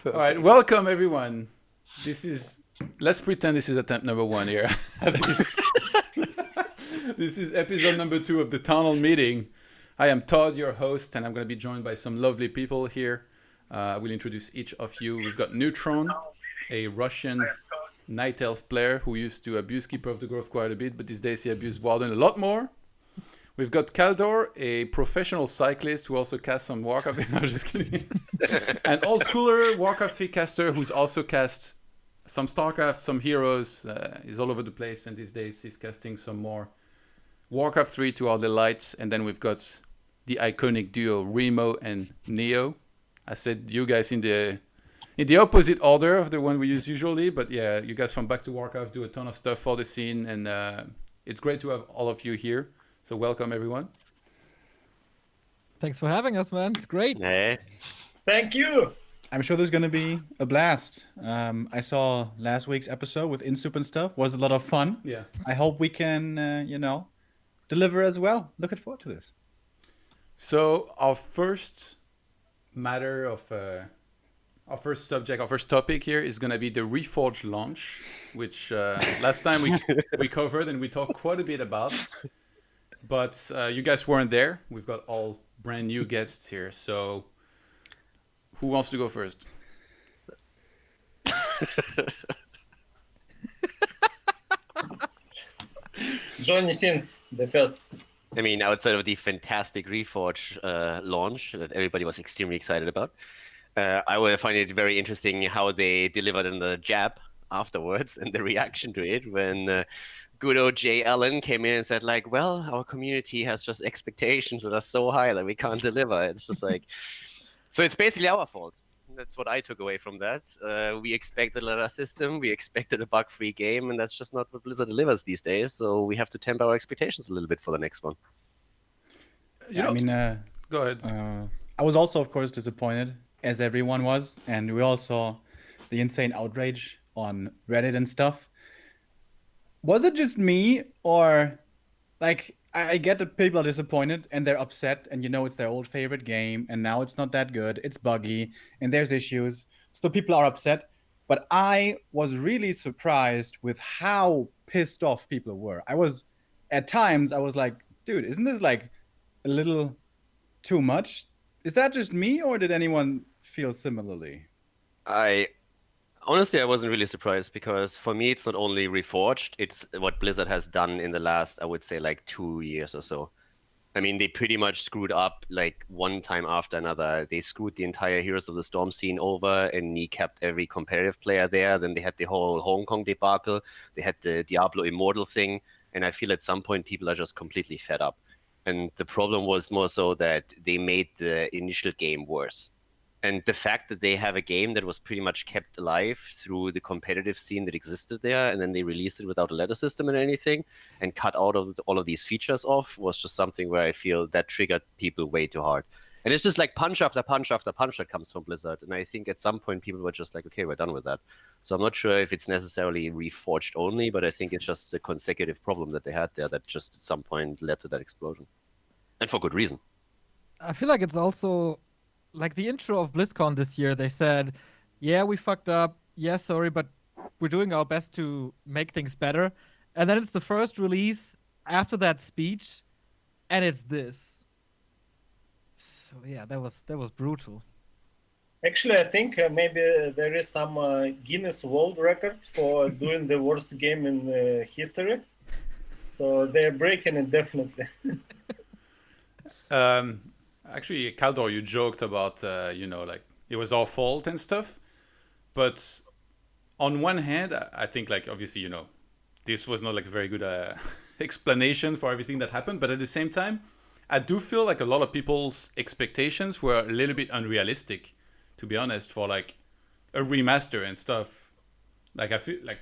All right, welcome everyone. Let's pretend this is attempt number 1 here. This is episode number 2 of the Town Hall meeting. I am Todd, your host, and I'm going to be joined by some lovely people here. I will introduce each of you. We've got Neutron, a Russian Night Elf player who used to abuse Keeper of the Grove quite a bit, but these days he abused Warden a lot more. We've got Kaldor, a professional cyclist who also casts some Warcraft. I'm just kidding. An old schooler Warcraft 3 caster who's also cast some Starcraft, some Heroes. He's all over the place, and these days he's casting some more Warcraft 3 to our delights. And then we've got the iconic duo Remo and Neo. I said you guys in the opposite order of the one we use usually, but yeah, you guys from Back to Warcraft do a ton of stuff for the scene, and it's great to have all of you here. So welcome, everyone. Thanks for having us, man. It's great. Hey. Thank you. I'm sure there's going to be a blast. I saw last week's episode with Insup and stuff. Was a lot of fun. Yeah. I hope we can, deliver as well. Looking forward to this. So our first topic here is going to be the Reforged launch, which last time we covered and we talked quite a bit about. But you guys weren't there. We've got all brand new guests here. So who wants to go first? Johnny Sins, the first. I mean, outside of the fantastic Reforged launch that everybody was extremely excited about, I will find it very interesting how they delivered in the jab afterwards and the reaction to it when good old Jay Allen came in and said, like, well, our community has just expectations that are so high that we can't deliver. It's just like, so it's basically our fault. That's what I took away from that. We expected a ladder system, we expected a bug-free game, and that's just not what Blizzard delivers these days. So we have to temper our expectations a little bit for the next one. Go ahead. I was also, of course, disappointed, as everyone was, and we all saw the insane outrage on Reddit and stuff. Was it just me, or like I get that people are disappointed and they're upset, and it's their old favorite game, and now it's not that good, it's buggy, and there's issues, so people are upset. But I was really surprised with how pissed off people were. At times I was like, dude, isn't this like a little too much? Is that just me, or did anyone feel similarly? Honestly, I wasn't really surprised, because for me, it's not only Reforged, it's what Blizzard has done in the last, I would say, like 2 years or so. I mean, they pretty much screwed up like one time after another. They screwed the entire Heroes of the Storm scene over and kneecapped every competitive player there. Then they had the whole Hong Kong debacle. They had the Diablo Immortal thing. And I feel at some point people are just completely fed up. And the problem was more so that they made the initial game worse. And the fact that they have a game that was pretty much kept alive through the competitive scene that existed there, and then they released it without a ladder system and anything, and cut out all of these features off, was just something where I feel that triggered people way too hard. And it's just like punch after punch after punch that comes from Blizzard. And I think at some point people were just like, okay, we're done with that. So I'm not sure if it's necessarily Reforged only, but I think it's just a consecutive problem that they had there that just at some point led to that explosion. And for good reason. I feel like it's also like the intro of BlizzCon this year. They said, yeah, we fucked up. Yeah, sorry, but we're doing our best to make things better. And then it's the first release after that speech, and it's this. So yeah, that was brutal. Actually, I think maybe there is some Guinness World Record for doing the worst game in history. So they're breaking it definitely. Actually, Kaldor, you joked about, like it was our fault and stuff. But on one hand, I think, like, obviously, this was not like a very good explanation for everything that happened. But at the same time, I do feel like a lot of people's expectations were a little bit unrealistic, to be honest, for like a remaster and stuff. Like, I feel like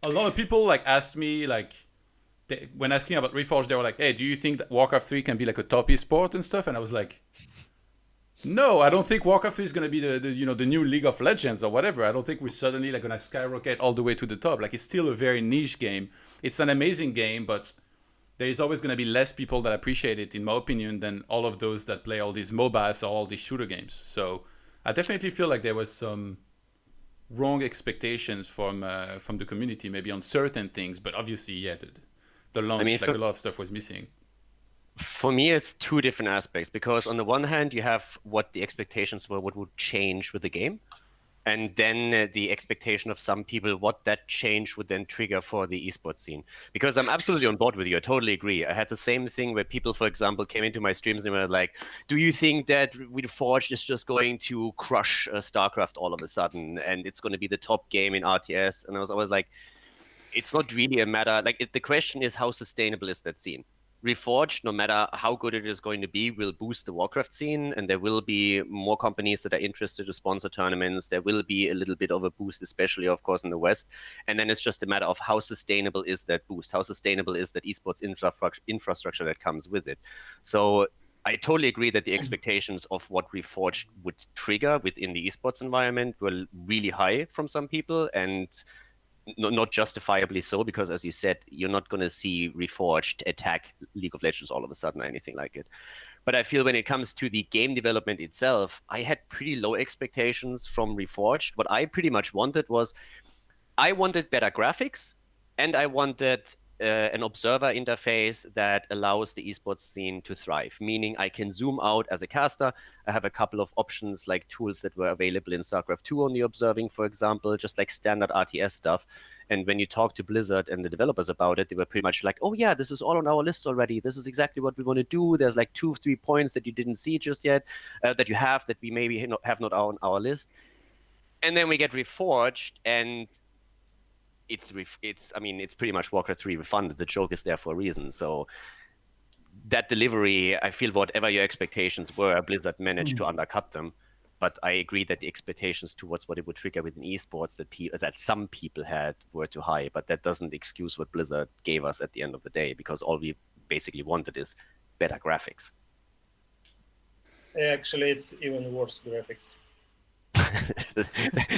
a lot of people like asked me, like, when asking about Reforged, they were like, hey, do you think that Warcraft 3 can be like a top esport and stuff? And I was like, no, I don't think Warcraft 3 is going to be the new League of Legends or whatever. I don't think we're suddenly like going to skyrocket all the way to the top. Like, it's still a very niche game. It's an amazing game, but there is always going to be less people that appreciate it, in my opinion, than all of those that play all these MOBAs or all these shooter games. So I definitely feel like there was some wrong expectations from the community, maybe on certain things. But obviously, yeah, the launch, mean, like a lot of stuff was missing. for me, it's two different aspects because on the one hand, you have what the expectations were, what would change with the game, and then the expectation of some people, what that change would then trigger for the esports scene. Because I'm absolutely on board with you. I totally agree. I had the same thing where people, for example, came into my streams and were like, do you think that Reforged is just going to crush StarCraft all of a sudden and it's going to be the top game in RTS? And I was always like, it's not really a matter. Like, the question is, how sustainable is that scene? Reforged, no matter how good it is going to be, will boost the Warcraft scene, and there will be more companies that are interested to sponsor tournaments. There will be a little bit of a boost, especially, of course, in the West. And then it's just a matter of how sustainable is that boost? How sustainable is that esports infrastructure that comes with it? So I totally agree that the expectations of what Reforged would trigger within the esports environment were really high from some people, and not justifiably so, because as you said, you're not going to see Reforged attack League of Legends all of a sudden or anything like it. But I feel when it comes to the game development itself, I had pretty low expectations from Reforged. What I pretty much wanted was, I wanted better graphics, and I wanted an observer interface that allows the esports scene to thrive, meaning I can zoom out as a caster. I have a couple of options, like tools that were available in StarCraft 2 on the observing, for example, just like standard RTS stuff. And when you talk to Blizzard and the developers about it, they were pretty much like, oh yeah, this is all on our list already. This is exactly what we want to do. There's like 2-3 points that you didn't see just yet, that you have, that we maybe have not on our list. And then we get Reforged, and it's pretty much Warcraft 3 refunded. The joke is there for a reason. So that delivery, I feel whatever your expectations were, Blizzard managed to undercut them. But I agree that the expectations towards what it would trigger within esports that some people had were too high. But that doesn't excuse what Blizzard gave us at the end of the day, because all we basically wanted is better graphics. Actually, it's even worse graphics.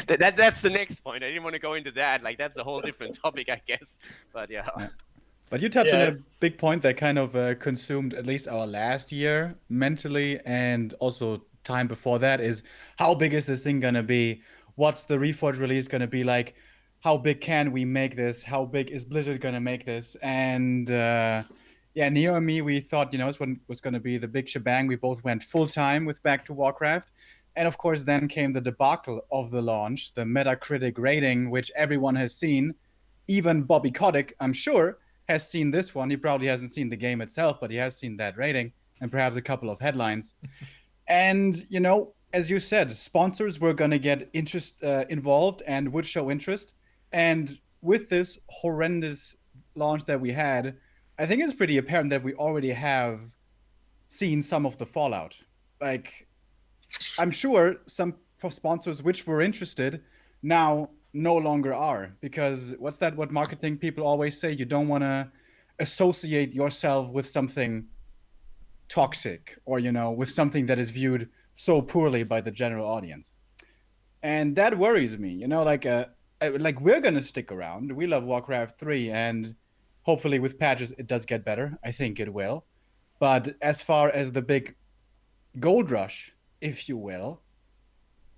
That's the next point. I didn't want to go into that. Like, that's a whole different topic, I guess. But yeah. But you touched on a big point that kind of consumed at least our last year mentally, and also time before that, is how big is this thing gonna be? What's the Reforged release gonna be like? How big can we make this? How big is Blizzard gonna make this? And yeah, Neo and me, we thought, it was gonna be the big shebang. We both went full time with Back to Warcraft. And of course, then came the debacle of the launch, the Metacritic rating, which everyone has seen. Even Bobby Kotick, I'm sure, has seen this one. He probably hasn't seen the game itself, but he has seen that rating and perhaps a couple of headlines. And, as you said, sponsors were going to get involved and would show interest. And with this horrendous launch that we had, I think it's pretty apparent that we already have seen some of the fallout. Like, I'm sure some sponsors which were interested now no longer are, because what marketing people always say? You don't want to associate yourself with something toxic, or with something that is viewed so poorly by the general audience. And that worries me. Like we're gonna stick around. We love Warcraft 3, and hopefully with patches it does get better. I think it will. But as far as the big gold rush, if you will,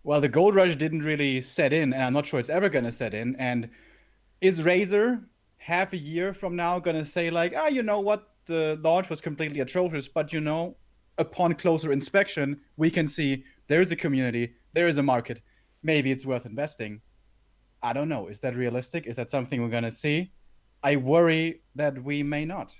well, the gold rush didn't really set in, and I'm not sure it's ever going to set in. And is Razer half a year from now going to say like, you know what, the launch was completely atrocious, but upon closer inspection, we can see there is a community, there is a market, maybe it's worth investing? I don't know. Is that realistic? Is that something we're going to see? I worry that we may not.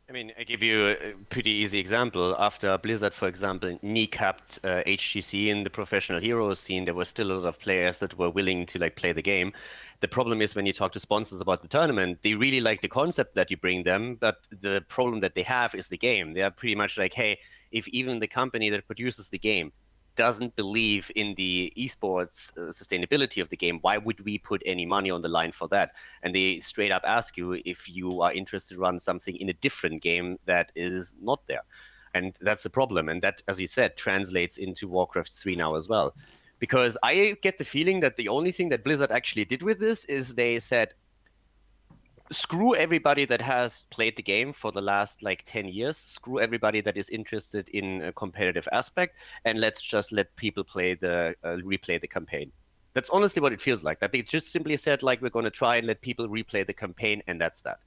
I mean, I give you a pretty easy example. After Blizzard, for example, kneecapped HGC in the professional heroes scene, there were still a lot of players that were willing to play the game. The problem is when you talk to sponsors about the tournament, they really like the concept that you bring them, but the problem that they have is the game. They are pretty much like, hey, if even the company that produces the game doesn't believe in the esports sustainability of the game, why would we put any money on the line for that? And they straight up ask you if you are interested to run something in a different game that is not there. And that's a problem. And that, as you said, translates into Warcraft 3 now as well. Because I get the feeling that the only thing that Blizzard actually did with this is they said, screw everybody that has played the game for the last like 10 years, screw everybody that is interested in a competitive aspect, and let's just let people play the replay the campaign. That's honestly what it feels like, that they just simply said, like, we're going to try and let people replay the campaign, and that's that.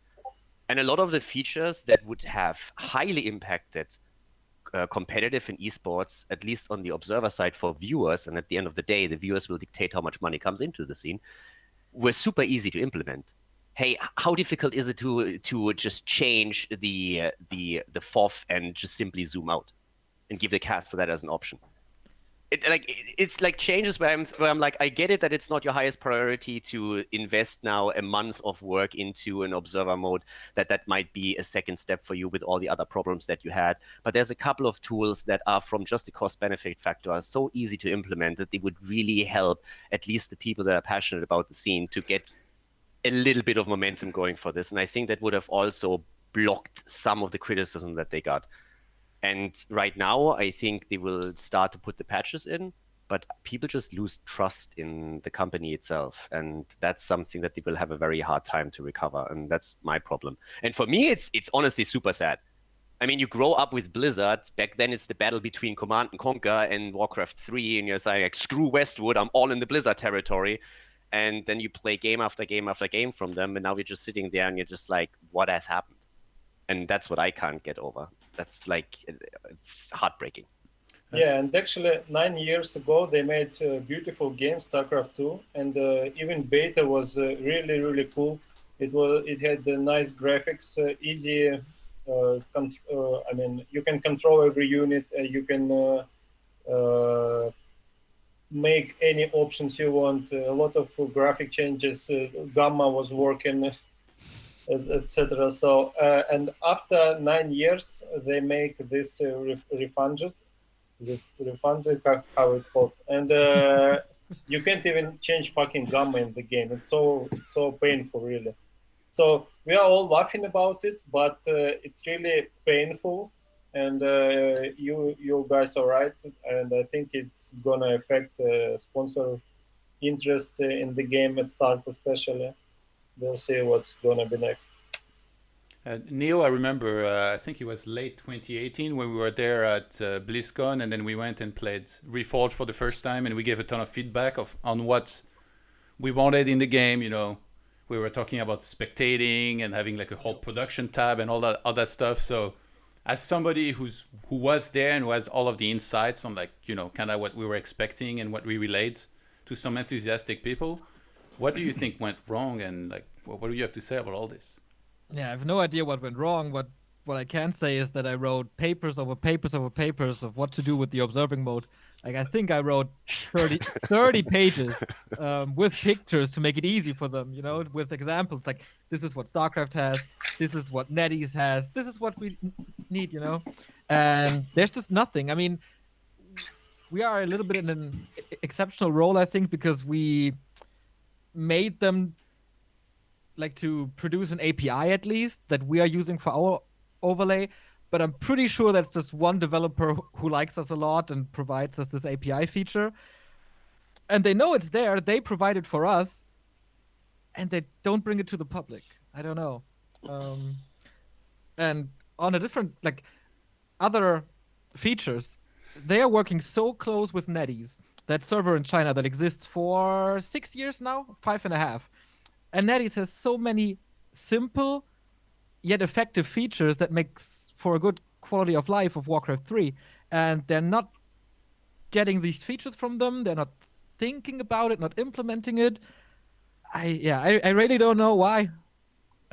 And a lot of the features that would have highly impacted competitive in esports, at least on the observer side for viewers, and at the end of the day, the viewers will dictate how much money comes into the scene, were super easy to implement. Hey, how difficult is it to just change the FOV and just simply zoom out and give the caster that as an option? It's like changes where I'm like, I get it that it's not your highest priority to invest now a month of work into an observer mode, that might be a second step for you with all the other problems that you had. But there's a couple of tools that are, from just the cost benefit factor, are so easy to implement that they would really help at least the people that are passionate about the scene to get a little bit of momentum going for this. And I think that would have also blocked some of the criticism that they got. And right now, I think they will start to put the patches in, but people just lose trust in the company itself. And that's something that they will have a very hard time to recover. And that's my problem. And for me, it's honestly super sad. I mean, you grow up with Blizzard. Back then, it's the battle between Command and Conquer and Warcraft 3. And you're saying, like, screw Westwood, I'm all in the Blizzard territory. And then you play game after game after game from them. And now you're just sitting there and you're just like, what has happened? And that's what I can't get over. That's like, it's heartbreaking. Yeah, and actually 9 years ago they made a beautiful game, StarCraft 2, and even beta was really really cool. It had nice graphics, easy. I mean, you can control every unit. You can make any options you want. A lot of graphic changes. Gamma was working, etc. So and after 9 years, they make this refunded, how it's called, and you can't even change fucking gamma in the game. It's so painful, really. So we are all laughing about it, but it's really painful. And you guys are right, and I think it's gonna affect sponsor interest in the game at start, especially. We'll see what's gonna be next. Neo, I remember, I think it was late 2018 when we were there at BlizzCon, and then we went and played Reforged for the first time, and we gave a ton of feedback on what we wanted in the game. You know, we were talking about spectating and having like a whole production tab and all that stuff. So, as somebody who was there and who has all of the insights on, like, you know, kind of what we were expecting and what we relayed to some enthusiastic people, what do you think went wrong, and like what do you have to say about all this? Yeah, I have no idea what went wrong. What I can say is that I wrote papers over papers over papers of what to do with the observing mode. Like, I think I wrote 30 pages with pictures to make it easy for them, you know, with examples. Like, this is what StarCraft has, this is what NetEase has, this is what we need, you know. And there's just nothing. I mean, we are a little bit in an exceptional role, I think, because we made them like to produce an API at least that we are using for our overlay. But I'm pretty sure that's just one developer who likes us a lot and provides us this API feature. And they know it's there. They provide it for us, and they don't bring it to the public. I don't know. And on a different, like, other features, they are working so close with NetEase, that server in China that exists for 6 years now, 5.5. And NetEase has so many simple yet effective features that makes for a good quality of life of Warcraft 3. And they're not getting these features from them. They're not thinking about it, not implementing it. I really don't know why.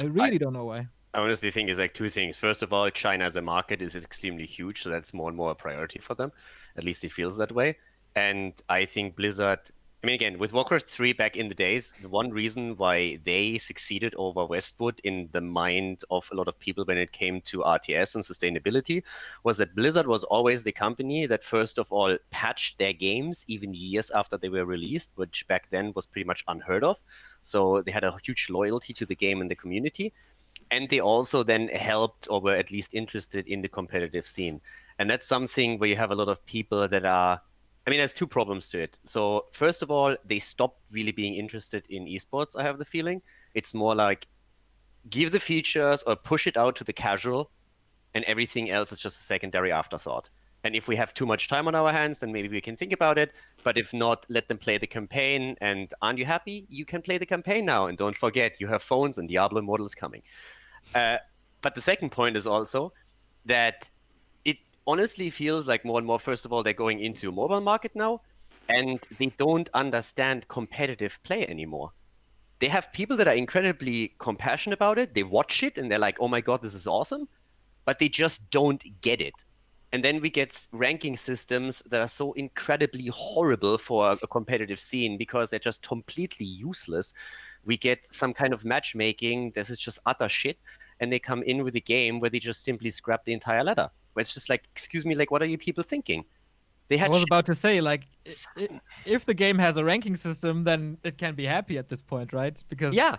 I really don't know why. I honestly think it's like two things. First of all, China as a market is extremely huge, so that's more and more a priority for them. At least it feels that way. And I think Blizzard, I mean, again, with Warcraft 3 back in the days, the one reason why they succeeded over Westwood in the mind of a lot of people when it came to RTS and sustainability was that Blizzard was always the company that first of all patched their games even years after they were released, which back then was pretty much unheard of. So they had a huge loyalty to the game and the community. And they also then helped, or were at least interested in, the competitive scene. And that's something where you have a lot of people that are, I mean, there's two problems to it. So first of all, they stopped really being interested in esports, I have the feeling. It's more like give the features or push it out to the casual, and everything else is just a secondary afterthought. And if we have too much time on our hands, then maybe we can think about it. But if not, let them play the campaign. And aren't you happy? You can play the campaign now. And don't forget, you have phones and Diablo Immortal is coming. But the second point is also that it honestly feels like more and more, first of all, they're going into a mobile market now, and they don't understand competitive play anymore. They have people that are incredibly compassionate about it. They watch it and they're like, oh my God, this is awesome. But they just don't get it. And then we get ranking systems that are so incredibly horrible for a competitive scene because they're just completely useless. We get some kind of matchmaking. This is just utter shit. And they come in with a game where they just simply scrap the entire ladder. Where it's just like, excuse me, like, what are you people thinking? They I had was about to say, like, if the game has a ranking system, then it can be happy at this point, right? Because yeah.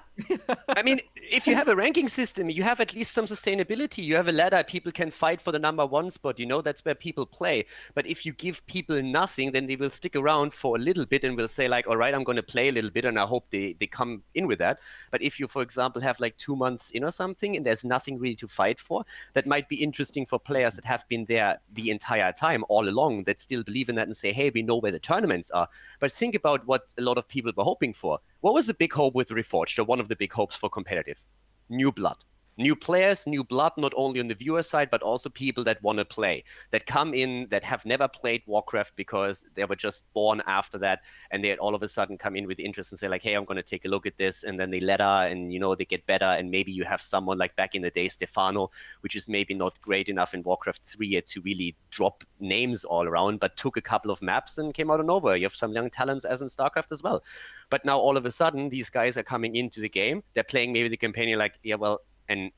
I mean, if you have a ranking system, you have at least some sustainability. You have a ladder, people can fight for the number one spot. You know, that's where people play. But if you give people nothing, then they will stick around for a little bit and will say, like, all right, I'm going to play a little bit, and I hope they come in with that. But if you, for example, have like 2 months in or something, and there's nothing really to fight for, that might be interesting for players that have been there the entire time, all along, that still believe in that and say, hey, we know where the tournaments are. But think about what a lot of people were hoping for. What was the big hope with Reforged, or one of the big hopes for competitive? New blood. New players, new blood, not only on the viewer side, but also people that want to play, that come in, that have never played Warcraft because they were just born after that, and they all of a sudden come in with interest and say, like, hey, I'm going to take a look at this, and then they ladder, and, you know, they get better, and maybe you have someone like back in the day, Stefano, which is maybe not great enough in Warcraft 3 yet to really drop names all around, but took a couple of maps and came out of nowhere. You have some young talents as in StarCraft as well. But now all of a sudden, these guys are coming into the game, they're playing maybe the campaign, you're like, yeah, well, and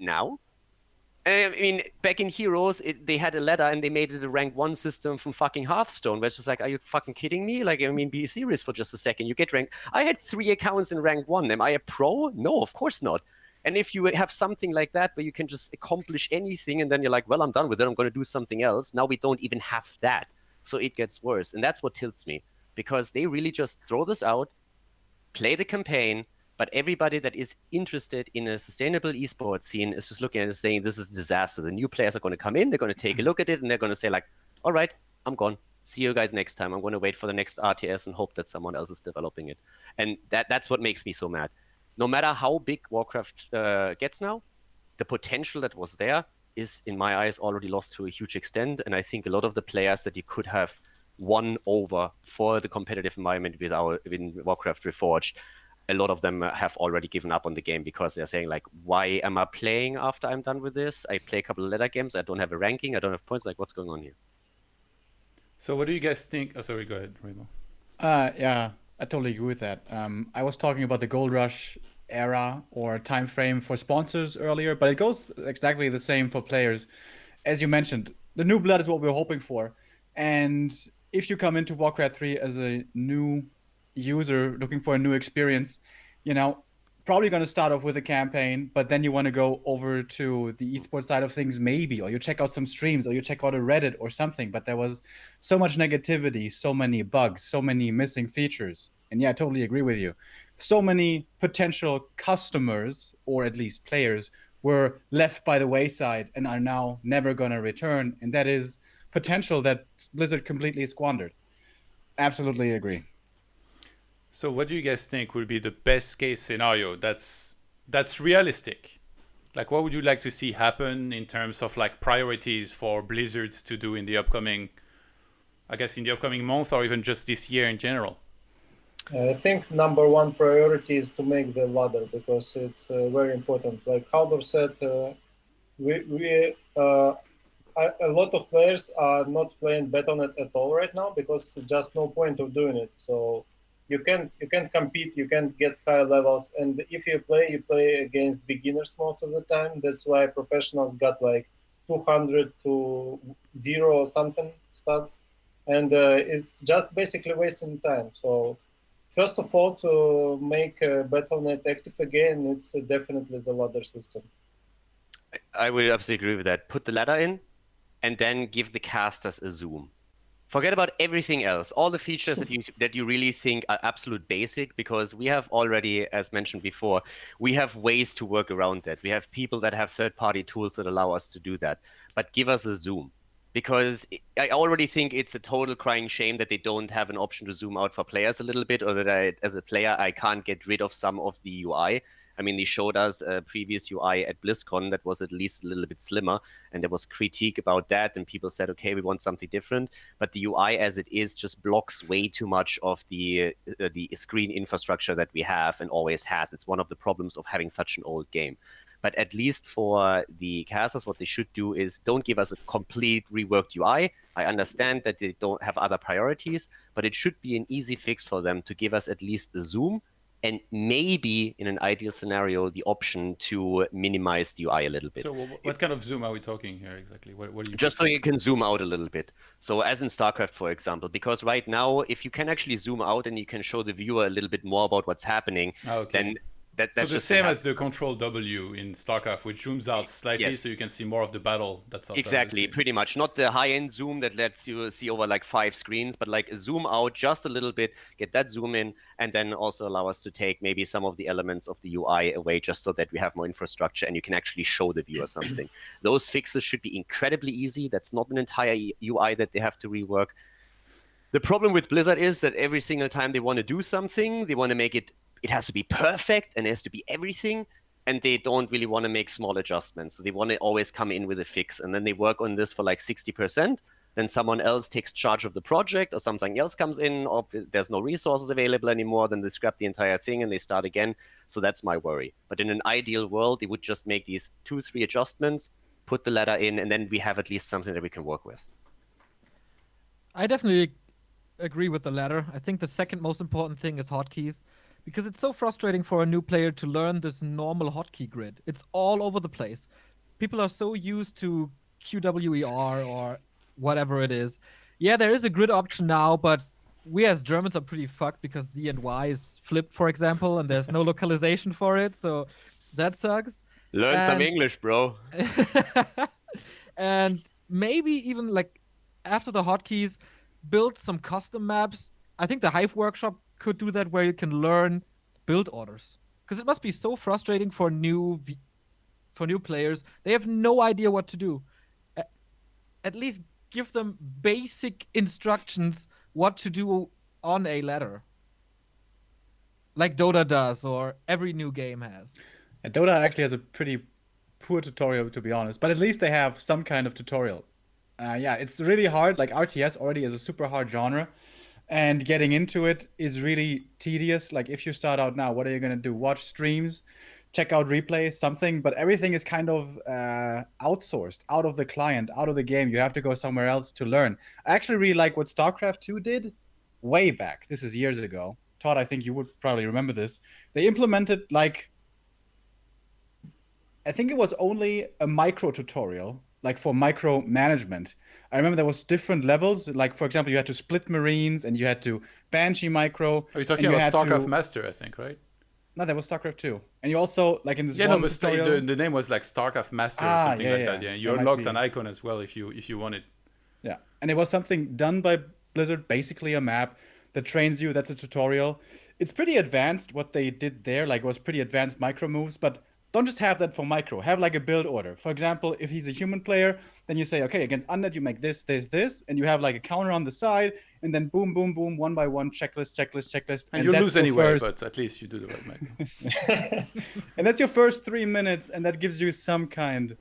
now? I mean, back in Heroes, they had a ladder and they made it a rank 1 system from fucking Hearthstone, where it's just like, are you fucking kidding me? Like, I mean, be serious for just a second. You get ranked. I had 3 accounts in rank 1. Am I a pro? No, of course not. And if you have something like that where you can just accomplish anything and then you're like, well, I'm done with it, I'm going to do something else. Now we don't even have that. So it gets worse. And that's what tilts me, because they really just throw this out, play the campaign, but everybody that is interested in a sustainable esports scene is just looking at it and saying, this is a disaster. The new players are going to come in, they're going to take a look at it, and they're going to say, like, all right, I'm gone. See you guys next time. I'm going to wait for the next RTS and hope that someone else is developing it. And that's what makes me so mad. No matter how big Warcraft gets now, the potential that was there is, in my eyes, already lost to a huge extent. And I think a lot of the players that you could have won over for the competitive environment in Warcraft Reforged, a lot of them have already given up on the game because they're saying, like, why am I playing after I'm done with this? I play a couple of ladder games. I don't have a ranking. I don't have points. Like, what's going on here? So what do you guys think? Oh, sorry, go ahead, Remo. Yeah, I totally agree with that. I was talking about the Gold Rush era or time frame for sponsors earlier, but it goes exactly the same for players. As you mentioned, the new blood is what we're hoping for. And if you come into Warcraft 3 as a new user looking for a new experience, you know, probably going to start off with a campaign, but then you want to go over to the esports side of things, maybe, or you check out some streams, or you check out a Reddit or something. But there was so much negativity, so many bugs, so many missing features. And yeah, I totally agree with you. So many potential customers, or at least players, were left by the wayside and are now never going to return. And that is potential that Blizzard completely squandered. Absolutely agree. So what do you guys think would be the best case scenario that's realistic? Like, what would you like to see happen in terms of like priorities for Blizzard to do in the upcoming, I guess, in the upcoming month, or even just this year in general? I think number one priority is to make the ladder, because it's very important. Like Haldor said, a lot of players are not playing Battle.net at all right now because just no point of doing it. So you can't compete, you can't get high levels, and if you play against beginners most of the time. That's why professionals got like 200 to 0 or something stats, and it's just basically wasting time. So first of all, to make Battle.net active again, it's definitely the ladder system. I would absolutely agree with that. Put the ladder in, and then give the casters a zoom. Forget about everything else. All the features that you really think are absolute basic, because we have already, as mentioned before, we have ways to work around that. We have people that have third-party tools that allow us to do that. But give us a zoom, because I already think it's a total crying shame that they don't have an option to zoom out for players a little bit, or that I, as a player, I can't get rid of some of the UI. I mean, they showed us a previous UI at BlizzCon that was at least a little bit slimmer, and there was critique about that, and people said, okay, we want something different. But the UI as it is just blocks way too much of the screen infrastructure that we have and always has. It's one of the problems of having such an old game. But at least for the casters, what they should do is don't give us a complete reworked UI. I understand that they don't have other priorities, but it should be an easy fix for them to give us at least the zoom, and maybe in an ideal scenario, the option to minimize the UI a little bit. So what kind of zoom are we talking here exactly? What are you just so you can zoom out a little bit. So as in StarCraft, for example, because right now, if you can actually zoom out and you can show the viewer a little bit more about what's happening, then that's so the just same as the Control W in StarCraft, which zooms out slightly so you can see more of the battle. That's exactly, pretty much. Not the high-end zoom that lets you see over like 5 screens, but like a zoom out just a little bit, get that zoom in, and then also allow us to take maybe some of the elements of the UI away, just so that we have more infrastructure and you can actually show the viewer something. Those fixes should be incredibly easy. That's not an entire UI that they have to rework. The problem with Blizzard is that every single time they want to do something, they want to make it has to be perfect and it has to be everything, and they don't really want to make small adjustments. So they want to always come in with a fix, and then they work on this for like 60%. Then someone else takes charge of the project, or something else comes in, or there's no resources available anymore, then they scrap the entire thing and they start again. So that's my worry. But in an ideal world, they would just make these 2-3 adjustments, put the ladder in, and then we have at least something that we can work with. I definitely agree with the latter. I think the second most important thing is hotkeys, because it's so frustrating for a new player to learn this normal hotkey grid. It's all over the place. People are so used to QWER or whatever it is. Yeah, there is a grid option now, but we as Germans are pretty fucked because Z and Y is flipped, for example, and there's no localization for it, so that sucks. Learn some English, bro. And maybe even like after the hotkeys, build some custom maps. I think the Hive Workshop could do that, where you can learn build orders, because it must be so frustrating for new players. They have no idea what to do. At least give them basic instructions what to do on a ladder, like Dota does, or every new game has. And Dota actually has a pretty poor tutorial, to be honest, but at least they have some kind of tutorial. Yeah, it's really hard. Like RTS already is a super hard genre, and getting into it is really tedious. Like if you start out now, what are you going to do? Watch streams, check out replays, something, but everything is kind of outsourced, out of the client, out of the game. You have to go somewhere else to learn. I actually really like what StarCraft 2 did way back. This is years ago. Todd, I think you would probably remember this. They implemented like, I think it was only a micro tutorial, like for micro management. I remember there was different levels. Like, for example, you had to split Marines and you had to Banshee micro. Are you talking about StarCraft Master, I think, right? No, that was StarCraft 2. And you also, like in this one but tutorial... the name was like StarCraft Master or something like that. Yeah, you unlocked an icon as well if you wanted. Yeah, and it was something done by Blizzard, basically a map that trains you. That's a tutorial. It's pretty advanced what they did there. Like, it was pretty advanced micro moves, but don't just have that for micro. Have like a build order. For example, if he's a human player, then you say, okay, against undead, you make this, this, this, and you have like a counter on the side, and then boom, boom, boom, one by one, checklist. And you lose anyway, but at least you do the right micro. And that's your first 3 minutes, and that gives you some kind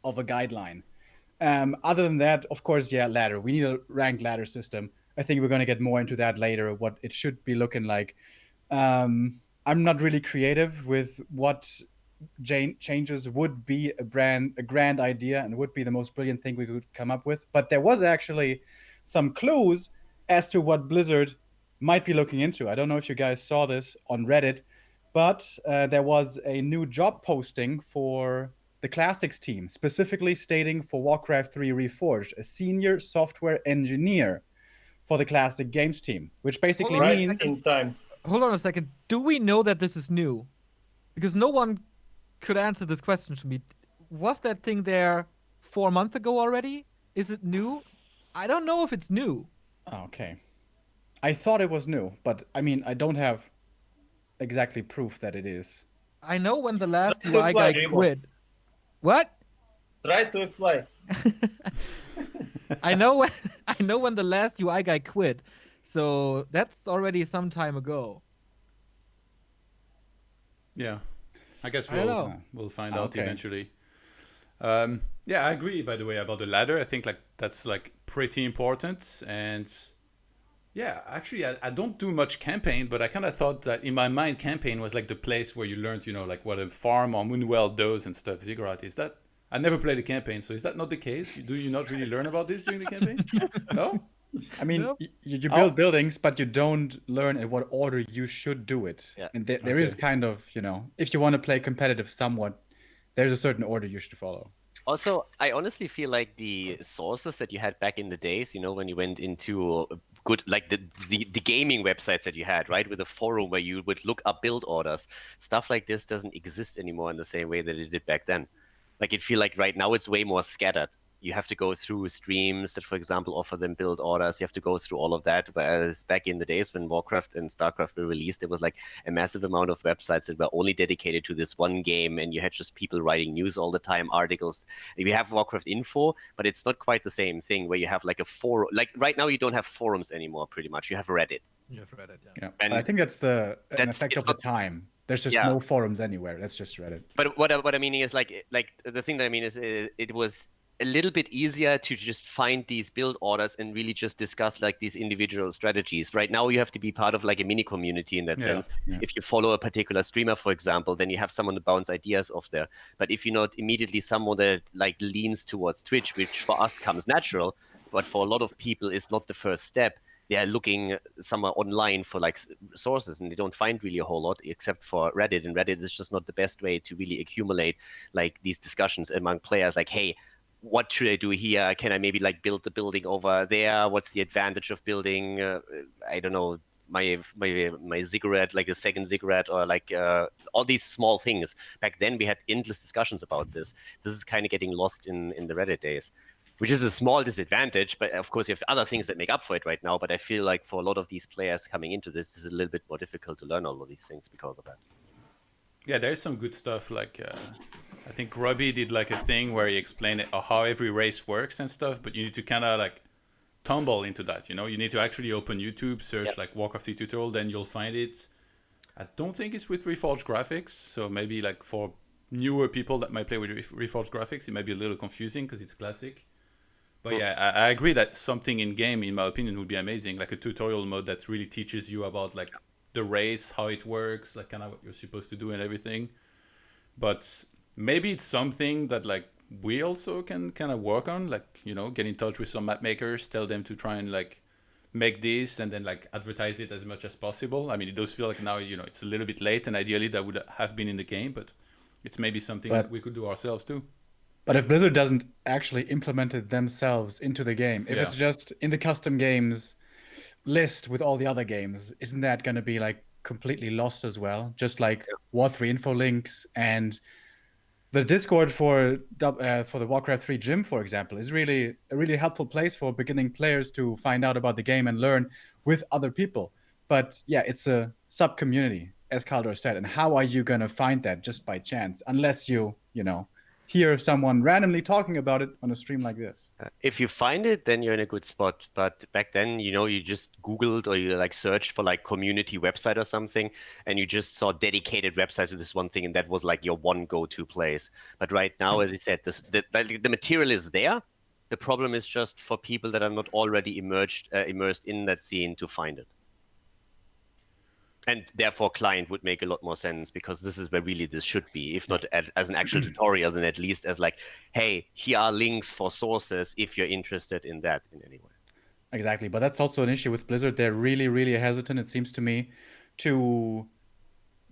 of a guideline. Other than that, of course, yeah, ladder. We need a ranked ladder system. I think we're going to get more into that later, what it should be looking like. I'm not really creative with what changes would be a grand idea and would be the most brilliant thing we could come up with. But there was actually some clues as to what Blizzard might be looking into. I don't know if you guys saw this on Reddit, but there was a new job posting for the Classics team, specifically stating for Warcraft 3 Reforged, a senior software engineer for the Classic Games team, which basically means... Hold on a second. Do we know that this is new? Because no one could answer this question to me. Was that thing there 4 months ago already? Is it new? I don't know if it's new. Okay. I thought it was new, but I mean, I don't have exactly proof that it is. I know when the last Try to UI apply, guy Remo. quit. What? Try to apply. I know when I know when the last UI guy quit. So that's already some time ago. Yeah, I guess I don't know. we'll find Ah, out okay. eventually. Yeah, I agree. By the way, about the ladder, I think like that's like pretty important. And yeah, actually, I don't do much campaign, but I kind of thought that in my mind, campaign was like the place where you learned, you know, like what a farm or Moonwell does and stuff. Ziggurat, is that? I never played a campaign, so is that not the case? Do you not really learn about this during the campaign? No. I mean, Nope. you Oh. build buildings, but you don't learn in what order you should do it. Yeah. And there is Okay. kind of, you know, if you want to play competitive somewhat, there's a certain order you should follow. Also, I honestly feel like the sources that you had back in the days, you know, when you went into good, like the gaming websites that you had, right, with a forum where you would look up build orders, stuff like this doesn't exist anymore in the same way that it did back then. Like, it feel like right now it's way more scattered. You have to go through streams that, for example, offer them build orders. You have to go through all of that. Whereas back in the days when Warcraft and Starcraft were released, there was like a massive amount of websites that were only dedicated to this one game, and you had just people writing news all the time, articles. We have Warcraft Info, but it's not quite the same thing where you have like a forum. Like right now, you don't have forums anymore. Pretty much, you have Reddit. You've read it, yeah. Yeah. And But I think that's an effect it's of the not- time. There's just Yeah. no forums anywhere. That's just Reddit. But what I mean is like the thing that I mean is it was a little bit easier to just find these build orders and really just discuss like these individual strategies. Right now, you have to be part of like a mini community in that Yeah, sense. yeah. If you follow a particular streamer, for example, then you have someone to bounce ideas off there. But if you're not immediately someone that like leans towards Twitch, which for us comes natural, but for a lot of people is not the first step. They are looking somewhere online for like sources, and they don't find really a whole lot except for Reddit. And Reddit is just not the best way to really accumulate like these discussions among players. Like, hey, what should I do here? Can I maybe like build the building over there? What's the advantage of building? I don't know, my ziggurat, like a second ziggurat, or like all these small things. Back then, we had endless discussions about this. This is kind of getting lost in the Reddit days, which is a small disadvantage. But of course, you have other things that make up for it right now. But I feel like for a lot of these players coming into this, it's a little bit more difficult to learn all of these things because of that. yeah. There's some good stuff. Like I think Grubby did like a thing where he explained how every race works and stuff. But you need to kind of like tumble into that. You know, you need to actually open YouTube, search Yep. like Warcraft 3 tutorial, then you'll find it. I don't think it's with Reforged graphics, so maybe like for newer people that might play with Reforged graphics, it might be a little confusing because it's classic. But yeah, I agree that something in game, in my opinion, would be amazing, like a tutorial mode that really teaches you about like the race, how it works, like kind of what you're supposed to do and everything. But maybe it's something that like we also can kind of work on, like, you know, get in touch with some map makers, tell them to try and like make this and then like advertise it as much as possible. I mean, it does feel like now, you know, it's a little bit late, and ideally that would have been in the game, but it's maybe something that But- we could do ourselves too. But if Blizzard doesn't actually implement it themselves into the game, if Yeah. it's just in the custom games list with all the other games, isn't that going to be like completely lost as well? Just like War 3 info links and the Discord for the Warcraft 3 gym, for example, is really a really helpful place for beginning players to find out about the game and learn with other people. But yeah, it's a sub community, as Kaldor said. And how are you going to find that just by chance, unless you know, hear someone randomly talking about it on a stream like this? If you find it, then you're in a good spot. But back then, you know, you just Googled or you like searched for like community website or something, and you just saw dedicated websites to this one thing, and that was like your one go-to place. But right now, as I said, the material is there. The problem is just for people that are not already immersed in that scene to find it. And therefore, client would make a lot more sense, because this is where really this should be. If not as an actual tutorial, then at least as like, hey, here are links for sources if you're interested in that in any way. Exactly. But that's also an issue with Blizzard. They're really, really hesitant, it seems to me, to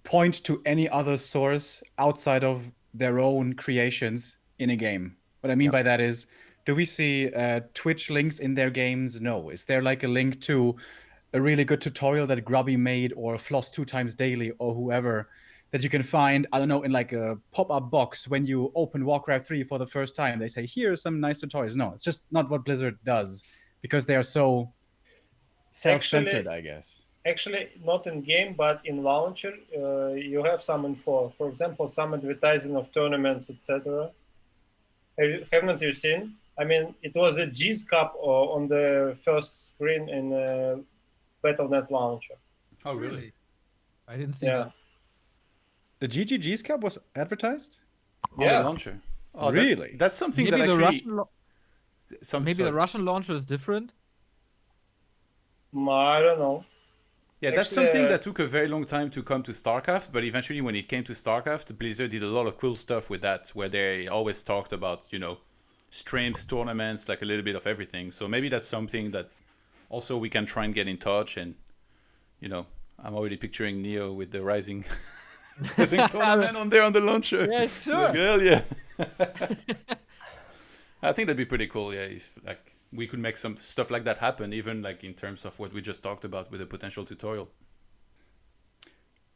point to any other source outside of their own creations in a game. What I mean by that is, do we see Twitch links in their games? No. Is there like a link to a really good tutorial that Grubby made, or Floss 2 times daily, or whoever, that you can find, I don't know, in like a pop-up box when you open Warcraft 3 for the first time? They say, here's some nice tutorials. No, it's just not what Blizzard does. because they are so self-centered, Actually- I guess. Actually, not in game, but in launcher, you have some info. For example, some advertising of tournaments, etc. Haven't you seen? I mean, it was a G's Cup on the first screen in Battle.net launcher. Oh, really? I didn't see Yeah, that. The GGG's Cup was advertised? On the yeah. launcher. Oh, Really? that's something Maybe that the actually. Russian maybe sorry. the Russian launcher is different. I don't know. Yeah, that's Actually, something that took a very long time to come to StarCraft, but eventually when it came to StarCraft, Blizzard did a lot of cool stuff with that, where they always talked about, streams, tournaments, like a little bit of everything. So maybe that's something that also we can try and get in touch. And, I'm already picturing Neo with the Rising, Rising tournament on there on the launcher. Yeah, sure. Like, hell yeah. I think that'd be pretty cool, yeah, if like we could make some stuff like that happen, even like in terms of what we just talked about with a potential tutorial.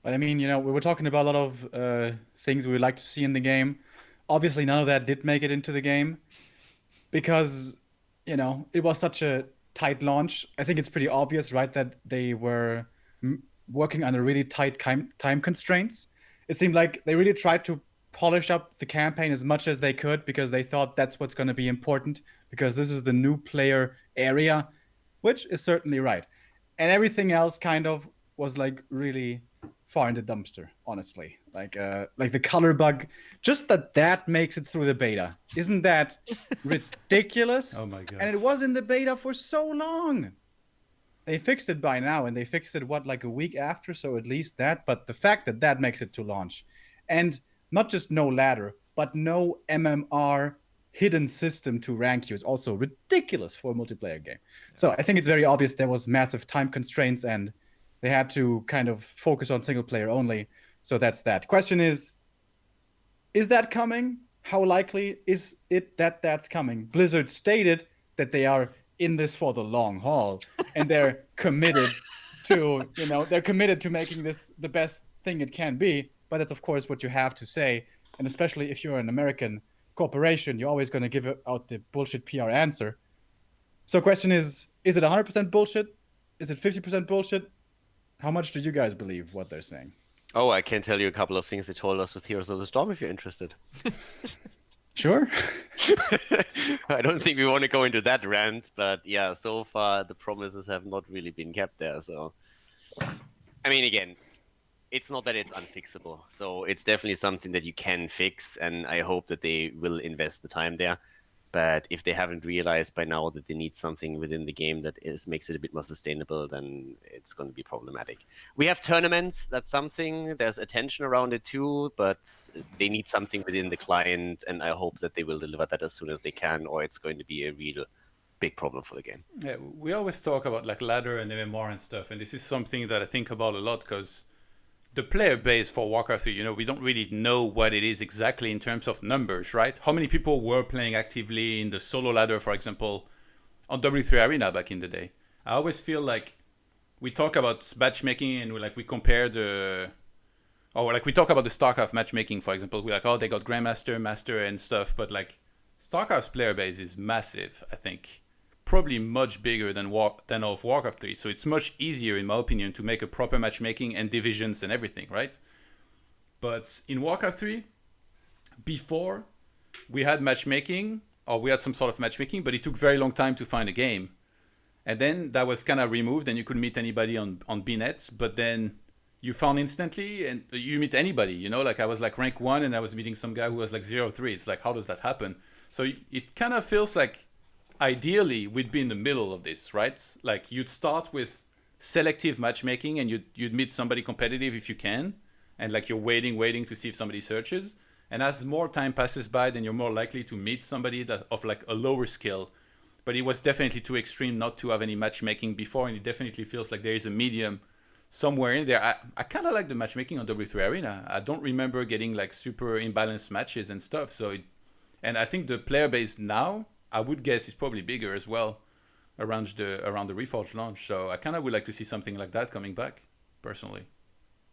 But I mean, we were talking about a lot of things we would like to see in the game. Obviously, none of that did make it into the game because, it was such a tight launch. I think it's pretty obvious, right, that they were working under really tight time constraints. It seemed like they really tried to polish up the campaign as much as they could because they thought that's what's going to be important because this is the new player area, which is certainly right. And everything else kind of was like really far in the dumpster, honestly. Like the color bug, just that makes it through the beta. Isn't that ridiculous? Oh my god. And it was in the beta for so long. They fixed it by now, and they fixed it, like a week after, so at least that. But the fact that makes it to launch. And not just no ladder, but no MMR hidden system to rank you is also ridiculous for a multiplayer game. Yeah. So I think it's very obvious there was massive time constraints, and they had to kind of focus on single player only. So that's that. Question is that coming? How likely is it that that's coming? Blizzard stated that they are in this for the long haul, and they're committed to making this the best thing it can be. But that's of course what you have to say, and especially if you're an American corporation, you're always going to give out the bullshit PR answer. So question is it 100% bullshit? Is it 50% bullshit? How much do you guys believe what they're saying? Oh, I can tell you a couple of things they told us with Heroes of the Storm if you're interested. Sure. I don't think we want to go into that rant, but yeah, so far the promises have not really been kept there. So, I mean, again, it's not that it's unfixable. So it's definitely something that you can fix, and I hope that they will invest the time there. But if they haven't realized by now that they need something within the game that makes it a bit more sustainable, then it's going to be problematic. We have tournaments, that's something. There's attention around it too, but they need something within the client, and I hope that they will deliver that as soon as they can, or it's going to be a real big problem for the game. Yeah, we always talk about like ladder and MMR and stuff, and this is something that I think about a lot because the player base for Warcraft 3, we don't really know what it is exactly in terms of numbers, right? How many people were playing actively in the solo ladder, for example, on W3 Arena back in the day? I always feel like we talk about matchmaking and we compare we talk about the StarCraft matchmaking, for example. We're like, oh, they got Grandmaster, Master and stuff, but like StarCraft's player base is massive, I think. Probably much bigger than of Warcraft 3, so it's much easier, in my opinion, to make a proper matchmaking and divisions and everything, right? But in Warcraft 3, before we had matchmaking, or we had some sort of matchmaking, but it took very long time to find a game. And then that was kind of removed, and you couldn't meet anybody on BNet, but then you found instantly, and you meet anybody, like I was like rank 1, and I was meeting some guy who was like 0-3. It's like, how does that happen? So it kind of feels like ideally we'd be in the middle of this, right? Like you'd start with selective matchmaking and you'd meet somebody competitive if you can, and like you're waiting to see if somebody searches, and as more time passes by, then you're more likely to meet somebody that of like a lower skill. But it was definitely too extreme not to have any matchmaking before, and it definitely feels like there is a medium somewhere in there. I kind of like the matchmaking on W3 Arena. I don't remember getting like super imbalanced matches and stuff, and I think the player base now, I would guess, is probably bigger as well around the Reforged launch. So I kind of would like to see something like that coming back, personally.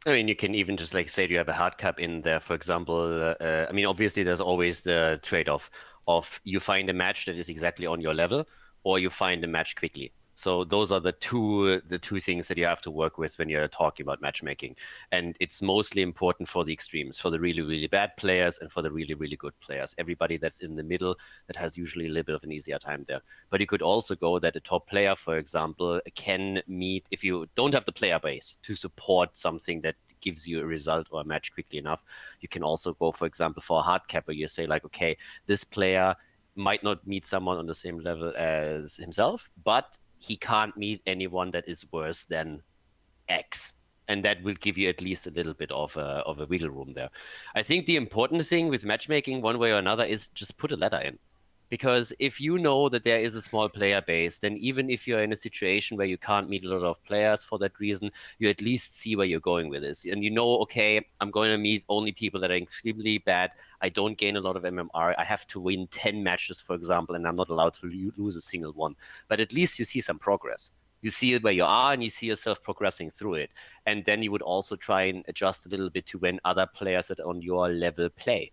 I mean, you can even just like say you have a hard cap in there, for example. I mean, obviously there's always the trade-off of you find a match that is exactly on your level, or you find a match quickly. So those are the two things that you have to work with when you're talking about matchmaking. And it's mostly important for the extremes, for the really, really bad players and for the really, really good players. Everybody that's in the middle that has usually a little bit of an easier time there. But you could also go that a top player, for example, can meet, if you don't have the player base to support something that gives you a result or a match quickly enough, you can also go, for example, for a hard cap where you say like, okay, this player might not meet someone on the same level as himself, but he can't meet anyone that is worse than X. And that will give you at least a little bit of a wiggle room there. I think the important thing with matchmaking, one way or another, is just put a ladder in. Because if you know that there is a small player base, then even if you're in a situation where you can't meet a lot of players for that reason, you at least see where you're going with this. And you know, okay, I'm going to meet only people that are extremely bad. I don't gain a lot of MMR. I have to win 10 matches, for example, and I'm not allowed to lose a single one. But at least you see some progress. You see it where you are and you see yourself progressing through it. And then you would also try and adjust a little bit to when other players that are on your level play.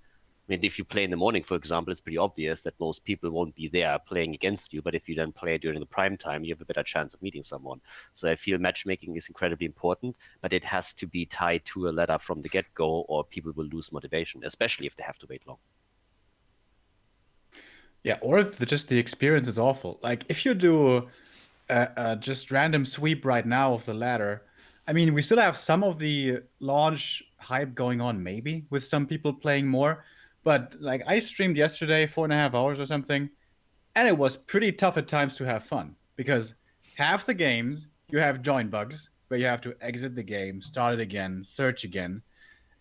I mean, if you play in the morning, for example, it's pretty obvious that most people won't be there playing against you. But if you then play during the prime time, you have a better chance of meeting someone. So I feel matchmaking is incredibly important, but it has to be tied to a ladder from the get-go, or people will lose motivation, especially if they have to wait long. Yeah, or if just the experience is awful. Like if you do just random sweep right now of the ladder, I mean, we still have some of the launch hype going on, maybe with some people playing more. But like I streamed yesterday 4.5 hours or something, and it was pretty tough at times to have fun because half the games you have join bugs where you have to exit the game, start it again, search again.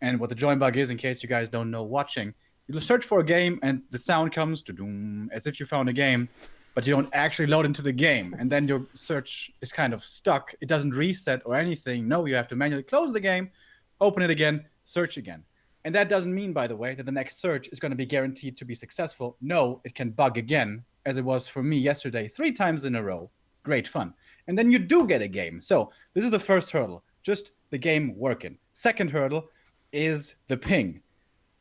And what the join bug is, in case you guys don't know watching, you search for a game and the sound comes to doom as if you found a game, but you don't actually load into the game. And then your search is kind of stuck. It doesn't reset or anything. No, you have to manually close the game, open it again, search again. And that doesn't mean, by the way, that the next search is going to be guaranteed to be successful. No, it can bug again, as it was for me yesterday 3 times in a row. Great fun. And then you do get a game. So this is the first hurdle, just the game working. Second hurdle is the ping.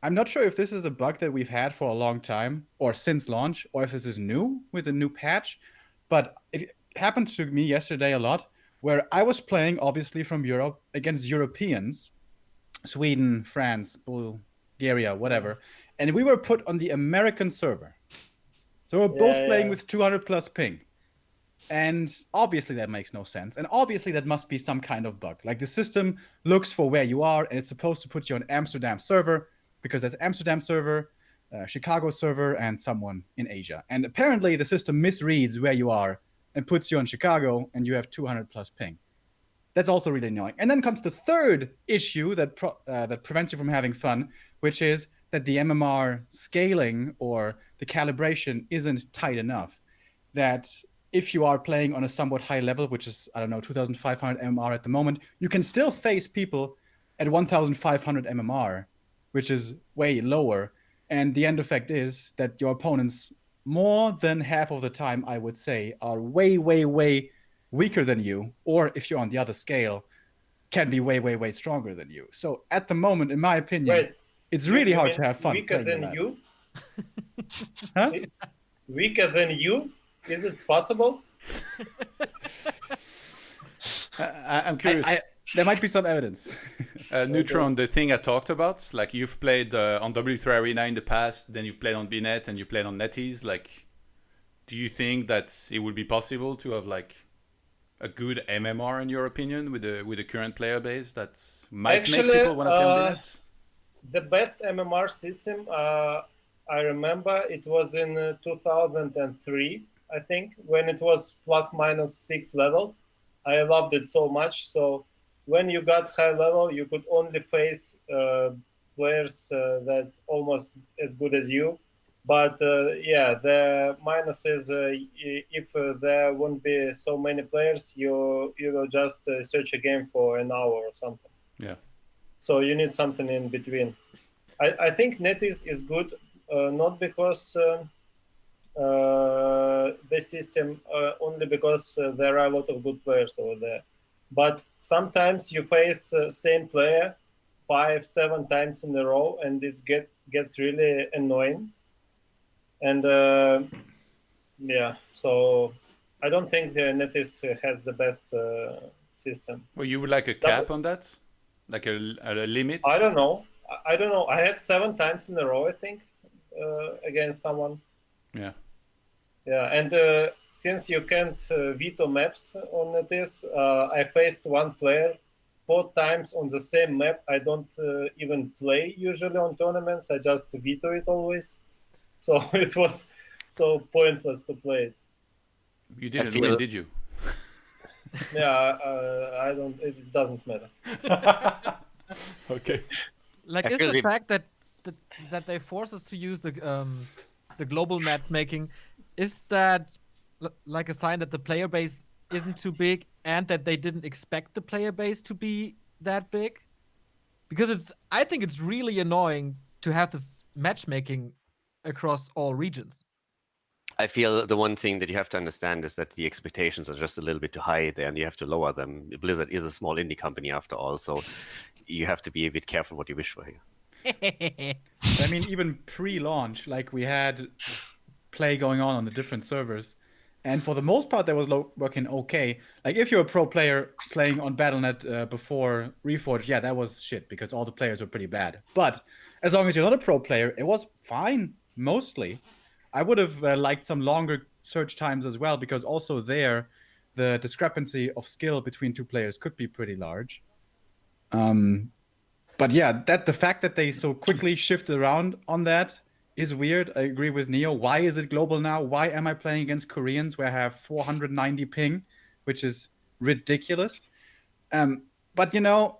I'm not sure if this is a bug that we've had for a long time or since launch, or if this is new with a new patch, but it happened to me yesterday a lot where I was playing, obviously from Europe, against Europeans, Sweden, France, Bulgaria, whatever, and we were put on the American server. So we're both playing with 200 plus ping. And obviously that makes no sense. And obviously that must be some kind of bug. Like the system looks for where you are and it's supposed to put you on Amsterdam server because there's Amsterdam server, Chicago server, and someone in Asia. And apparently the system misreads where you are and puts you on Chicago and you have 200 plus ping. That's also really annoying. And then comes the third issue that prevents you from having fun, which is that the MMR scaling or the calibration isn't tight enough. That if you are playing on a somewhat high level, which is, I don't know, 2,500 MMR at the moment, you can still face people at 1,500 MMR, which is way lower. And the end effect is that your opponents, more than half of the time, I would say, are way, way, way weaker than you, or if you're on the other scale, can be way, way, way stronger than you. So at the moment, in my opinion, it's really hard to have fun. Weaker than you? Huh? Weaker than you? Is it possible? I'm curious. There might be some evidence. Neutron, the thing I talked about, like you've played on W3 Arena in the past, then you've played on BNet and you played on NetEase. Like, do you think that it would be possible to have like a good MMR in your opinion with the current player base that might make people want to play on BNet? The best MMR system, I remember it was in 2003, I think, when it was plus minus 6 levels. I loved it so much. So when you got high level, you could only face players that almost as good as you. But yeah, the minus is if there won't be so many players, you will just search a game for an hour or something. Yeah. So you need something in between. I think NetEase is good, not because the system, only because there are a lot of good players over there. But sometimes you face same player 5-7 times in a row, and it gets really annoying. And Yeah, so I don't think the NetEase has the best system. Well, you would like a cap on that, like a limit. I don't know. I don't know. I had 7 times in a row, I think, against someone. Yeah. Yeah, and since you can't veto maps on this, I faced one player 4 times on the same map. I don't even play usually on tournaments. I just veto it always. So it was so pointless to play it. You didn't feel- win, did you? Yeah, I don't. It doesn't matter. Okay. Like, I is feel the the- fact that they force us to use the global matchmaking, is that like a sign that the player base isn't too big and that they didn't expect the player base to be that big? Because I think it's really annoying to have this matchmaking across all regions. I feel the one thing that you have to understand is that the expectations are just a little bit too high there, and you have to lower them. Blizzard is a small indie company after all, so you have to be a bit careful what you wish for here. I mean, even pre-launch, like we had play going on the different servers, and for the most part, that was working okay. Like if you're a pro player playing on Battle.net before Reforged, yeah, that was shit because all the players were pretty bad. But as long as you're not a pro player, it was fine mostly. I would have liked some longer search times as well because also there, the discrepancy of skill between two players could be pretty large. But yeah, the fact that they so quickly shifted around on that is weird. I agree with Neo. Why is it global now? Why am I playing against Koreans where I have 490 ping, which is ridiculous? But you know,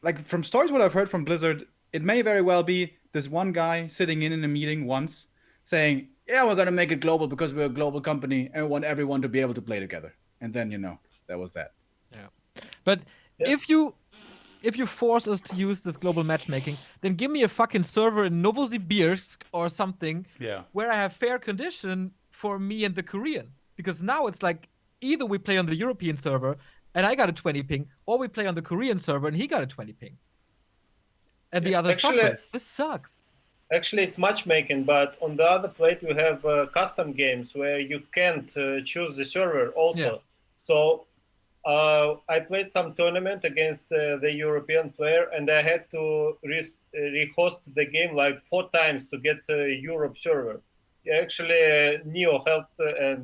like from stories what I've heard from Blizzard, it may very well be this one guy sitting in a meeting once saying, "Yeah, we're gonna make it global because we're a global company and we want everyone to be able to play together." And then that was that. But Yeah. if you force us to use this global matchmaking, then give me a fucking server in Novosibirsk or something Yeah. where I have fair condition for me and the Korean. Because now it's like either we play on the European server and I got a 20 ping, or we play on the Korean server and he got a 20 ping. And the other Actually- suffer. This sucks. Actually, it's matchmaking, but on the other plate, you have custom games where you can't choose the server also. Yeah. So I played some tournament against the European player, and I had to rehost the game like 4 times to get a Europe server. Actually, Neo helped and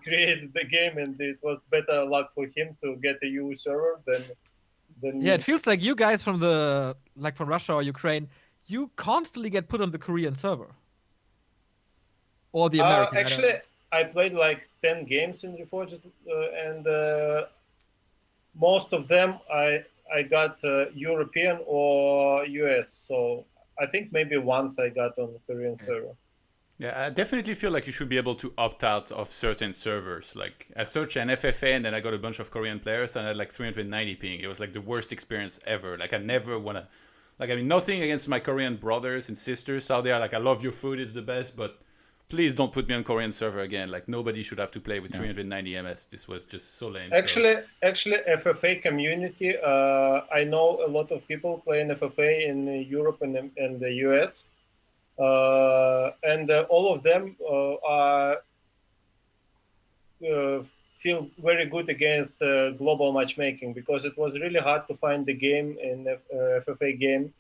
created the game, and it was better luck for him to get a EU server than Yeah, me. it feels like you guys from from Russia or Ukraine, you constantly get put on the Korean server. Or the American. I don't Actually, know. I played like 10 games in Reforged, and most of them I got European or US. So I think maybe once I got on the Korean server. Yeah, I definitely feel like you should be able to opt out of certain servers. Like I searched an FFA and then I got a bunch of Korean players and I had like 390 ping. It was like the worst experience ever. Like I never want to, like, I mean, nothing against my Korean brothers and sisters out there. Like I love your food, it's the best, but please don't put me on Korean server again. Like nobody should have to play with 390 MS. This was just so lame. Actually, FFA community. I know a lot of people playing FFA in Europe and the US, and all of them are feel very good against global matchmaking because it was really hard to find the game in FFA game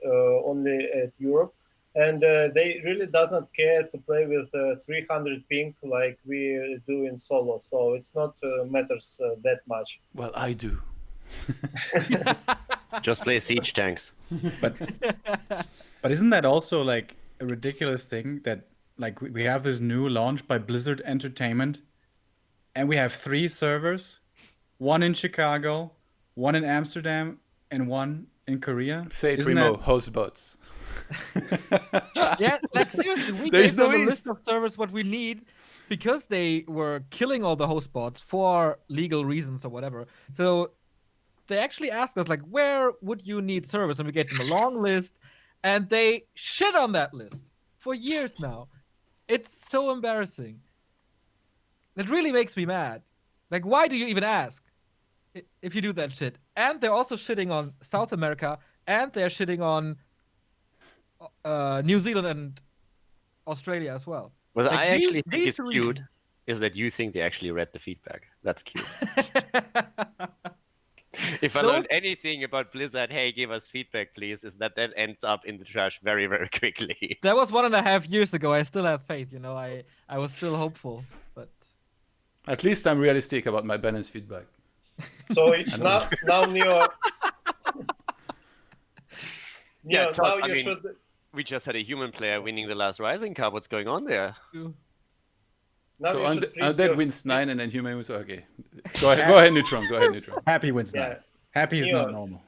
only at Europe. And they really does not care to play with 300 ping like we do in solo. So it's not matters that much. Well, I do. Just play siege tanks. But isn't that also like a ridiculous thing that like we have this new launch by Blizzard Entertainment and we have 3 servers, one in Chicago, one in Amsterdam, and one in Korea? Say Isn't Primo, that- host bots. Yeah, like seriously, we There's gave them no a list east. of servers what we need because they were killing all the host bots for legal reasons or whatever. So they actually asked us like, where would you need servers? And we gave them a long list, and they shit on that list for years now. It's so embarrassing. It really makes me mad. Like, why do you even ask if you do that shit? And they're also shitting on South America, and they're shitting on New Zealand and Australia as well. Well, Like, I actually think these it's two cute. regions. is that you think they actually read the feedback. That's cute. If I learned anything about Blizzard, hey, give us feedback, please, is that ends up in the trash very, very quickly. That was 1.5 years ago. I still have faith, you know. I was still hopeful, but At least I'm realistic about my balanced feedback. So now Neo, Yeah, Todd, now I you mean, should. we just had a human player winning the last Rising Cup. What's going on there? Now So you should print Undead your- wins 9 and then Human wins. Okay. Go ahead, Neutron. Go ahead, Neutron. Happy wins Yeah. not. Happy is Yeah. not normal.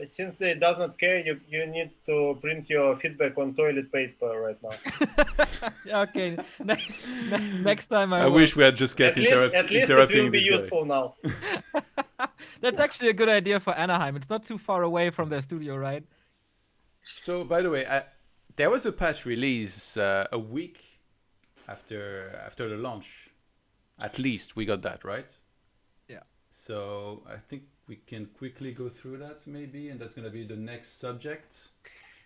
Since it does not care, you need to print your feedback on toilet paper right now. yeah, okay. Next time I will. wish we had just kept At least it interrupting will be this guy. useful now. That's actually a good idea for Anaheim. It's not too far away from their studio, right? So, by the way, there was a patch release a week after the launch. At least we got that, right? Yeah. So I think we can quickly go through that maybe, and that's gonna be the next subject.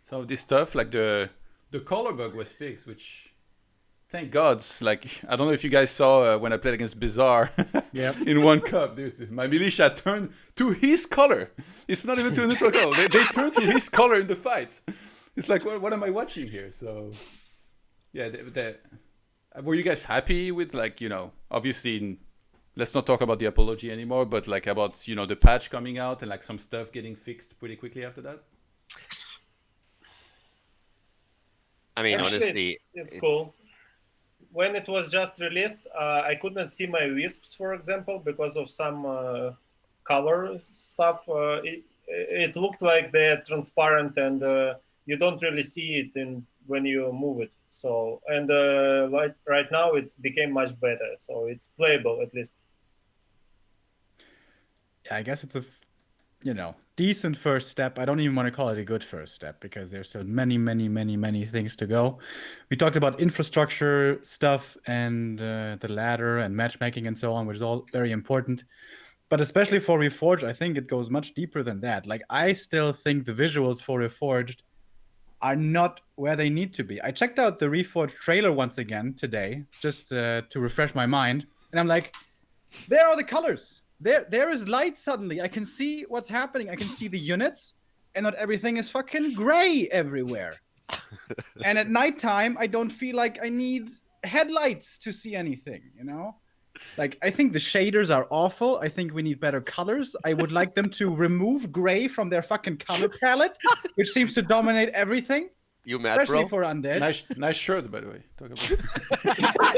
Some of this stuff, like the color bug was fixed, which thank God. Like I don't know if you guys saw when I played against Bizarre Yep. in one cup. My militia turned to his color. It's not even to a neutral color. They turned to his color in the fights. It's like, what am I watching here? So, yeah, were you guys happy with, like, you know, obviously, let's not talk about the apology anymore, but like about, you know, the patch coming out and like some stuff getting fixed pretty quickly after that? I mean, Actually, honestly, it's cool. When it was just released, I could not see my wisps, for example, because of some color stuff. It looked like they're transparent, and you don't really see it when you move it. So, and right now it's became much better. So it's playable at least. Yeah, I guess it's a, decent first step. I don't even want to call it a good first step because there's still many, many, many, many things to go. We talked about infrastructure stuff and the ladder and matchmaking and so on, which is all very important. But especially for Reforged, I think it goes much deeper than that. Like, I still think the visuals for Reforged are not where they need to be. I checked out the Reforged trailer once again today, just to refresh my mind. And I'm like, there are the colors. There is light suddenly. I can see what's happening. I can see the units, and not everything is fucking gray everywhere. And at nighttime, I don't feel like I need headlights to see anything, you know? Like, I think the shaders are awful. I think we need better colors. I would like them to remove gray from their fucking color palette, which seems to dominate everything. you mad, Especially bro? for undead. Nice shirt, by the way. Talk about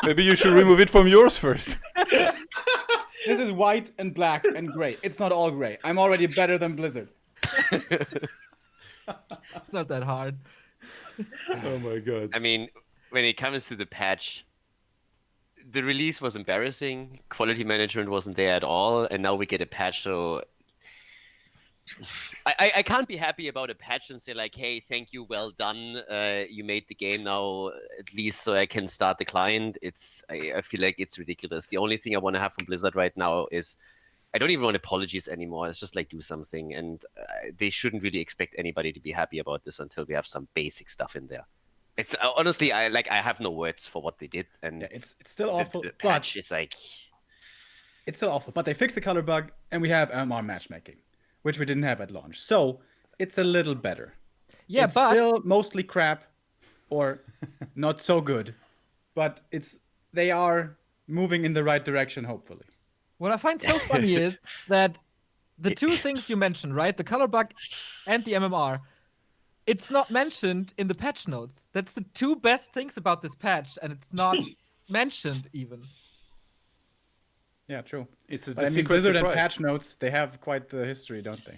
Maybe you should remove it from yours first. This is white and black and gray. It's not all gray. I'm already better than Blizzard. It's not that hard. Oh my god. I mean, when it comes to the patch, the release was embarrassing. Quality management wasn't there at all, and now we get a patch. So I can't be happy about a patch and say like, "Hey, thank you, well done. You made the game now at least so I can start the client." I feel like it's ridiculous. The only thing I want to have from Blizzard right now is I don't even want apologies anymore. It's just like do something, and they shouldn't really expect anybody to be happy about this until we have some basic stuff in there. It's honestly, I have no words for what they did, and Yeah, it's still awful, The but patch is like, it's still awful. But they fixed the color bug, and we have MR matchmaking, which we didn't have at launch. So it's a little better. Yeah, it's but still mostly crap, or not so good, but they are moving in the right direction, hopefully. what I find so funny is that the two things you mentioned, right? The color bug and the MMR, it's not mentioned in the patch notes. That's the two best things about this patch, and it's not mentioned even. Yeah, true. it's a But I mean, secret Blizzard surprise. and patch notes, they have quite the history, don't they?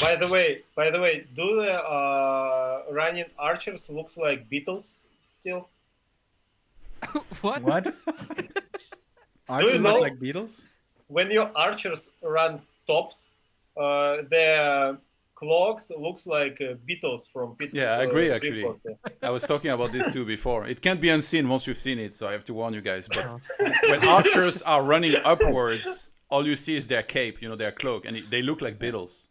By the way, do the running archers looks like Beatles still? What? What? Archers know- look like Beatles? When your archers run tops, their cloaks looks like Beatles from Pit. Yeah, I agree, actually. Report. I was talking about this too before. It can't be unseen once you've seen it, so I have to warn you guys. But Oh. when archers are running upwards, all you see is their cape, their cloak, and they look like Beatles.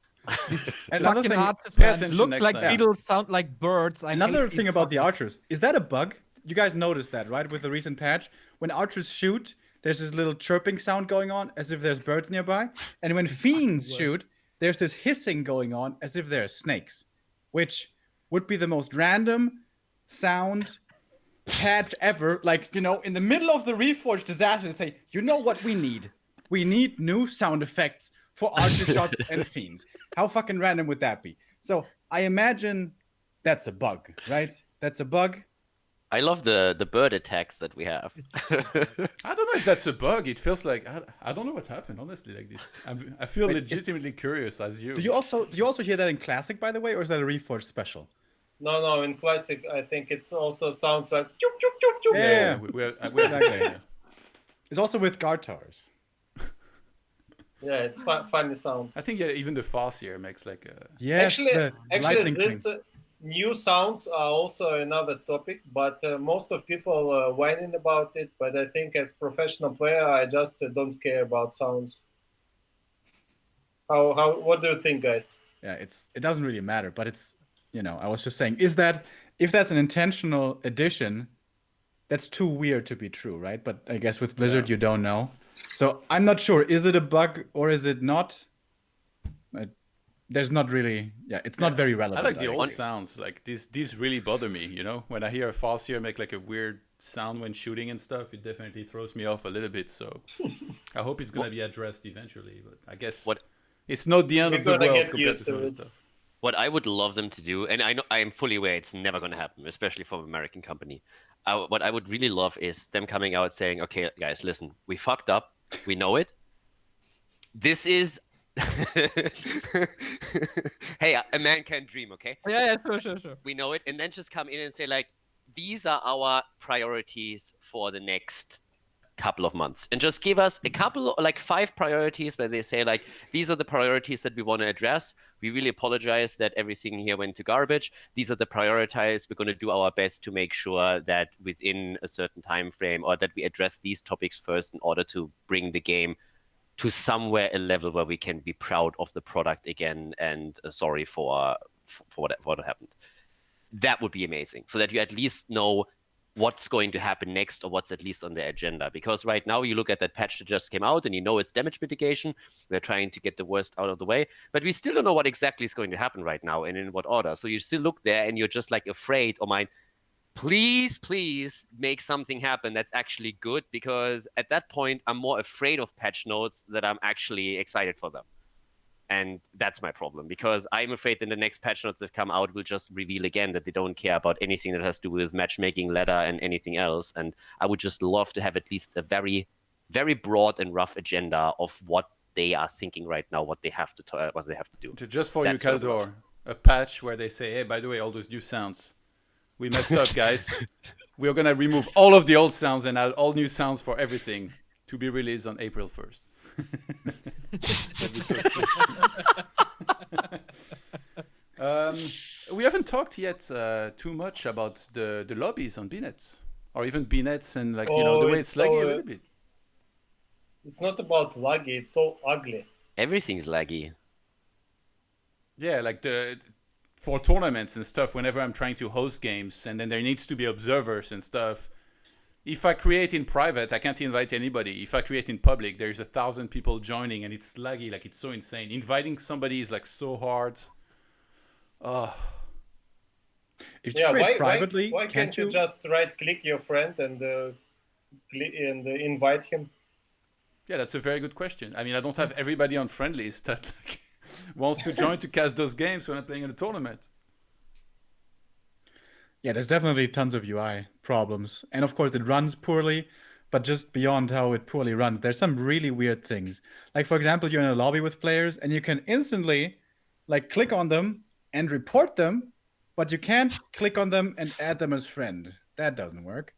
Another Fucking thing, artists, pay man, attention look next like time. beetles, sound like birds. I another hate thing these about the fuckers. archers. Is that a bug? You guys noticed that, right? With the recent patch, when archers shoot, there's this little chirping sound going on as if there's birds nearby, and when fiends worst. shoot, there's this hissing going on as if there are snakes, which would be the most random sound patch ever. Like, you know, in the middle of the Reforged disaster, they say, you know what we need? We need new sound effects for archer shots and fiends. How fucking random would that be? So I imagine that's a bug, right? That's a bug. I love the bird attacks that we have. I don't know if that's a bug. It feels like I don't know what happened. Honestly, like this, I feel Wait, legitimately curious as you. Do you also hear that in Classic, by the way, or is that a Reforged special? No, in Classic, I think it's also sounds like. Choop, choop, choop, choop. Yeah. We're the same. Yeah. It's also with guard towers. Yeah, it's funny sound. I think even the Farseer makes like a. Yes, Actually, the lightning this thing. new sounds are also another topic, but most of people are whining about it. But I think as professional player, I just don't care about sounds. What do you think, guys? Yeah, it doesn't really matter, but it's, you know, I was just saying, is that if that's an intentional addition, that's too weird to be true, right? But I guess with Blizzard, you don't know. So I'm not sure. Is it a bug or is it not? There's not really. Yeah, it's not very relevant. I like the old guess. sounds. Like these really bother me. You know, when I hear a Farseer make like a weird sound when shooting and stuff, it definitely throws me off a little bit. So I hope it's gonna be addressed eventually. But I guess it's not the end of the We're gonna world get compared used to some to other it. stuff. What I would love them to do, and I know I am fully aware it's never going to happen, especially from an American company. What I would really love is them coming out saying, "Okay, guys, listen, we fucked up. We know it. This is." Hey, a man can dream, okay? Yeah, sure. We know it, and then just come in and say like, these are our priorities for the next couple of months, and just give us a couple, like 5 priorities where they say like, these are the priorities that we want to address. We really apologize that everything here went to garbage. These are the priorities. We're going to do our best to make sure that within a certain time frame, or that we address these topics first in order to bring the game to somewhere a level where we can be proud of the product again, and sorry for what happened. That would be amazing, so that you at least know what's going to happen next, or what's at least on the agenda. Because right now you look at that patch that just came out and you know it's damage mitigation. They're trying to get the worst out of the way, but we still don't know what exactly is going to happen right now and in what order. So you still look there and you're just like afraid, oh my, please make something happen that's actually good, because at that point I'm more afraid of patch notes than I'm actually excited for them. And that's my problem, because I'm afraid that the next patch notes that come out will just reveal again that they don't care about anything that has to do with matchmaking, ladder, and anything else. And I would just love to have at least a very, very broad and rough agenda of what they are thinking right now, what they have to do. Just for That's you, what I would Kaldor, a patch where they say, hey, by the way, all those new sounds, we messed up, guys. We're gonna remove all of the old sounds and add all new sounds for everything, to be released on April 1st. That'd be so sweet. We haven't talked yet too much about the lobbies on BNets, or even BNets, and like, you know, the way it's laggy a little bit. It's not about laggy. It's so ugly. Everything's laggy. Yeah, like for tournaments and stuff, whenever I'm trying to host games, and then there needs to be observers and stuff. If I create in private, I can't invite anybody. If I create in public, there's 1,000 people joining, and it's laggy, like it's so insane. Inviting somebody is like so hard. If you create privately, why can't you just right-click your friend and invite him? Yeah, that's a very good question. I mean, I don't have everybody on friendlies that like, wants to join to cast those games when I'm playing in a tournament. Yeah, there's definitely tons of UI problems. And of course, it runs poorly. But just beyond how it poorly runs, there's some really weird things. Like, for example, you're in a lobby with players, and you can instantly like click on them and report them, but you can't click on them and add them as friend. That doesn't work.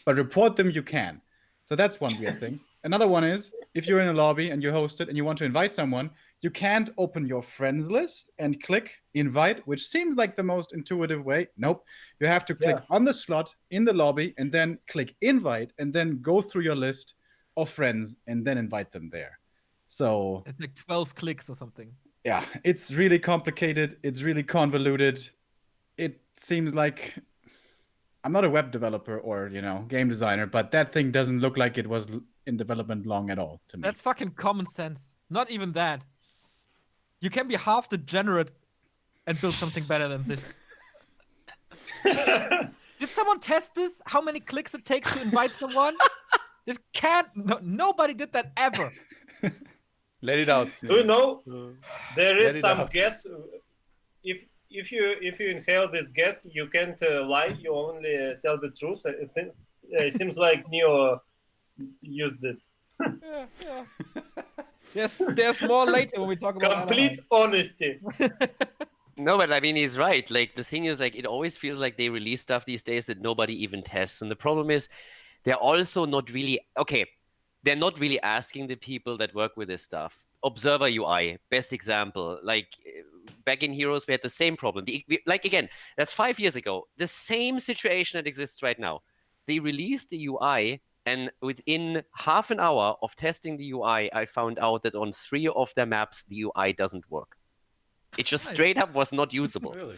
But report them, you can. So that's one weird thing. Another one is, if you're in a lobby and you host it and you want to invite someone, you can't open your friends list and click invite, which seems like the most intuitive way. Nope. You have to click on the slot in the lobby and then click invite, and then go through your list of friends and then invite them there. So it's like 12 clicks or something. yeah, it's really complicated. It's really convoluted. It seems like I'm not a web developer or game designer, but that thing doesn't look like it was in development long at all to me. That's fucking common sense. Not even that. You can be half degenerate and build something better than this. Did someone test this? How many clicks it takes to invite someone? This can't. No, nobody did that ever. Let it out. Do you know there Let is it some out. guess? If you inhale this gas, you can't lie. You only tell the truth. It seems like Neo used it. Yeah. There's more later when we talk about Complete honesty. No, but I mean, he's right. Like, the thing is, like, it always feels like they release stuff these days that nobody even tests. And the problem is, they're also not really, okay, they're not really asking the people that work with this stuff. Observer UI, best example. Like, back in Heroes, we had the same problem. Like, again, that's 5 years ago. The same situation that exists right now. They released the UI, and within half an hour of testing the UI, I found out that on 3 of their maps, the UI doesn't work. It just straight up was not usable. Really?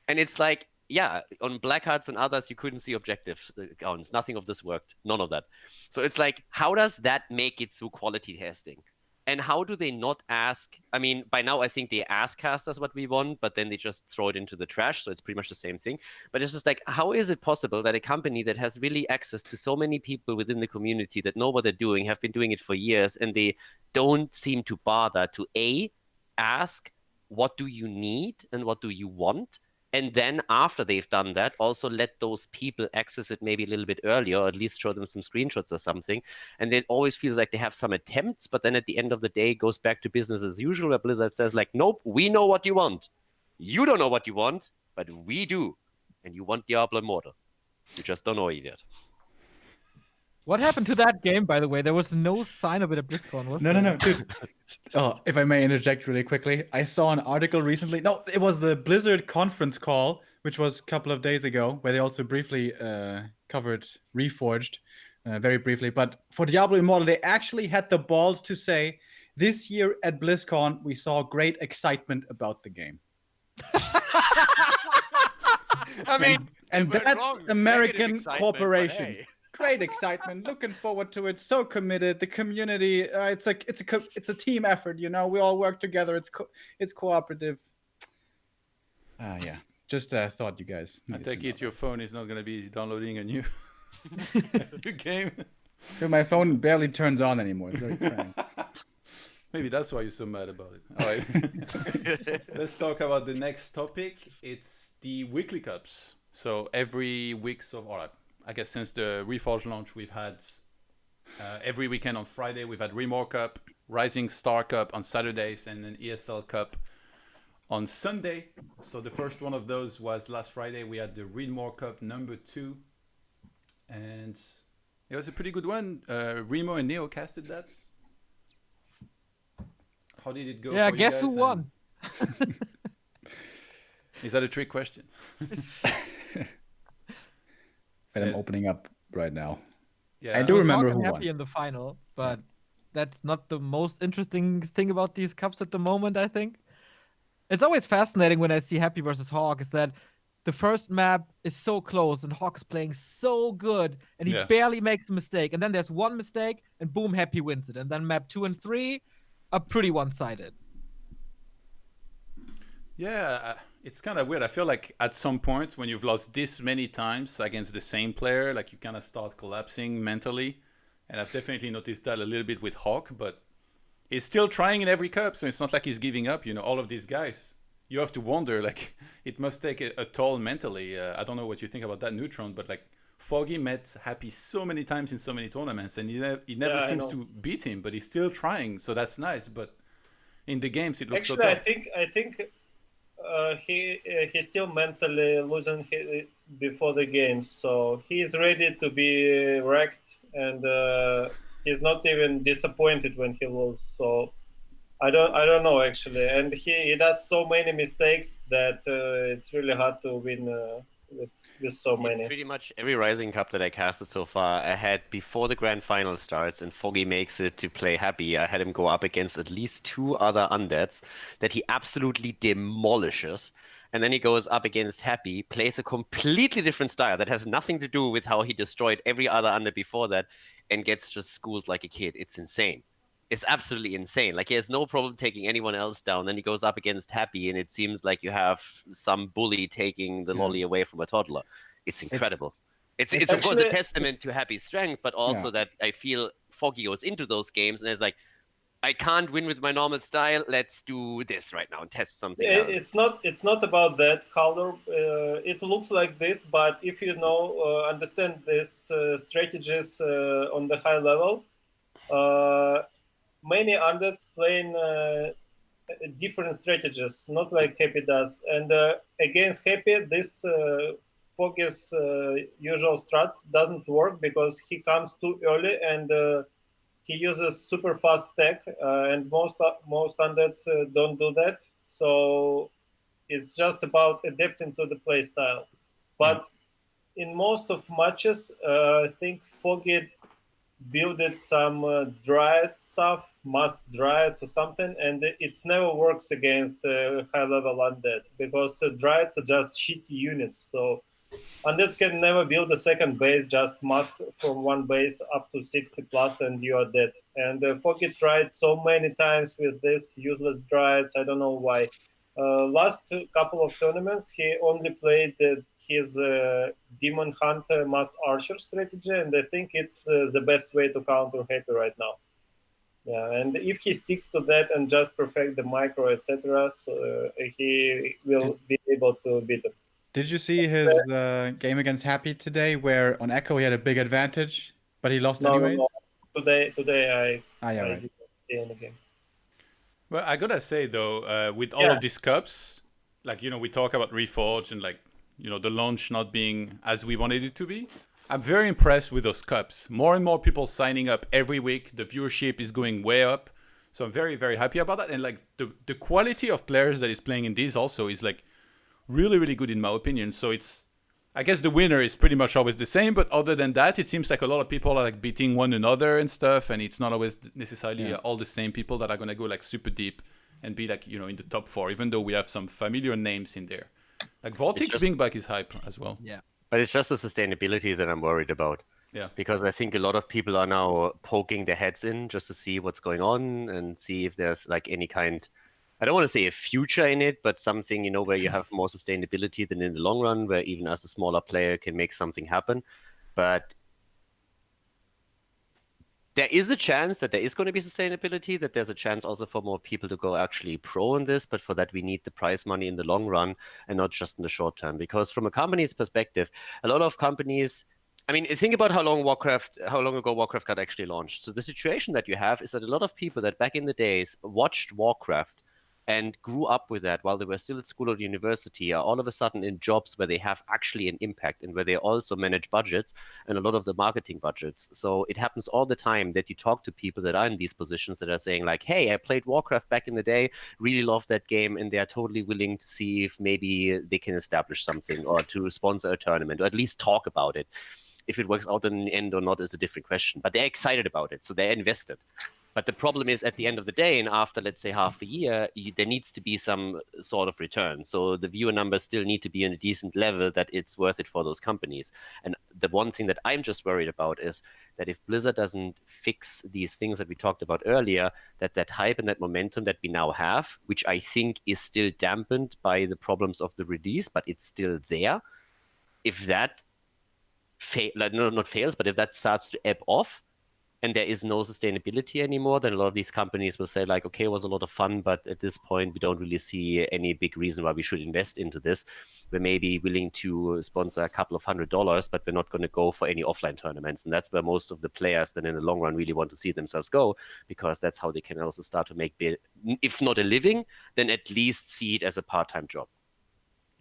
And it's like, yeah, on Black Hearts and others, you couldn't see objective counts. Nothing of this worked. None of that. So it's like, how does that make it through quality testing? And how do they not ask? I mean, by now, I think they ask casters what we want, but then they just throw it into the trash. So it's pretty much the same thing. But it's just like, how is it possible that a company that has really access to so many people within the community that know what they're doing, have been doing it for years, and they don't seem to bother to ask, what do you need and what do you want? And then after they've done that, also let those people access it maybe a little bit earlier, or at least show them some screenshots or something. And it always feels like they have some attempts, but then at the end of the day, it goes back to business as usual, where Blizzard says like, nope, we know what you want. You don't know what you want, but we do. And you want Diablo Immortal. You just don't know it yet. What happened to that game, by the way? There was no sign of it at BlizzCon, was there? No, dude. Oh, if I may interject really quickly, I saw an article recently. No, it was the Blizzard conference call, which was a couple of days ago, where they also briefly covered Reforged, very briefly. But for Diablo Immortal, they actually had the balls to say, this year at BlizzCon, we saw great excitement about the game. I mean, and we're that's wrong. American Negative excitement, but corporations. hey. Great excitement, looking forward to it, so committed. The community, it's a team effort, we all work together. It's cooperative. Yeah, just thought you guys. I take it your phone is not going to be downloading a new game. So my phone barely turns on anymore. It's very strange. Maybe that's why you're so mad about it. All right. Let's talk about the next topic. It's the weekly cups. So every week, I guess since the Reforged launch, we've had every weekend on Friday, we've had Remore Cup, Rising Star Cup on Saturdays, and an ESL Cup on Sunday. So the first one of those was last Friday. We had the Remore Cup #2. And it was a pretty good one. Remo and Neo casted that. How did it go? Yeah, for guess you who guys? won? Is that a trick question? And I'm opening up right now. Yeah, I do remember Hawk who and won. Happy in the final, but that's not the most interesting thing about these cups at the moment, I think. It's always fascinating when I see Happy versus Hawk, is that the first map is so close and Hawk is playing so good and he barely makes a mistake. And then there's one mistake and boom, Happy wins it. And then map 2 and 3 are pretty one-sided. Yeah, it's kind of weird. I feel like at some point when you've lost this many times against the same player, like you kind of start collapsing mentally. And I've definitely noticed that a little bit with Hawk, but he's still trying in every cup. So it's not like he's giving up, all of these guys. You have to wonder, like, it must take a toll mentally. I don't know what you think about that, Neutron, but like Foggy met Happy so many times in so many tournaments and he never seems to beat him, but he's still trying. So that's nice. But in the games, it looks so tough. I think he's still mentally losing before the games, so he's ready to be wrecked, and he's not even disappointed when he loses. So I don't know actually, and he does so many mistakes that it's really hard to win with so many. Pretty much every Rising Cup that I casted so far, I had before the grand final starts and Foggy makes it to play Happy, I had him go up against at least 2 other undeads that he absolutely demolishes. And then he goes up against Happy, plays a completely different style that has nothing to do with how he destroyed every other undead before that, and gets just schooled like a kid. It's insane. It's absolutely insane. Like he has no problem taking anyone else down. Then he goes up against Happy, and it seems like you have some bully taking the lolly away from a toddler. It's incredible. It's of course a Actually, testament to Happy's strength, but also that I feel Foggy goes into those games and is like, I can't win with my normal style. Let's do this right now and test something else. It's not about that color. It looks like this, but if you know understand these strategies on the high level, many undeads playing different strategies, not like Happy does. And against Happy, this Foggy's usual strats doesn't work because he comes too early and he uses super fast tech, and most undeads don't do that. So it's just about adapting to the play style. But in most of matches, I think Foggy builded some Dryad stuff, mass Dryads or something, and it never works against high level undead because Dryads are just shitty units. So undead can never build a second base, just mass from one base up to 60 plus and you are dead. And Foggy tried so many times with this useless Dryads, I don't know why. Last couple of tournaments, he only played his Demon Hunter Mass Archer strategy, and I think it's the best way to counter Happy right now. Yeah, and if he sticks to that and just perfect the micro, etc., so, he will be able to beat him. Did you see his game against Happy today, where on Echo he had a big advantage, but he lost anyways? No. Today I right. didn't see any game. Well, I gotta say though, with all of these cups, like we talk about Reforged and like the launch not being as we wanted it to be. I'm very impressed with those cups. More and more people signing up every week. The viewership is going way up, so I'm very very happy about that. And like the quality of players that is playing in these also is like really really good in my opinion. So I guess the winner is pretty much always the same, but other than that, it seems like a lot of people are like beating one another and stuff, and it's not always necessarily all the same people that are gonna go like super deep and be like in the top 4, even though we have some familiar names in there. Like Vortex being back is hype as well. Yeah. But it's just the sustainability that I'm worried about. Yeah. Because I think a lot of people are now poking their heads in just to see what's going on and see if there's like any kind, I don't want to say a future in it, but something, where you have more sustainability than in the long run, where even as a smaller player can make something happen. But there is a chance that there is going to be sustainability, that there's a chance also for more people to go actually pro in this. But for that, we need the prize money in the long run and not just in the short term. Because from a company's perspective, a lot of companies, I mean, think about how long ago Warcraft got actually launched. So the situation that you have is that a lot of people that back in the days watched Warcraft and grew up with that while they were still at school or university are all of a sudden in jobs where they have actually an impact and where they also manage budgets and a lot of the marketing budgets. So it happens all the time that you talk to people that are in these positions that are saying like, hey, I played Warcraft back in the day, really love that game, and they are totally willing to see if maybe they can establish something or to sponsor a tournament or at least talk about it. If it works out in the end or not is a different question, but they're excited about it, so they're invested. But the problem is at the end of the day, and after, let's say, half a year, there needs to be some sort of return. So the viewer numbers still need to be in a decent level that it's worth it for those companies. And the one thing that I'm just worried about is that if Blizzard doesn't fix these things that we talked about earlier, that hype and that momentum that we now have, which I think is still dampened by the problems of the release, but it's still there. If that not fails, but if that starts to ebb off, and there is no sustainability anymore, then a lot of these companies will say like, okay, it was a lot of fun, but at this point, we don't really see any big reason why we should invest into this. We're maybe willing to sponsor a couple of $100, but we're not going to go for any offline tournaments. And that's where most of the players then in the long run really want to see themselves go, because that's how they can also start to make, if not a living, then at least see it as a part-time job.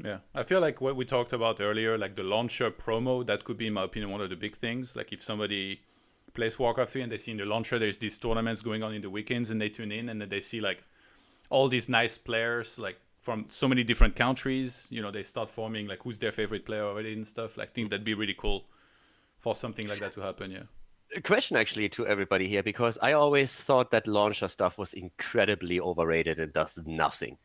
Yeah, I feel like what we talked about earlier, like the launcher promo, that could be, in my opinion, one of the big things. Like if somebody plays Warcraft 3 and they see in the launcher there's these tournaments going on in the weekends and they tune in and then they see like all these nice players like from so many different countries. You know, they start forming like who's their favorite player already and stuff. Like, I think that'd be really cool for something like that to happen. Yeah. A question actually to everybody here, because I always thought that launcher stuff was incredibly overrated and does nothing.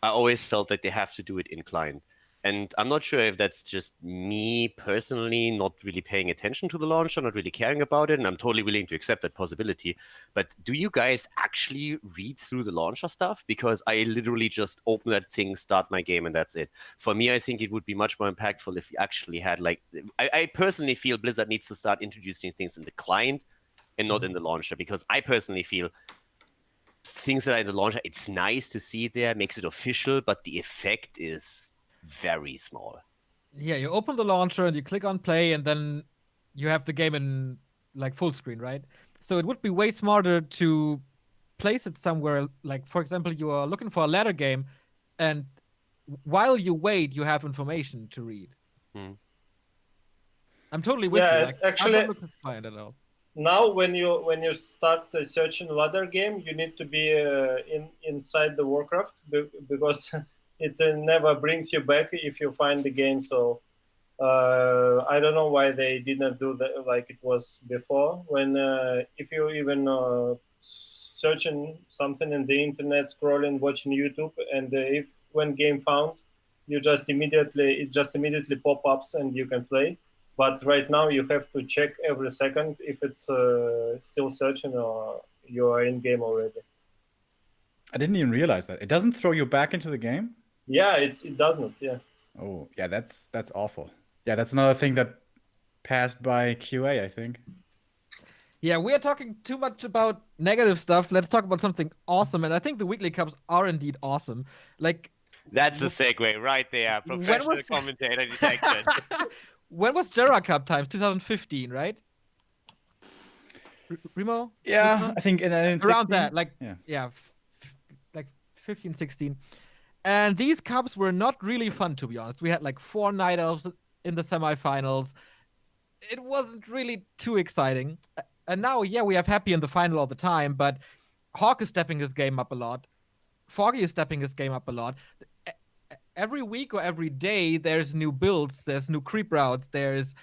I always felt that they have to do it in client. And I'm not sure if that's just me personally not really paying attention to the launcher, not really caring about it, and I'm totally willing to accept that possibility. But do you guys actually read through the launcher stuff? Because I literally just open that thing, start my game, and that's it. For me, I think it would be much more impactful if you actually had like, I personally feel Blizzard needs to start introducing things in the client and not in the launcher, because I personally feel things that are in the launcher, it's nice to see it there, makes it official, but the effect is very small. Yeah, you open the launcher and you click on play, and then you have the game in like full screen, right? So it would be way smarter to place it somewhere. Like, for example, you are looking for a ladder game, and while you wait, you have information to read. Hmm. I'm totally with Yeah, you. Like, actually- I'm not looking for it at all. Now, when you start searching ladder game, you need to be inside the Warcraft because it never brings you back if you find the game. So I don't know why they didn't do that like it was before. When if you even searching something in the internet, scrolling, watching YouTube, and if when game found, it just immediately pop ups and you can play. But right now you have to check every second if it's still searching or you are in game already. I didn't even realize that. It doesn't throw you back into the game? Yeah, it doesn't. Yeah. Oh, yeah, that's awful. Yeah, that's another thing that passed by QA, I think. Yeah, we are talking too much about negative stuff. Let's talk about something awesome. And I think the weekly cups are indeed awesome. Like, That's a segue right there. Professional commentator detected. when was Jera Cup times? 2015, right? Remo? Yeah, Remo? I think Around that, like, yeah. like 15, 16. And these cups were not really fun, to be honest. We had like 4 night elves in the semifinals. It wasn't really too exciting. And now, yeah, we have Happy in the final all the time, but Hawk is stepping his game up a lot. Foggy is stepping his game up a lot. Every week or every day, there's new builds, there's new creep routes, there's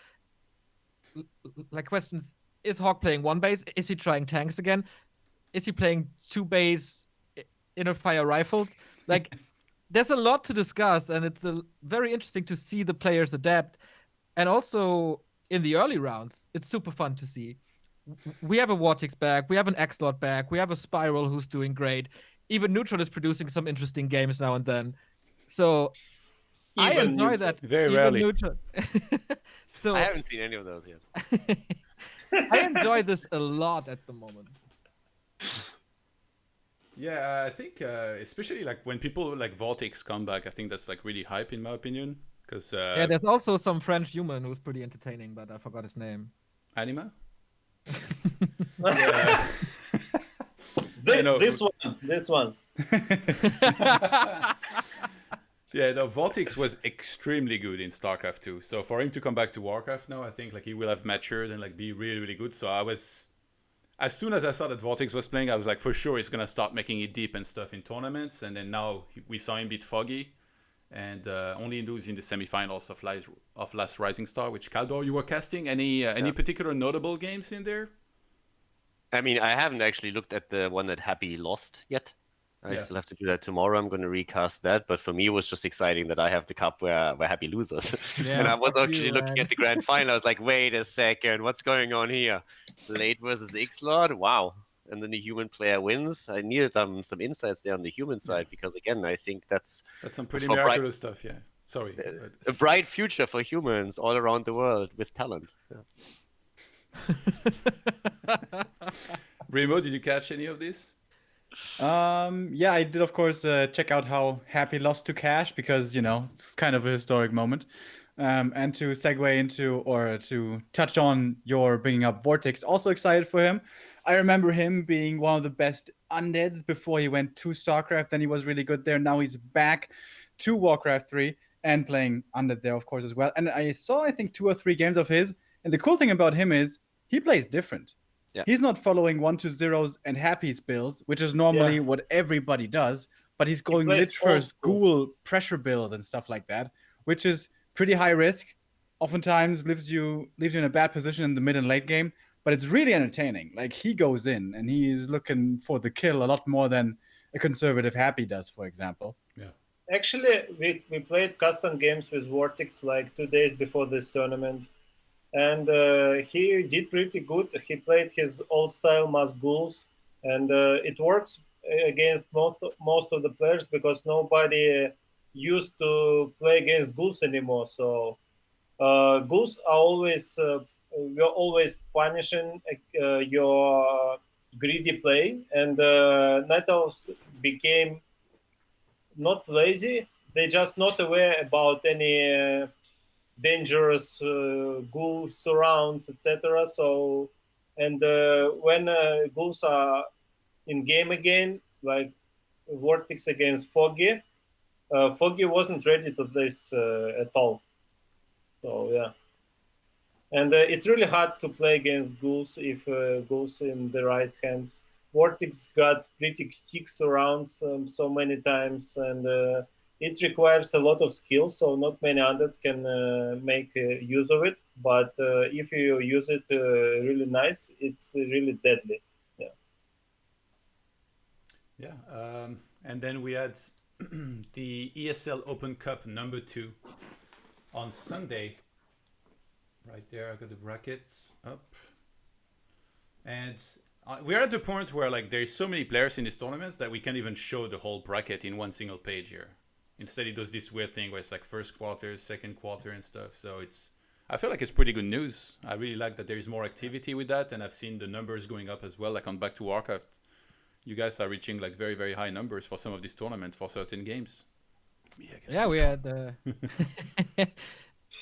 like questions. Is Hawk playing 1 base? Is he trying tanks again? Is he playing 2 base inner fire rifles? Like, there's a lot to discuss, and it's very interesting to see the players adapt. And also, in the early rounds, it's super fun to see. We have a Vortex back, we have an X-Lord back, we have a Spiral who's doing great. Even Neutral is producing some interesting games now and then. So I Even enjoy Neutral. that. Very even rarely. Neutral. So I haven't seen any of those yet. I enjoy this a lot at the moment. Yeah, I think especially like when people like Vortex come back, I think that's like really hype in my opinion. Because Yeah, there's also some French human who's pretty entertaining, but I forgot his name. Anima. This one. Yeah, the Vortex was extremely good in StarCraft 2. So for him to come back to Warcraft now, I think like he will have matured and like be really, really good. So I was, as soon as I saw that Vortex was playing, I was like, for sure he's gonna start making it deep and stuff in tournaments. And then now we saw him beat Foggy, and only lose in the semifinals of Last Rising Star, which Kaldor you were casting. Any particular notable games in there? I mean, I haven't actually looked at the one that Happy lost yet. I still have to do that tomorrow. I'm going to recast that. But for me, it was just exciting that I have the cup where Happy loses. Yeah, and I was fuck actually you, looking man. at the grand final. I was like, wait a second, what's going on here? Blade versus X-Lord? Wow. And then the human player wins. I needed some insights there on the human side because, again, I think that's Some pretty for miraculous stuff, yeah. Sorry. a bright future for humans all around the world with talent. Yeah. Remo, did you catch any of this? Yeah, I did, of course, check out how Happy lost to Cash because, you know, it's kind of a historic moment. And to segue into, or to touch on your bringing up Vortex, also excited for him. I remember him being one of the best undeads before he went to StarCraft, and he was really good there. Now he's back to Warcraft 3 and playing undead there, of course, as well. And I saw, I think, 2 or 3 games of his. And the cool thing about him is he plays different. Yeah. He's not following 1-2-0s and Happy's builds, which is normally what everybody does. but he's going plays lit first, old school. ghoul, pressure build, and stuff like that, which is pretty high risk. Oftentimes leaves you in a bad position in the mid and late game, but it's really entertaining. Like, he goes in and he's looking for the kill a lot more than a conservative Happy does, for example. Yeah. Actually, we played custom games with Vortex like 2 days before this tournament, and he did pretty good. He played his old style mass ghouls, and it works against most of the players because nobody used to play against ghouls anymore. So ghouls are always we're always punishing your greedy play, and Night Owls became not lazy. They just not aware about any dangerous ghoul surrounds, etc. So, and when ghouls are in game again, like Vortex against Foggy, Foggy wasn't ready to this at all. So yeah, and it's really hard to play against ghouls if ghouls in the right hands. Vortex got pretty sick surrounds so many times, and it requires a lot of skill. So not many undeads can make use of it. But if you use it really nice, it's really deadly. Yeah. Yeah. And then we had the ESL Open Cup number 2 on Sunday. Right there, I got the brackets up. And we're at the point where like there's so many players in these tournaments that we can't even show the whole bracket in one single page here. Instead, it does this weird thing where it's like first quarter, second quarter, and stuff. So I feel like it's pretty good news. I really like that there is more activity with that, and I've seen the numbers going up as well. Like on Back to Warcraft, you guys are reaching like very, very high numbers for some of these tournaments for certain games. Yeah, we had.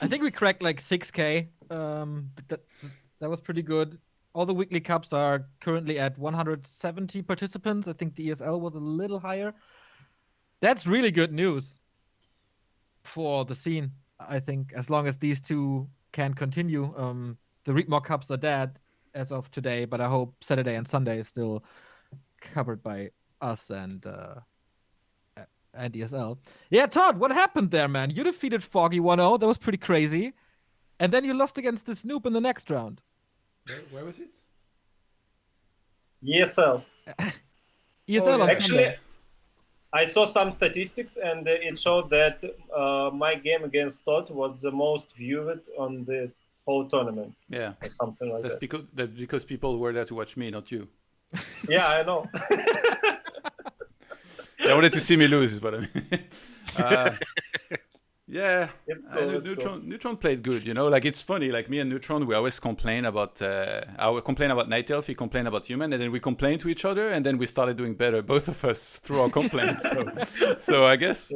I think we cracked like 6K. That was pretty good. All the weekly cups are currently at 170 participants. I think the ESL was a little higher. That's really good news for the scene. I think as long as these two can continue, the Readmore Cups are dead as of today, but I hope Saturday and Sunday is still covered by us and ESL. Yeah, Todd, what happened there, man? You defeated Foggy 1-0. That was pretty crazy. And then you lost against the Snoop in the next round. Where was it? ESL. ESL on Actually, Sunday. I saw some statistics, and it showed that my game against Todd was the most viewed on the whole tournament. Yeah, or something like that. That's because people were there to watch me, not you. Yeah, I know. They wanted to see me lose, is what I mean. Yeah, It's cool, Neutron played good. You know, like it's funny. Like me and Neutron, we always complain about. I would complain about Night Elf. He complain about Human, and then we complain to each other, and then we started doing better, both of us, through our complaints. So I guess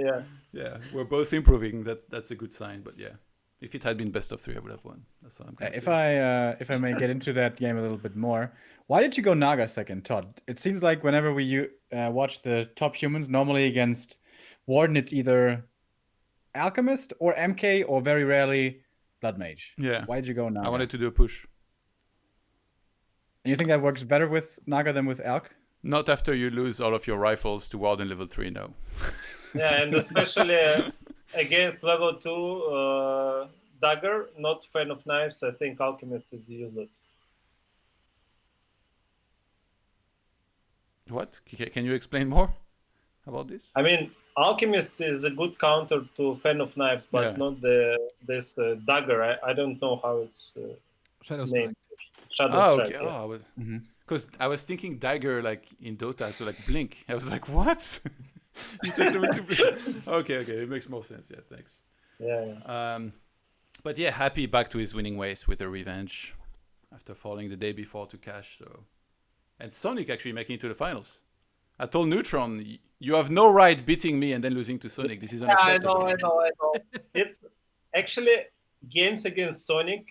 yeah, we're both improving. That's a good sign. But yeah, if it had been best of 3, I would have won. That's what I'm gonna say. If I may get into that game a little bit more, why did you go Naga second, Todd? It seems like whenever we watch the top humans, normally against Warden, it's either Alchemist or MK, or very rarely Blood Mage. Yeah. Why did you go Naga? I wanted to do a push. And you think that works better with Naga than with Alch? Not after you lose all of your rifles to Warden level 3, no. Yeah, and especially against level 2 Dagger, not fan of knives. I think Alchemist is useless. What? Can you explain more about this? I mean, Alchemist is a good counter to fan of knives, but not this Dagger. I don't know how it's Shadow Strike. named. Shadow Strike. Okay. Yeah. Oh, because I was thinking Dagger like in Dota, so like Blink. I was like, what? You take them to Blink. Okay, it makes more sense. Yeah, thanks. Yeah. But yeah, Happy back to his winning ways with a revenge after falling the day before to Cash. So, and Sonic actually making it to the finals. I told Neutron, you have no right beating me and then losing to Sonic. This is unacceptable. I know. It's actually games against Sonic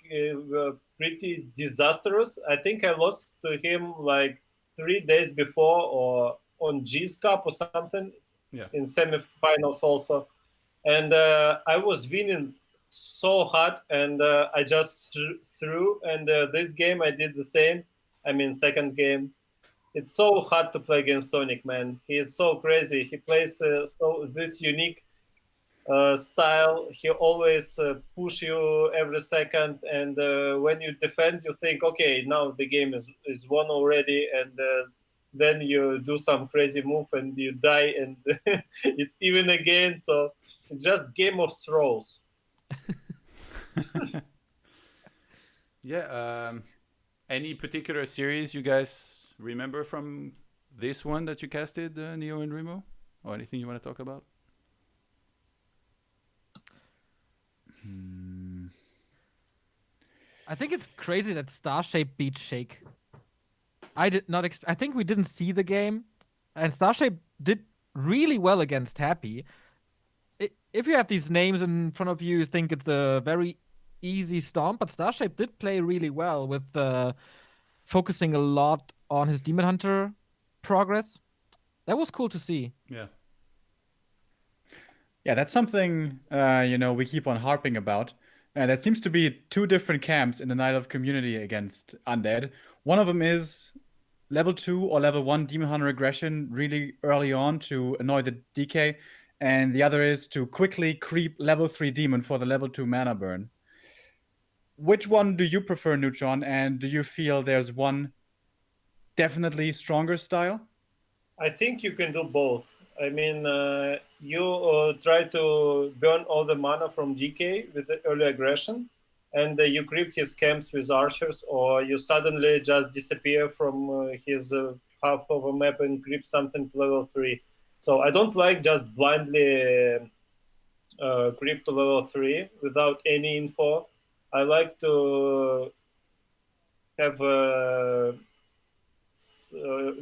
were pretty disastrous. I think I lost to him like 3 days before, or on G's Cup or something. Yeah. In semifinals also, and I was winning so hard, and I just threw. And this game I did the same. I mean, second game. it's so hard to play against Sonic, man. He is so crazy. He plays so this unique style. He always push you every second, and when you defend, you think, okay, now the game is won already, and then you do some crazy move and you die, and it's even again. So it's just Game of Thrones. Yeah. Any particular series you guys remember from this one that you casted, Neo and Remo, or anything you want to talk about? I think it's crazy that Starshape beat Shake. I did not. I think we didn't see the game, and Starshape did really well against Happy. If you have these names in front of you, you think it's a very easy stomp, but Starshape did play really well with focusing a lot on his Demon Hunter progress. That was cool to see. Yeah. Yeah, that's something we keep on harping about. That seems to be two different camps in the Night of community against Undead. One of them is level 2 or level 1 Demon Hunter aggression really early on to annoy the DK, and the other is to quickly creep level 3 Demon for the level 2 mana burn. Which one do you prefer, Neutron, and do you feel there's one definitely stronger style? I think you can do both. I mean, you try to burn all the mana from DK with the early aggression, and you creep his camps with archers, or you suddenly just disappear from his half of a map and creep something to level 3. So I don't like just blindly creep to level 3 without any info. I like to have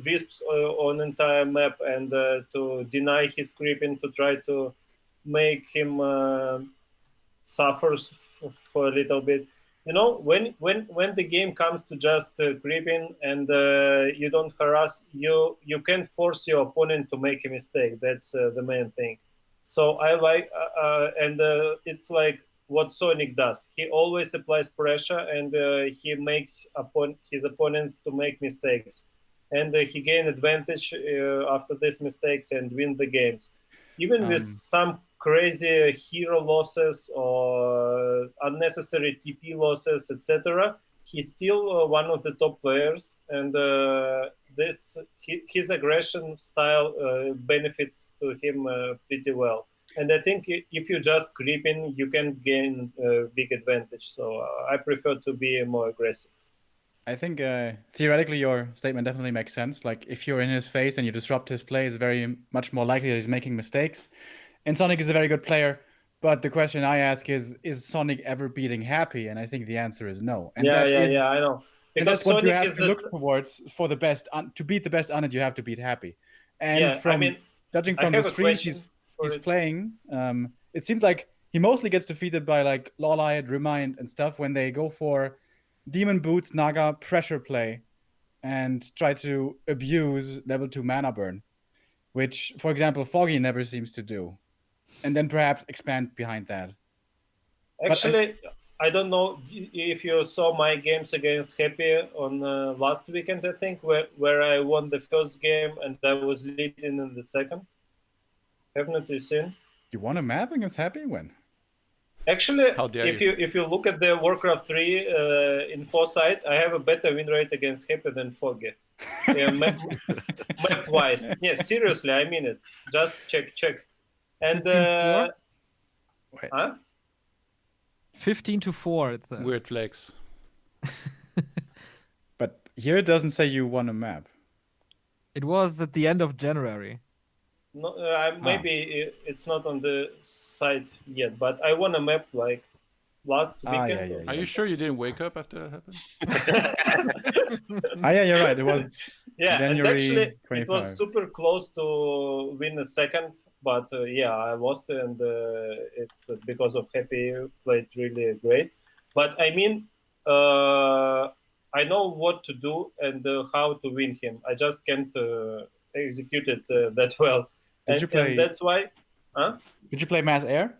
wisps on entire map and to deny his creeping, to try to make him suffers for a little bit. You know, when the game comes to just creeping and you don't harass, you can't force your opponent to make a mistake. That's the main thing. So I like and it's like what Sonic does. He always applies pressure, and he makes his opponents to make mistakes, and he gain advantage after these mistakes and win the games, even with some crazy hero losses or unnecessary TP losses, etc. He's still one of the top players, and his aggression style benefits to him pretty well. And I think if you just creep in, you can gain a big advantage. So I prefer to be more aggressive. I think theoretically your statement definitely makes sense. Like, if you're in his face and you disrupt his play, it's very much more likely that he's making mistakes. And Sonic is a very good player, but the question I ask is Sonic ever beating Happy? And I think the answer is no. And yeah, I know. And that's what you have to look towards for the best. To beat the best Undead, you have to beat Happy. And judging from the stream he's playing, it seems like he mostly gets defeated by like Lawlight, Remind, and stuff when they go for Demon Boots, Naga, pressure play, and try to abuse level 2 mana burn, which, for example, Foggy never seems to do. And then perhaps expand behind that. Actually, I don't know if you saw my games against Happy on last weekend, I think, where I won the first game and I was leading in the second. Haven't you seen? You won a map against Happy? When? Actually, if you look at the Warcraft 3 in Foresight, I have a better win rate against Happy than Foggy. Map-wise. Yeah, seriously, I mean it. Just check. And 15-4. It's a weird flex. But here it doesn't say you won a map. It was at the end of January. No, maybe it's not on the site yet, but I won a map like last weekend. Yeah. Are you sure you didn't wake up after that happened? Yeah, you're right. It was January and actually 25. It was super close to win a second, but I lost, and it's because of Happy played really great. But I mean, I know what to do and how to win him. I just can't execute it that well. Did you play? And that's why. Did you play Mass Air?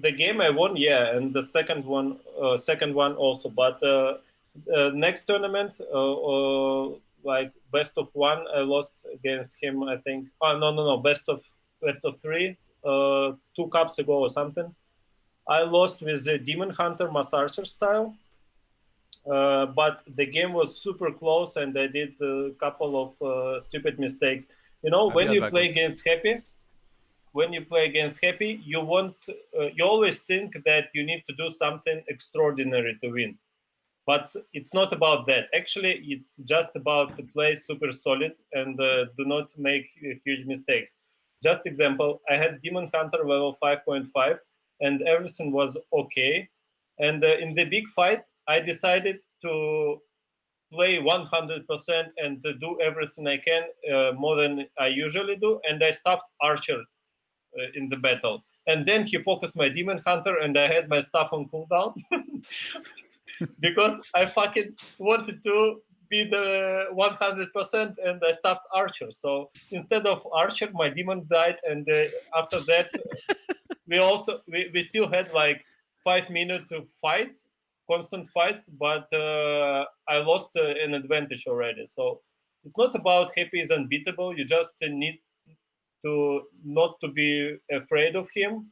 The game I won, and the second one also. But next tournament, like best of one. I lost against him, I think. Oh, no, best of three. 2 cups ago or something. I lost with the Demon Hunter Mass Archer style. But the game was super close, and I did a couple of stupid mistakes. You know, when you play against Happy, you want, you always think that you need to do something extraordinary to win. But it's not about that. Actually, it's just about to play super solid and do not make huge mistakes. Just example, I had Demon Hunter level 5.5, and everything was okay. And in the big fight, I decided to play 100% and to do everything I can, more than I usually do. And I stuffed Archer in the battle. And then he focused my Demon Hunter, and I had my stuff on cooldown. Because I fucking wanted to be the 100%, and I stuffed Archer. So instead of Archer, my demon died, and after that, we still had like 5 minutes of fights, constant fights, but I lost an advantage already. So it's not about Happy is unbeatable. You just need to not to be afraid of him.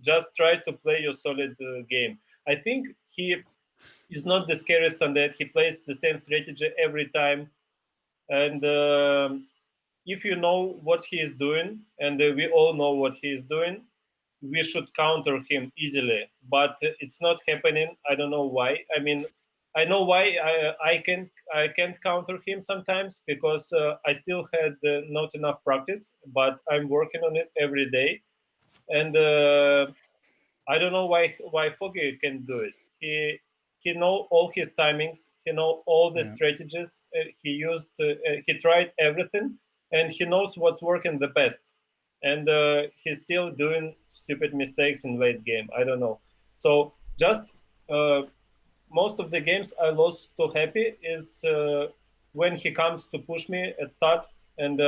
Just try to play your solid game. I think he is not the scariest on that. He plays the same strategy every time, and if you know what he is doing, and we all know what he is doing, we should counter him easily. But it's not happening. I don't know why. I mean, I know why I can't counter him sometimes, because I still had not enough practice, but I'm working on it every day, and I don't know why Foggy can do it. He know all his timings. He know all the strategies. He used. He tried everything, and he knows what's working the best. And he's still doing stupid mistakes in late game. I don't know. So just most of the games I lost to Happy is when he comes to push me at start, and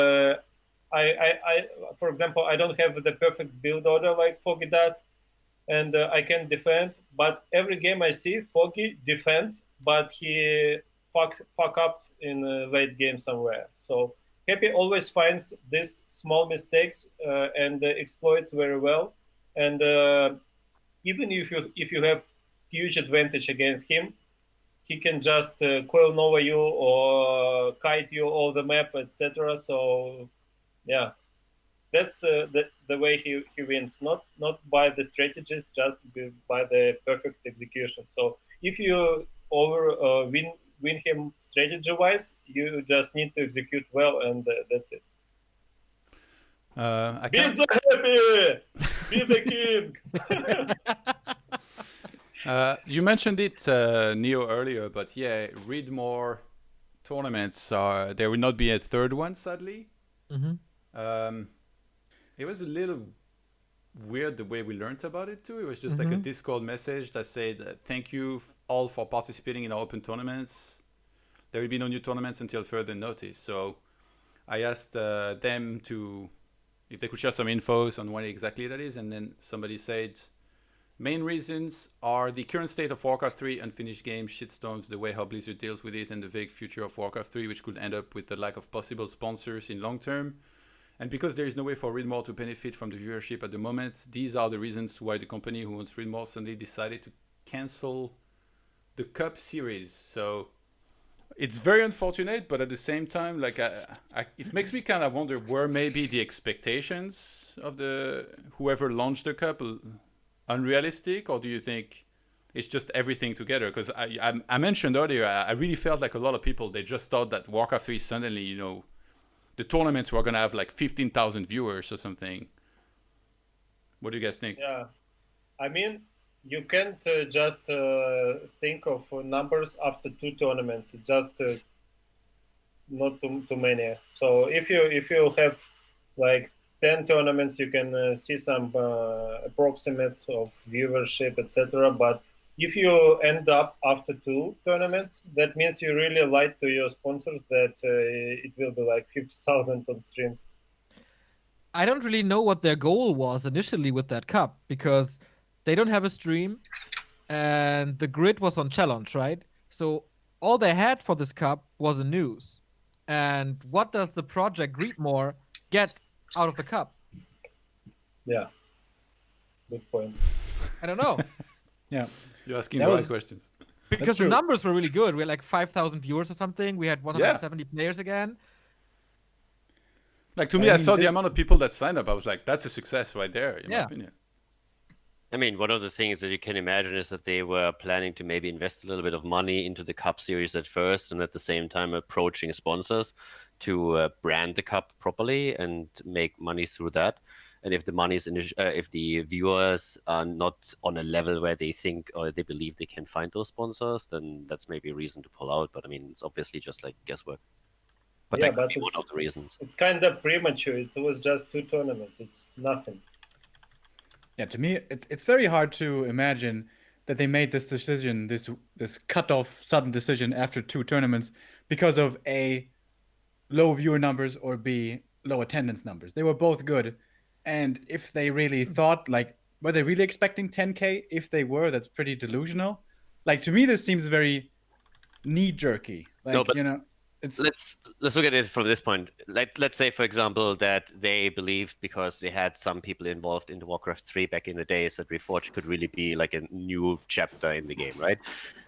I, for example, I don't have the perfect build order like Foggy does, and I can defend. But every game I see, Foggy defends, but he fuck ups in late game somewhere. So Happy always finds these small mistakes and exploits very well. And even if you have huge advantage against him, he can just coil nova you or kite you all the map, etc. So yeah, that's the way he wins, not by the strategies, just by the perfect execution. So if you over win him strategy wise, you just need to execute well, and that's it. I Be can't. the happy, be the king. You mentioned it, Neo, earlier, but yeah, read more tournaments. There will not be a third one, sadly. It was a little weird the way we learned about it too. It was just like a Discord message that said, "Thank you all for participating in our open tournaments. There will be no new tournaments until further notice." So I asked them if they could share some infos on what exactly that is, and then somebody said, main reasons are the current state of Warcraft 3, unfinished game, shitstorms, the way how Blizzard deals with it, and the vague future of Warcraft 3, which could end up with the lack of possible sponsors in long term. And because there is no way for Readmore to benefit from the viewership at the moment, these are the reasons why the company who owns Readmore suddenly decided to cancel the Cup series. So it's very unfortunate, but at the same time, like it makes me kind of wonder, were maybe the expectations of the whoever launched the Cup unrealistic, or do you think it's just everything together? Because I mentioned earlier, I really felt like a lot of people, they just thought that Warcraft 3 suddenly, you know, the tournaments were going to have like 15,000 viewers or something. What do you guys think? Yeah, I mean, you can't just think of numbers after 2 tournaments. It's just not too many. So if you have like 10 tournaments, you can see some approximates of viewership, etc. But if you end up after 2 tournaments, that means you really lied to your sponsors that it will be like 50,000 on streams. I don't really know what their goal was initially with that cup, because they don't have a stream and the grid was on challenge, right? So all they had for this cup was a news. And what does the project Greedmore get out of the cup? Yeah. Good point. I don't know. Yeah. You're asking That the right was- questions. Because the true. numbers were really good. We had like 5,000 viewers or something. We had 170 players again. Like to I me, I mean, saw the this- amount of people that signed up. I was like, that's a success right there, in my Yeah. opinion. I mean, one of the things that you can imagine is that they were planning to maybe invest a little bit of money into the Cup series at first, and at the same time approaching sponsors to brand the Cup properly and make money through that. And if the money is if the viewers are not on a level where they think or they believe they can find those sponsors, then that's maybe a reason to pull out. But I mean, it's obviously just like guesswork. But Yeah, that could but be one of the reasons. It's kind of premature. It was just 2 tournaments. It's nothing. Yeah, to me, it's very hard to imagine that they made this decision, this cut-off sudden decision after 2 tournaments because of A, low viewer numbers, or B, low attendance numbers. They were both good. And if they really thought, like, were they really expecting 10K? If they were, that's pretty delusional. Like, to me, this seems very knee-jerky. Like, No, but it's... let's look at it from this point. Let's say, for example, that they believed because they had some people involved in the Warcraft 3 back in the days that Reforged could really be like a new chapter in the game, right?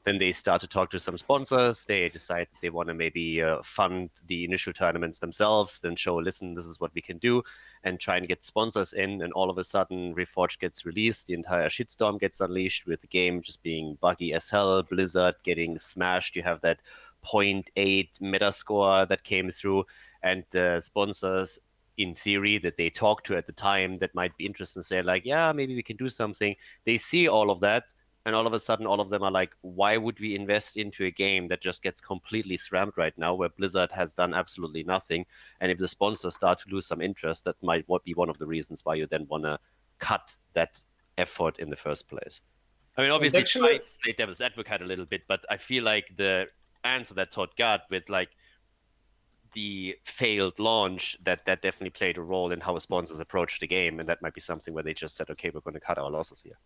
Then they start to talk to some sponsors. They decide that they want to maybe fund the initial tournaments themselves, then show, listen, this is what we can do, and try and get sponsors in. And all of a sudden, Reforged gets released. The entire shitstorm gets unleashed with the game just being buggy as hell, Blizzard getting smashed. You have that 0.8 metascore that came through, and sponsors in theory that they talked to at the time that might be interested and say like, yeah, maybe we can do something. They see all of that, and all of a sudden all of them are like, why would we invest into a game that just gets completely slammed right now, where Blizzard has done absolutely nothing? And if the sponsors start to lose some interest, that might be one of the reasons why you then want to cut that effort in the first place. I mean, obviously actually- try to play devil's advocate a little bit, but I feel like the answer that Todd got with like the failed launch, that definitely played a role in how sponsors approach the game, and that might be something where they just said, okay, we're going to cut our losses here.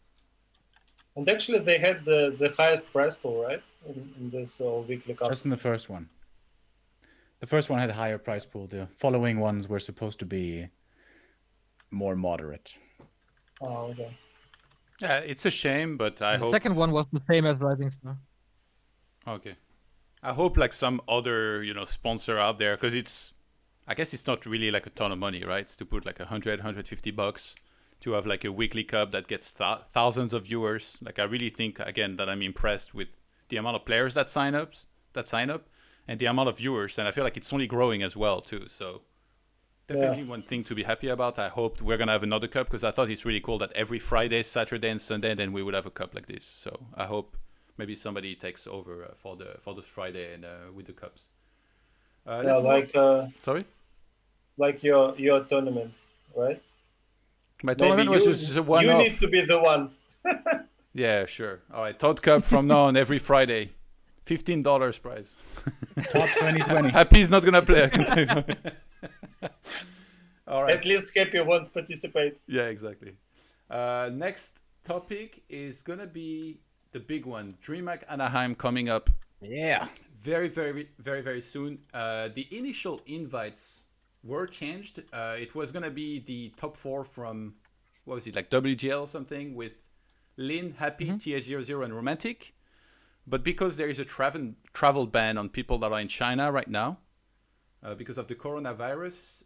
And actually, they had the highest prize pool, right? In this weekly cup. Just in the first one. The first one had a higher price pool. The following ones were supposed to be more moderate. Oh, okay. Yeah, it's a shame, but I The hope. second one was the same as Rising Star. Okay. I hope like some other, sponsor out there, because I guess it's not really like a ton of money, right? It's to put like $150 to have like a weekly cup that gets thousands of viewers. Like I really think again that I'm impressed with the amount of players that sign up, and the amount of viewers, and I feel like it's only growing as well too. So definitely one thing to be happy about. I hope we're gonna have another cup, because I thought it's really cool that every Friday, Saturday, and Sunday then we would have a cup like this. So I hope maybe somebody takes over for the Friday and with the cups. Yeah, Sorry, like your tournament, right? my tournament was just a one-off. You need to be the one. Yeah, sure. All right, Todd Cup from now on every Friday, $15 prize. Top 2020. Happy's not gonna play. I can tell you. All right. At least Happy won't participate. Yeah, exactly. Next topic is gonna be the big one, DreamHack Anaheim, coming up Yeah. very, very, very, very soon. The initial invites were changed. It was gonna be the top 4 from, what was it, like WGL or something, with Lin, Happy, TH00, and Romantic. But because there is a travel ban on people that are in China right now, because of the coronavirus,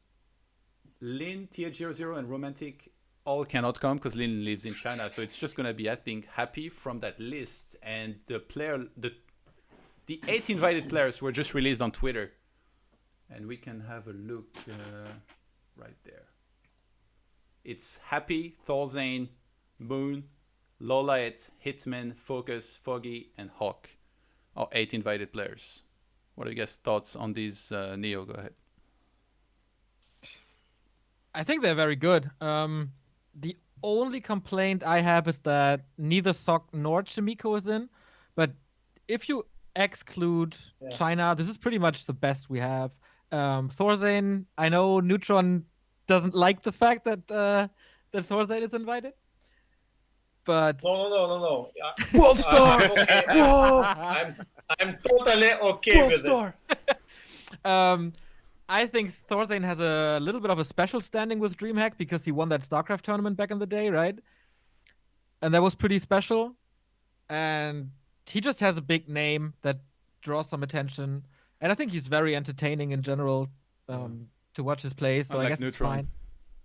Lin, TH00, and Romantic all cannot come because Lin lives in China. So it's just gonna be, I think, Happy from that list, and the 8 invited players were just released on Twitter, and we can have a look right there. It's Happy, Thorzane, Moon, Lolite, Hitman, Focus, Foggy, and Hawk are 8 invited players. What are you guys' thoughts on these? Neo, go ahead. I think they're very good. The only complaint I have is that neither Sok nor Chimiko is in. But if you exclude China, this is pretty much the best we have. Thorzane, I know Neutron doesn't like the fact that that Thorzane is invited. But No. World Star! I'm okay. Whoa! I'm totally okay with it. I think Thorzane has a little bit of a special standing with DreamHack because he won that StarCraft tournament back in the day, right? And that was pretty special. And he just has a big name that draws some attention. And I think he's very entertaining in general to watch his play. So I Unlike guess Neutron,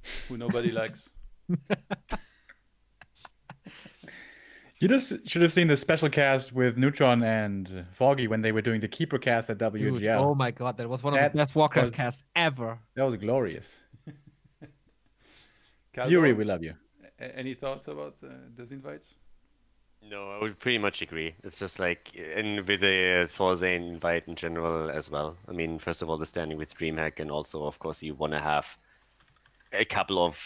it's who nobody likes. You just should have seen the special cast with Neutron and Foggy when they were doing the Keeper cast at fine. Dude, WGL. oh my god, that was one of That the best Warcraft was- casts ever. That was glorious. Caldor, Yuri, we love you. any thoughts about those invites? No, I would pretty much agree. It's just like, and with the Thorzane invite in general as well. I mean, first of all, the standing with DreamHack, and also, of course, you want to have a couple of,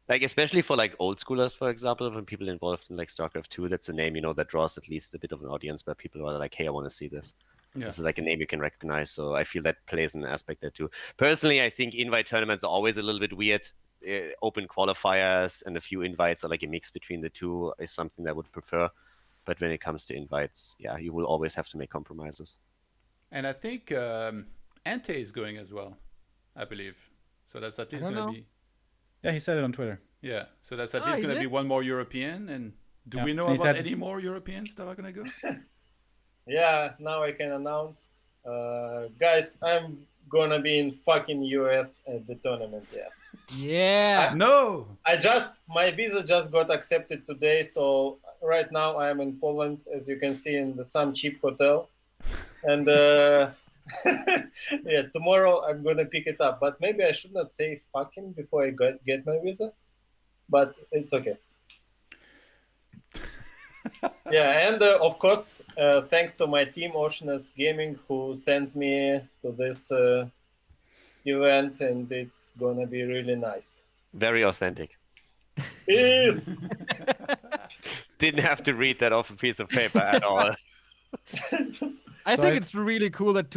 like, especially for like old schoolers, for example, when people involved in like StarCraft 2, that's a name, you know, that draws at least a bit of an audience where people are like, hey, I want to see this. Yeah. This is like a name you can recognize. So I feel that plays an aspect there too. Personally, I think invite tournaments are always a little bit weird. Open qualifiers and a few invites, or like a mix between the two, is something that I would prefer. But when it comes to invites, yeah, you will always have to make compromises. And I think Ante is going as well, I believe. So that's at least don't going to know. be... Yeah, he said it on Twitter. Yeah, so that's at Ah, least he going to be did? one more European. And do Yeah. we know He about said- any more Europeans that are going to go? Yeah, now I can announce. Guys, I'm gonna be in fucking US at the tournament, yeah. Yeah. No! My visa just got accepted today, so right now I am in Poland, as you can see, in some cheap hotel. And yeah, tomorrow I'm gonna pick it up. But maybe I should not say fucking before I get my visa. But it's okay. Yeah, and of course, thanks to my team, Oceanus Gaming, who sends me to this event, and it's gonna be really nice. Very authentic. Peace! Didn't have to read that off a piece of paper at all. I So think I- it's really cool that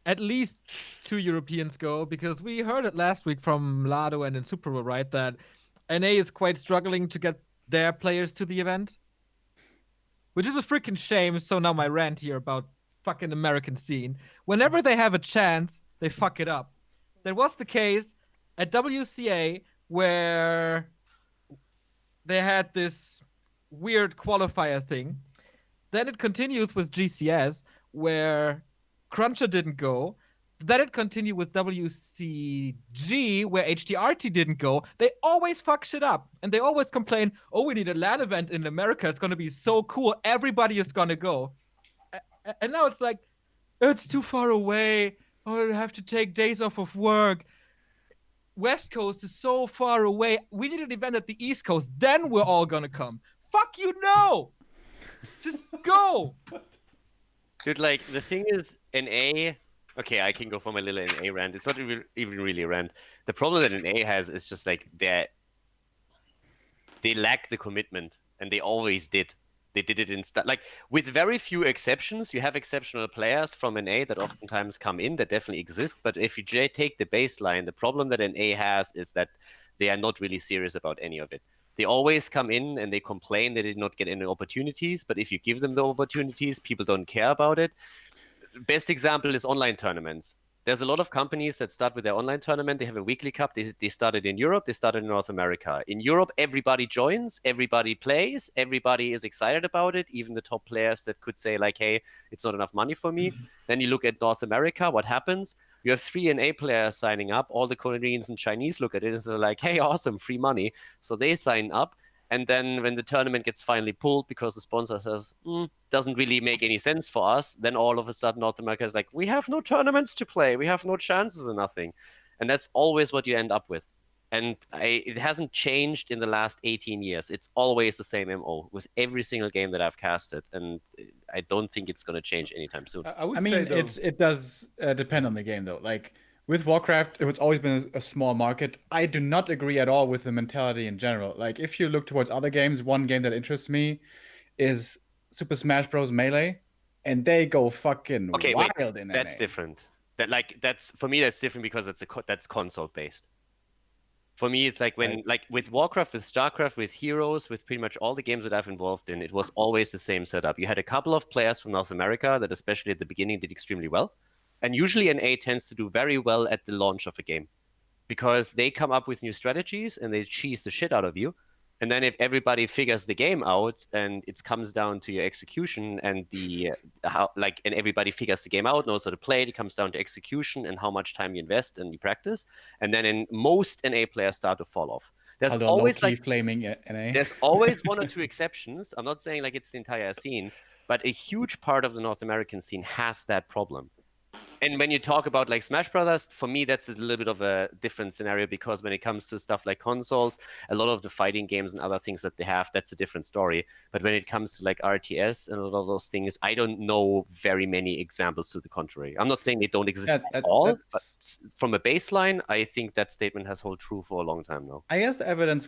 at least 2 Europeans go, because we heard it last week from Lado and in Super Bowl, right? That NA is quite struggling to get their players to the event, which is a freaking shame. So now my rant here about fucking American scene. Whenever they have a chance, they fuck it up. That was the case at WCA, where they had this weird qualifier thing. Then it continues with GCS, where Cruncher didn't go. Then it continued with WCG, where HDRT didn't go. They always fuck shit up. And they always complain, oh, we need a LAN event in America. It's going to be so cool. Everybody is going to go. And now it's like, it's too far away. Oh, I have to take days off of work. West Coast is so far away. We need an event at the East Coast. Then we're all going to come. Fuck you, no! Just go! Dude, like, the thing is, NA... Okay, I can go for my little NA rant. It's not even really a rant. The problem that NA has is just, like, that they lack the commitment, and they always did. They did it in... Like, with very few exceptions, you have exceptional players from NA that oftentimes come in, that definitely exist, but if you take the baseline, the problem that NA has is that they are not really serious about any of it. They always come in and they complain they did not get any opportunities, but if you give them the opportunities, people don't care about it. Best example is online tournaments. There's a lot of companies that start with their online tournament. They have a weekly cup. They started in Europe. They started in North America. In Europe, everybody joins. Everybody plays. Everybody is excited about it. Even the top players that could say, like, hey, it's not enough money for me. Then you look at North America. What happens? You have 3 NA players signing up. All the Koreans and Chinese look at it and they're like, hey, awesome, free money. So they sign up. And then when the tournament gets finally pulled because the sponsor says, doesn't really make any sense for us, then all of a sudden North America is like, we have no tournaments to play. We have no chances or nothing. And that's always what you end up with. And it hasn't changed in the last 18 years. It's always the same MO with every single game that I've casted. And I don't think it's going to change anytime soon. I would I say, mean, though... it does depend on the game, though. Like, with Warcraft, it's always been a small market. I do not agree at all with the mentality in general. Like, if you look towards other games, one game that interests me is Super Smash Bros. Melee, and they go fucking wild in That's NA. different. For me, that's different because that's console based. For me, it's like when, Right. like with Warcraft, with StarCraft, with Heroes, with pretty much all the games that I've involved in, it was always the same setup. You had a couple of players from North America that, especially at the beginning, did extremely well. And usually NA tends to do very well at the launch of a game because they come up with new strategies and they cheese the shit out of you. And then if everybody figures the game out and it comes down to your execution and and everybody figures the game out, knows how to play, it comes down to execution and how much time you invest and you practice. And then in most NA players start to fall off. There's Although always low-key like flaming NA. there's always one or two exceptions. I'm not saying like it's the entire scene, but a huge part of the North American scene has that problem. And when you talk about like Smash Brothers, for me, that's a little bit of a different scenario because when it comes to stuff like consoles, a lot of the fighting games and other things that they have, that's a different story. But when it comes to like RTS and a lot of those things, I don't know very many examples to the contrary. I'm not saying they don't exist at all, but from a baseline, I think that statement has held true for a long time now. I guess the evidence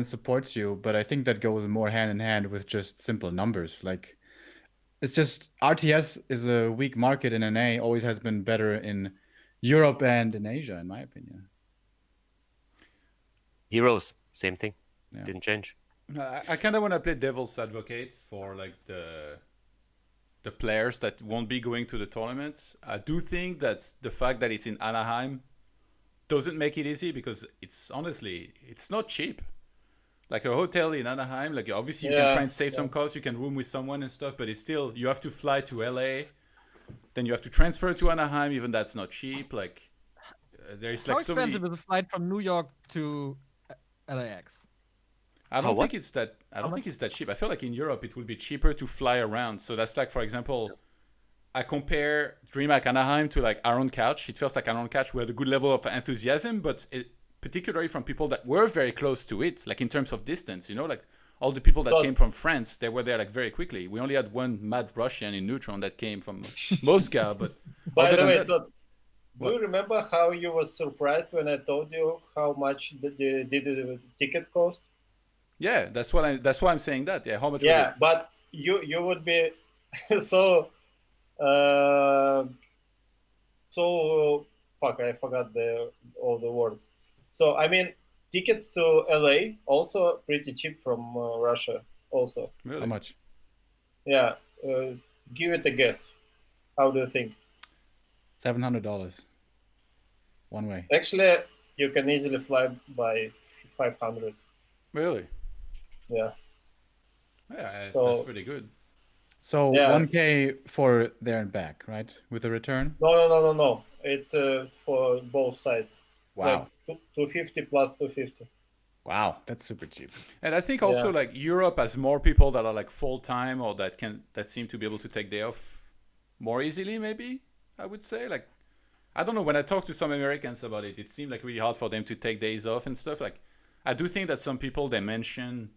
supports you, but I think that goes more hand in hand with just simple numbers. Like, it's just RTS is a weak market in NA, always has been better in Europe and in Asia, in my opinion. Heroes, same thing. Yeah. Didn't change. I kind of want to play devil's advocate for like the players that won't be going to the tournaments. I do think that the fact that it's in Anaheim doesn't make it easy because it's honestly, it's not cheap. Like a hotel in Anaheim, like obviously you can try and save some costs, you can room with someone and stuff, but it's still, you have to fly to LA, then you have to transfer to Anaheim, even that's not cheap. Like there's How like so many. expensive is a flight from New York to LAX? I don't what? think it's that. I don't think it's that cheap. I feel like in Europe it would be cheaper to fly around. So that's like, for example, I compare DreamHack Anaheim to like our own couch. It feels like our own couch. We had a good level of enthusiasm, but particularly from people that were very close to it, like in terms of distance. You know, like all the people that came from France, they were there like very quickly. We only had one mad Russian in Neutron that came from Moscow, but By the way, do you remember how you were surprised when I told you how much did the ticket cost? Yeah, that's why I'm saying that. Yeah, how much was it? Yeah, but you would be so fuck, I forgot all the words. So I mean, tickets to LA also pretty cheap from Russia also. Really? How much? Yeah, give it a guess. How do you think? $700 one way. Actually, you can easily fly by 500. Really? Yeah. Yeah, So- that's pretty good. So Yeah. 1K for there and back, right? With the return? No. It's for both sides. Wow. Like 250 plus 250. Wow, that's super cheap. And I think also Yeah. like Europe has more people that are like full time or that seem to be able to take day off more easily. Maybe I would say, like, I don't know. When I talk to some Americans about it, it seemed like really hard for them to take days off and stuff. Like, I do think that some people, they mention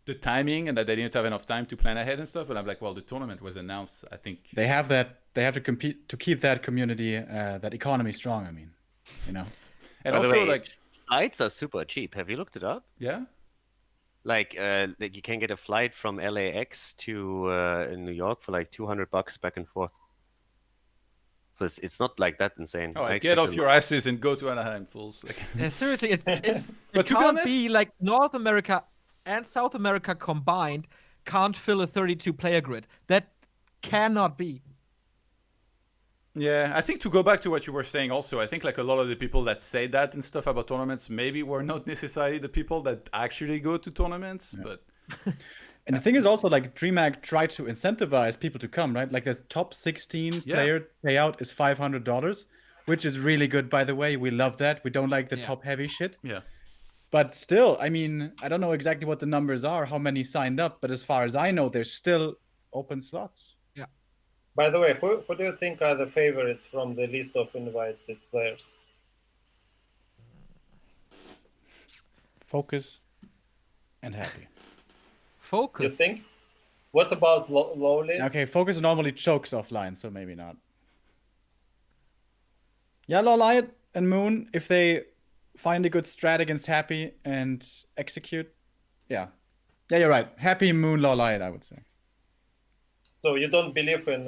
the timing and that they didn't have enough time to plan ahead and stuff. But I'm like, well, the tournament was announced, I think. They have to compete to keep that community, that economy strong. I mean, you know. And By the also way, like, flights are super cheap. Have you looked it up? yeah. Like you can get a flight from LAX to in New York for like $200 back and forth. So it's not like that insane. All I right, get off expected your asses and go to Anaheim, fools. Like, Yeah, seriously, it But it to be can't honest- be like North America and South America combined can't fill a 32-player grid. That cannot be. yeah, I think to go back to what you were saying also, I think like a lot of the people that say that and stuff about tournaments maybe were not necessarily the people that actually go to tournaments, but And the thing is also, like, DreamHack tried to incentivize people to come, right? Like, the top 16 Yeah. player payout is $500, which is really good, by the way. We love that. We don't like the Yeah. top heavy shit. yeah. But still, I mean, I don't know exactly what the numbers are, how many signed up, but as far as I know, there's still open slots. By the way, who do you think are the favorites from the list of invited players? Focus and happy. Focus. You think? What about Lowly? Okay, Focus normally chokes offline, so maybe not. Yeah, Lolliot and Moon, if they find a good strat against Happy and execute, yeah. Yeah, you're right. Happy, Moon, Lolliot, I would say. So you don't believe in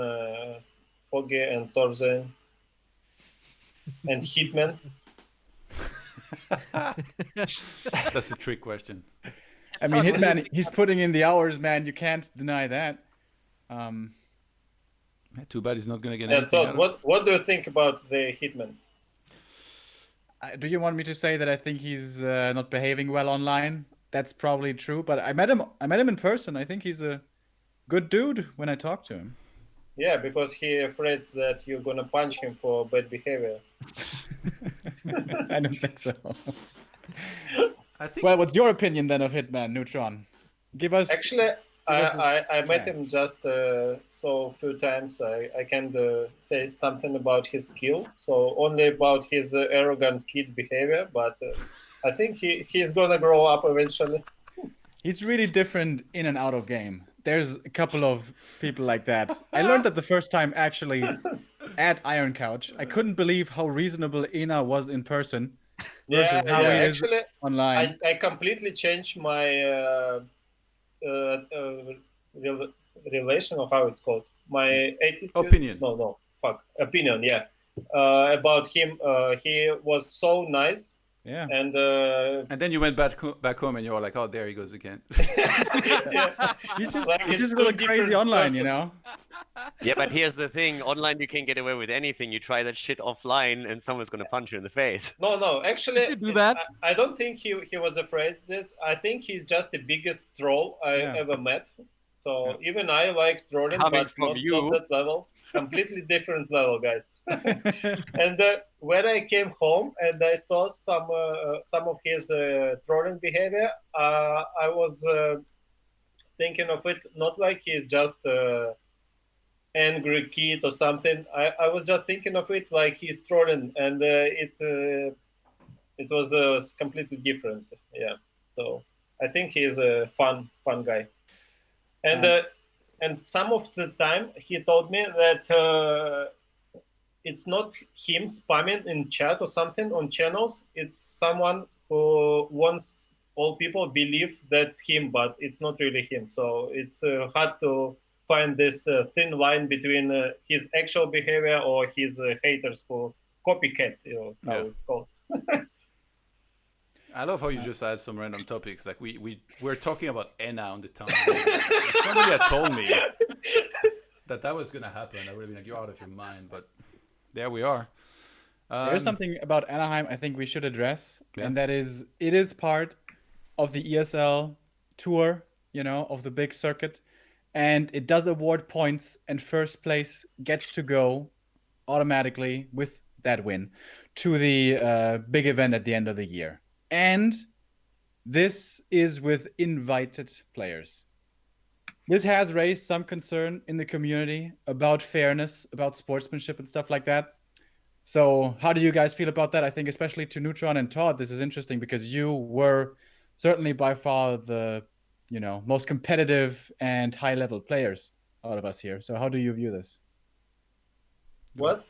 Foggy and Torzen and Hitman? That's a trick question. I mean, Todd, what do you Hitman, he's putting in the hours, man. You can't deny that. Too bad he's not going to get And anything. Todd, out of it. what do you think about the Hitman? Do you want me to say that I think he's not behaving well online? That's probably true, but I met him in person. I think he's a good dude when I talk to him. Yeah, because he afraid that you're gonna punch him for bad behavior. I don't think so. I think. Well, what's your opinion then of Hitman, Neutron? Give us. Actually, us I met chat. him just so few times. I can say something about his skill, so only about his arrogant kid behavior. But I think he's gonna grow up eventually. He's really different in and out of game. There's a couple of people like that. I learned that the first time actually at Iron Couch. I couldn't believe how reasonable Ina was in person versus Yeah, how he is actually, online. I completely changed my relation, or how it's called, my attitude. Opinion. Opinion. Yeah, about him. He was so nice, Yeah. and And then you went back home and you were like, oh, there he goes again. yeah, He's just, Like, he's it's just a little two crazy different online, you persons. know? Yeah, but here's the thing: online, you can get away with anything. You try that shit offline, and someone's gonna punch you in the face. No. Actually, Did you do that? I don't think he was afraid. I think he's just the biggest troll I Yeah. ever met. So even I like trolling, Coming but from not you. that level. Completely different level, guys. And when I came home and I saw some of his trolling behavior, I was thinking of it not like he's just angry kid or something. I was just thinking of it like he's trolling, and it was completely different. Yeah. So I think he's a fun guy. And some of the time he told me that it's not him spamming in chat or something on channels. It's someone who wants all people believe that's him, but it's not really him. So it's hard to find this thin line between his actual behavior or his haters who copycats, how Yeah. it's called. I love how you just add some random topics. Like we're talking about Enna on the town. If somebody had told me that was gonna happen, I would have been like, you're out of your mind. But there we are. There's something about Anaheim I think we should address, Yeah. and that is it is part of the ESL tour, of the big circuit, and it does award points, and first place gets to go automatically with that win to the big event at the end of the year. And this is with invited players. This has raised some concern in the community about fairness, about sportsmanship and stuff like that. So how do you guys feel about that? I think especially to Neutron and Todd, this is interesting because you were certainly by far the, most competitive and high-level players out of us here. So how do you view this? What?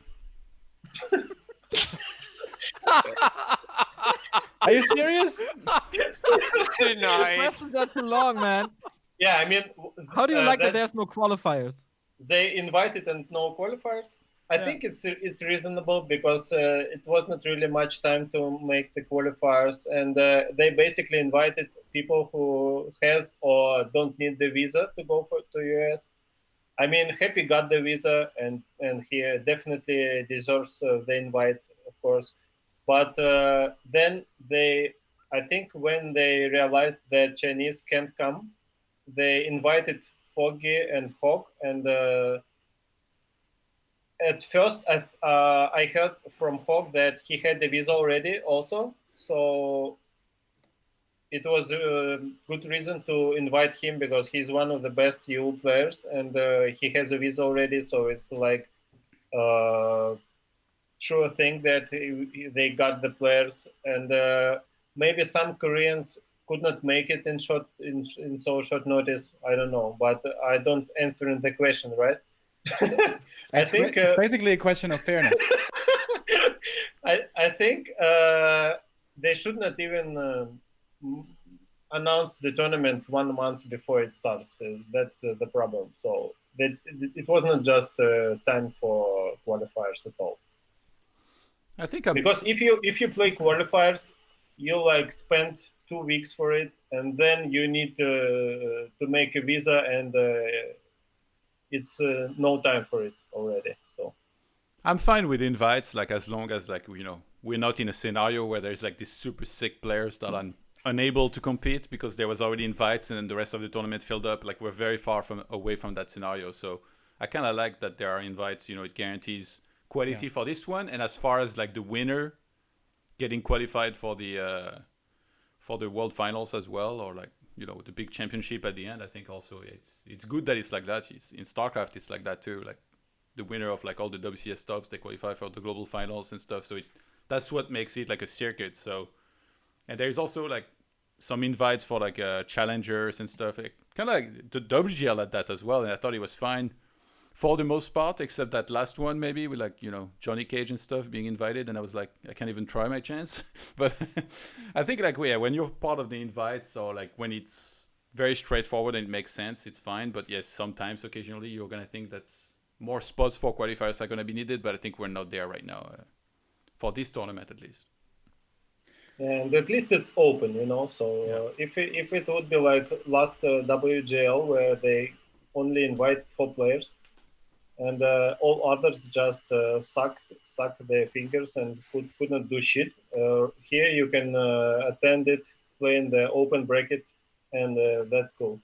Are you serious? Denied. Questions are too long, man. Yeah, I mean, How do you like that that's- there's no qualifiers? they invited and no qualifiers. I think it's reasonable because it was not really much time to make the qualifiers, and they basically invited people who has or don't need the visa to go to US. I mean, Happy got the visa, and he definitely deserves the invite, of course. But then I think when they realized that Chinese can't come, they invited Foggy and Hawk, and at first I heard from Hawk that he had the visa already also, so it was a good reason to invite him because he's one of the best EU players, and he has a visa already, so it's like sure thing that they got the players, and maybe some Koreans could not make it in so short notice. I don't know, but I don't answer in the question, right? I think it's basically a question of fairness. I think they should not even announce the tournament 1 month before it starts. That's the problem. So it was not just time for qualifiers at all. I think because if you play qualifiers, you like spend 2 weeks for it, and then you need to make a visa and it's no time for it already. So I'm fine with invites, like as long as like we're not in a scenario where there's like these super sick players that are unable to compete because there was already invites and then the rest of the tournament filled up. Like we're very far away from that scenario. So I kind of like that there are invites. It guarantees quality for this one. And as far as like the winner getting qualified for the world finals as well, or like the big championship at the end, I think also it's good that it's like that. In StarCraft, it's like that too. Like the winner of like all the WCS tops, they qualify for the global finals and stuff. So that's what makes it like a circuit. So, and there's also like some invites for like challengers and stuff. Like, kind of like the WGL at that as well. And I thought it was fine for the most part, except that last one maybe with like Johnny Cage and stuff being invited, and I was like, I can't even try my chance. But I think like when you're part of the invites, or like when it's very straightforward and it makes sense, it's fine. But yes, sometimes occasionally you're gonna think that's more spots for qualifiers are gonna be needed, but I think we're not there right now for this tournament at least. And at least it's open, So if it would be like last WGL where they only invite 4 players, and all others just suck their fingers and could not do shit. Here you can attend it, play in the open bracket, and that's cool.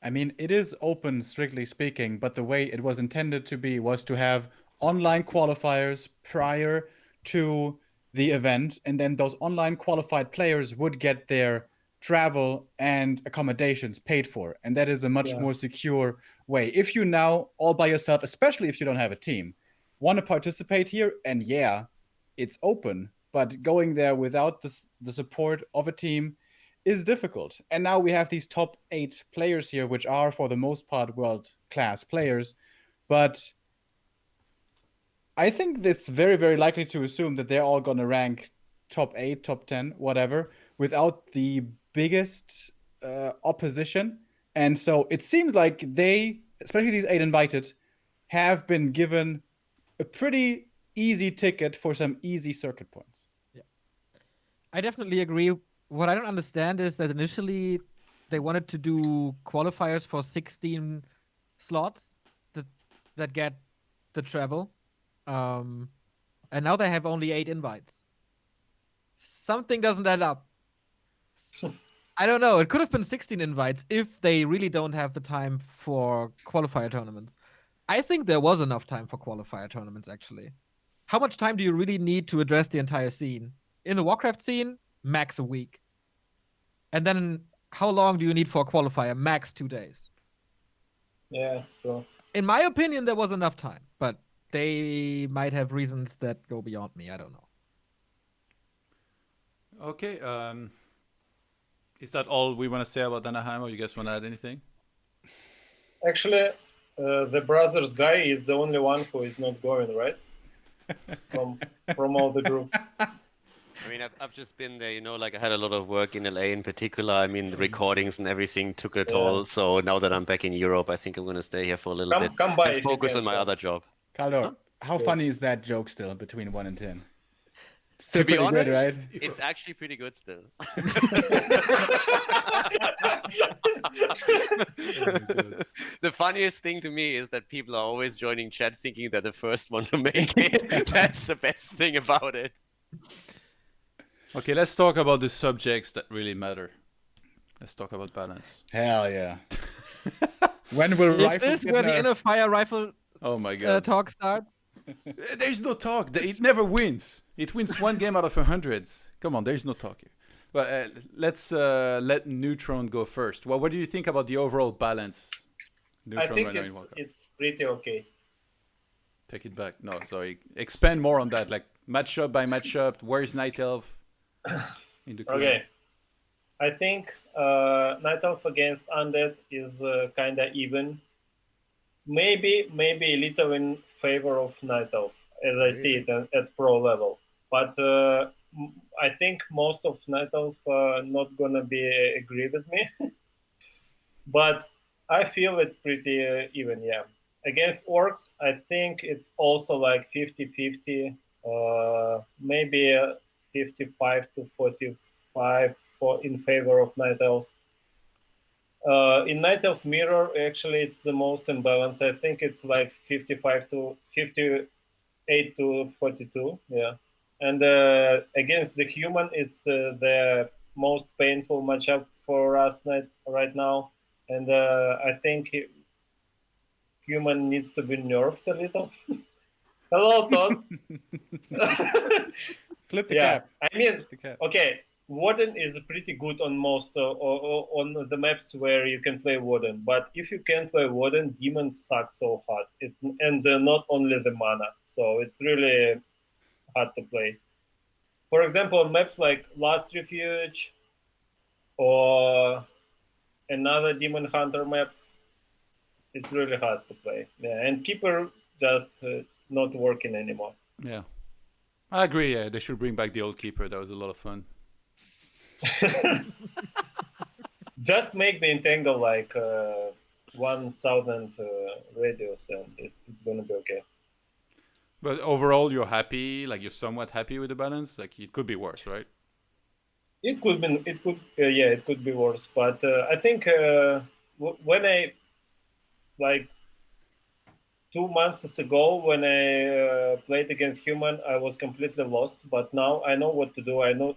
I mean, it is open, strictly speaking, but the way it was intended to be was to have online qualifiers prior to the event, and then those online qualified players would get their travel and accommodations paid for, and that is a much more secure way. If you now all by yourself, especially if you don't have a team, want to participate here, and it's open, but going there without the support of a team is difficult. And now we have these top 8 players here, which are for the most part world-class players, but I think it's very, very likely to assume that they're all going to rank top 8, top 10, whatever, without the biggest opposition. And so it seems like they, especially these 8 invited, have been given a pretty easy ticket for some easy circuit points. Yeah, I definitely agree. What I don't understand is that initially they wanted to do qualifiers for 16 slots that get the travel. And now they have only 8 invites. Something doesn't add up. I don't know. It could have been 16 invites if they really don't have the time for qualifier tournaments. I think there was enough time for qualifier tournaments, actually. How much time do you really need to address the entire scene? In the Warcraft scene, max a week. And then how long do you need for a qualifier? Max 2 days. Yeah, sure. In my opinion, there was enough time, but they might have reasons that go beyond me. I don't know. Okay. Is that all we want to say about Anaheim, or you guys want to add anything? Actually, the brothers guy is the only one who is not going, right? From all the group. I mean, I've just been there, like I had a lot of work in LA in particular. I mean, the recordings and everything took a toll. So now that I'm back in Europe, I think I'm going to stay here for a little bit Come by and focus on my other job. Kaldor, how funny is that joke still between 1 and 10? Still To be pretty honest, good, right? it's actually pretty good still. The funniest thing to me is that people are always joining chat thinking they're the first one to make it. That's the best thing about it. Okay, let's talk about the subjects that really matter. Let's talk about balance. Hell yeah. When will Is rifles this get where the nerfed? inner fire rifle Oh my god. talk start? There's no talk. It never wins. It wins 1 game out of 100. Come on, there's no talk here. But let's let Neutron go first. Well, what do you think about the overall balance? I think right now in World Cup? it's pretty okay. Take it back. No, sorry. Expand more on that. Like matchup by matchup. Where's Night Elf in the queue? Okay. I think Night Elf against Undead is kind of even. Maybe a little in favor of Night Elf, as I see it at pro level. But I think most of Night Elf not gonna be agree with me. But I feel it's pretty even, yeah. Against Orcs, I think it's also like 50-50, maybe 55 to 45 in favor of Night Elves. In Night of Mirror, actually, it's the most imbalanced. I think it's like 55 to 58 to 42. Yeah, and against the human, it's the most painful matchup for us right now. And I think human needs to be nerfed a little. Hello, Todd. Flip the Yeah, cap. I mean, Flip the cap. okay, Warden is pretty good on most on the maps where you can play Warden. But if you can't play Warden, Demon sucks so hard. And not only the mana, so it's really hard to play. For example, on maps like Last Refuge or another Demon Hunter maps, it's really hard to play. Yeah, and Keeper just not working anymore. Yeah, I agree. Yeah, they should bring back the old keeper. That was a lot of fun. Just make the entangle like 1,000 radius, and it's gonna be okay. But overall, you're happy. Like you're somewhat happy with the balance. Like it could be worse, right? It could be, it could be worse. But I think when I like 2 months ago when I played against human, I was completely lost. But now I know what to do. I know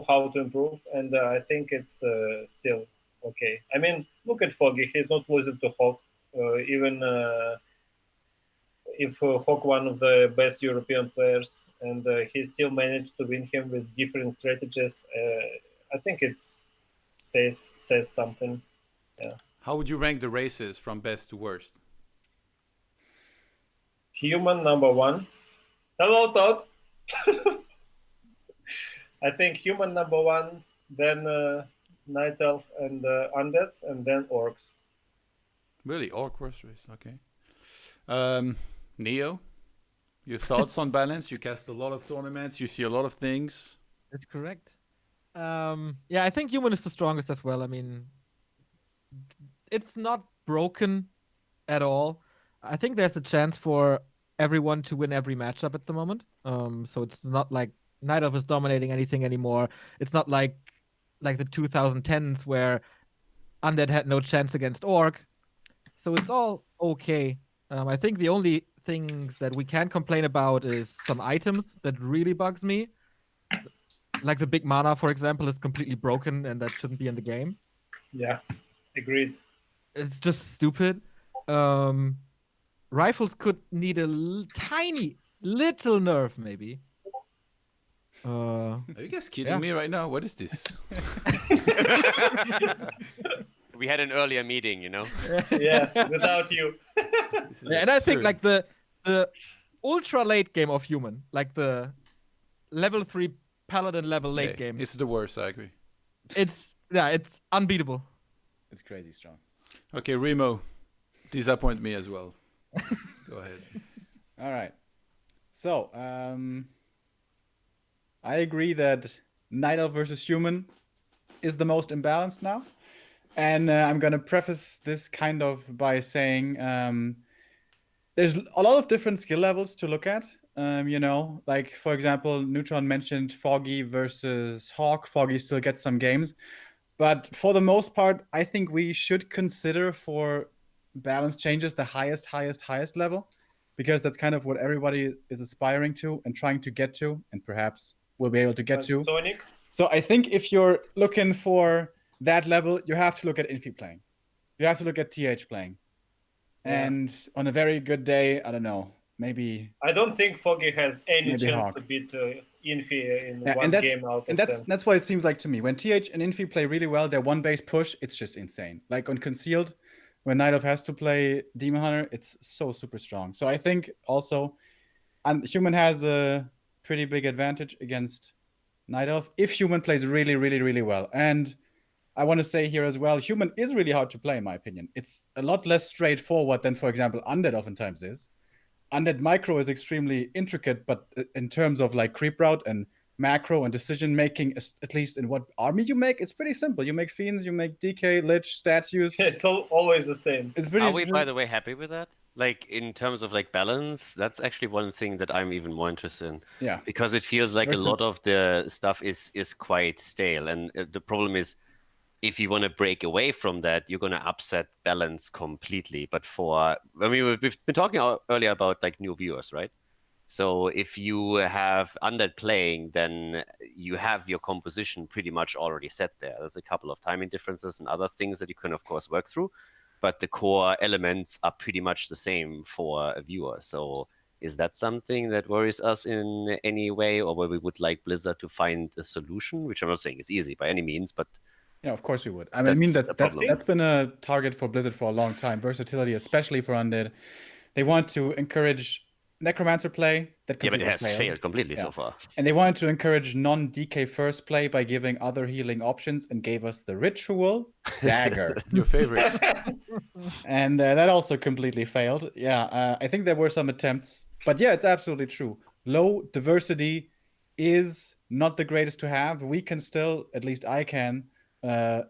how to improve, and I think it's still okay. I mean, look at Foggy. He's not losing to Hawk, even if Hawk one of the best European players, and he still managed to win him with different strategies. I think it's says something. Yeah. How would you rank the races from best to worst? Human number one. Hello, Todd. I think human number one, then night elf and undeads, and then orcs. Really, orc worst race. Okay. Neo, your thoughts on balance? You cast a lot of tournaments. You see a lot of things. That's correct. Yeah, I think human is the strongest as well. I mean, it's not broken at all. I think there's a chance for everyone to win every matchup at the moment. So it's not like Night Elf is dominating anything anymore. It's not like the 2010s where Undead had no chance against Orc. So it's all okay. I think the only things that we can complain about is some items that really bugs me. Like the big mana, for example, is completely broken and that shouldn't be in the game. Yeah, agreed. It's just stupid. Rifles could need a tiny little nerf, maybe. Are you guys kidding Yeah. me right now? What is this? We had an earlier meeting, you know. Yeah, without you. This is Yeah, and I think absurd. like the ultra late game of human, like the level 3 paladin level late Yeah, game, It's the worst. I agree. it's unbeatable. It's crazy strong. Okay, Remo, disappoint me as well. Go ahead. All right. So, I agree that Night Elf versus Human is the most imbalanced now. And I'm going to preface this kind of by saying there's a lot of different skill levels to look at. You know, like, for example, Neutron mentioned Foggy versus Hawk. Foggy still gets some games. But for the most part, I think we should consider for balance changes the highest level, because that's kind of what everybody is aspiring to and trying to get to, and perhaps we'll be able to get to. Sonic. So I think if you're looking for that level, you have to look at Infi playing. You have to look at TH playing. Yeah. And on a very good day, I don't know, maybe. I don't think Foggy has any Maybe chance Hawk. to beat Infi in Yeah, one and that's game out of and 10. that's what it seems like to me. When TH and Infi play really well, their one base push, it's just insane. Like on Concealed, when Night Elf has to play Demon Hunter, it's so super strong. So I think also, and Human has a pretty big advantage against Night Elf if Human plays really well. And I want to say here as well, Human is really hard to play in my opinion. It's a lot less straightforward than, for example, Undead oftentimes is. Undead micro is extremely intricate, but in terms of like creep route and macro and decision making, at least in what army you make, it's pretty simple. You make fiends, you make DK, lich, statues. It's always the same. It's pretty. Are we, by the way, happy with that? Like in terms of like balance, that's actually one thing that I'm even more interested in. Yeah. Because it feels like a That's a- lot of the stuff is quite stale, and the problem is if you want to break away from that, you're going to upset balance completely. But we've been talking earlier about like new viewers, right? So if you have undead playing, then you have your composition pretty much already set there. There's a couple of timing differences and other things that you can, of course, work through. But the core elements are pretty much the same for a viewer. So is that something that worries us in any way, or where we would like Blizzard to find a solution? Which I'm not saying is easy by any means, but Yeah, of course we would. I mean, That's a problem. that's been a target for Blizzard for a long time. Versatility, especially for undead. They want to encourage necromancer play. That yeah, but completely it has failed completely Yeah. so far. And they wanted to encourage non-DK first play by giving other healing options, and gave us the ritual dagger. Your favorite. And that also completely failed. Yeah, I think there were some attempts, but yeah, it's absolutely true. Low diversity is not the greatest to have. We can still, at least I can,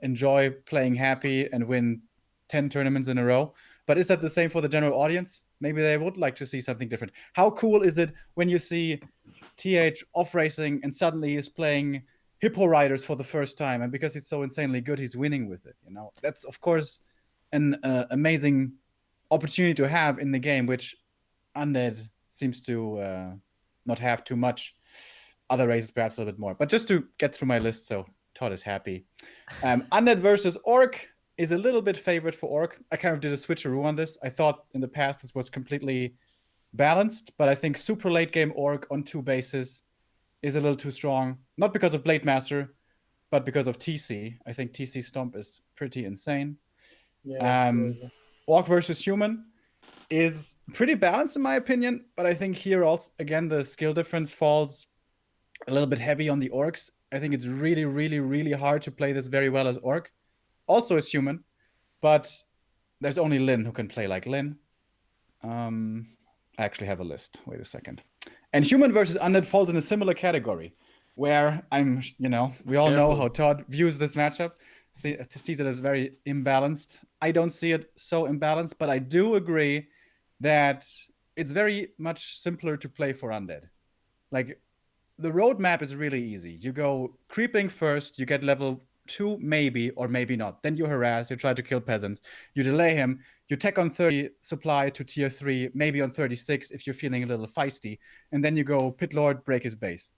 enjoy playing happy and win 10 tournaments in a row. But is that the same for the general audience? Maybe they would like to see something different. How cool is it when you see TH off racing and suddenly he's playing Hippo Riders for the first time, and because he's so insanely good, he's winning with it. You know, that's of course an amazing opportunity to have in the game, which Undead seems to not have too much. Other races perhaps a little bit more. But just to get through my list, so Todd is happy. Undead versus Orc is a little bit favored for Orc. I kind of did a switcheroo on this. I thought in the past this was completely balanced, but I think super late game Orc on 2 bases is a little too strong. Not because of Blade Master, but because of TC. I think TC Stomp is pretty insane. Yeah, Orc versus Human is pretty balanced in my opinion, but I think here also, again, the skill difference falls a little bit heavy on the Orcs. I think it's really, really, really hard to play this very well as Orc. Also as Human, but there's only Lyn who can play like Lyn. I actually have a list. Wait a second. And Human versus Undead falls in a similar category, where we all know how Todd views this matchup, sees it as very imbalanced. I don't see it so imbalanced, but I do agree that it's very much simpler to play for Undead. Like, the roadmap is really easy. You go creeping first, you get level 2 maybe, or maybe not. Then you harass, you try to kill peasants, you delay him, you tech on 30 supply to tier 3, maybe on 36 if you're feeling a little feisty, and then you go Pit Lord, break his base.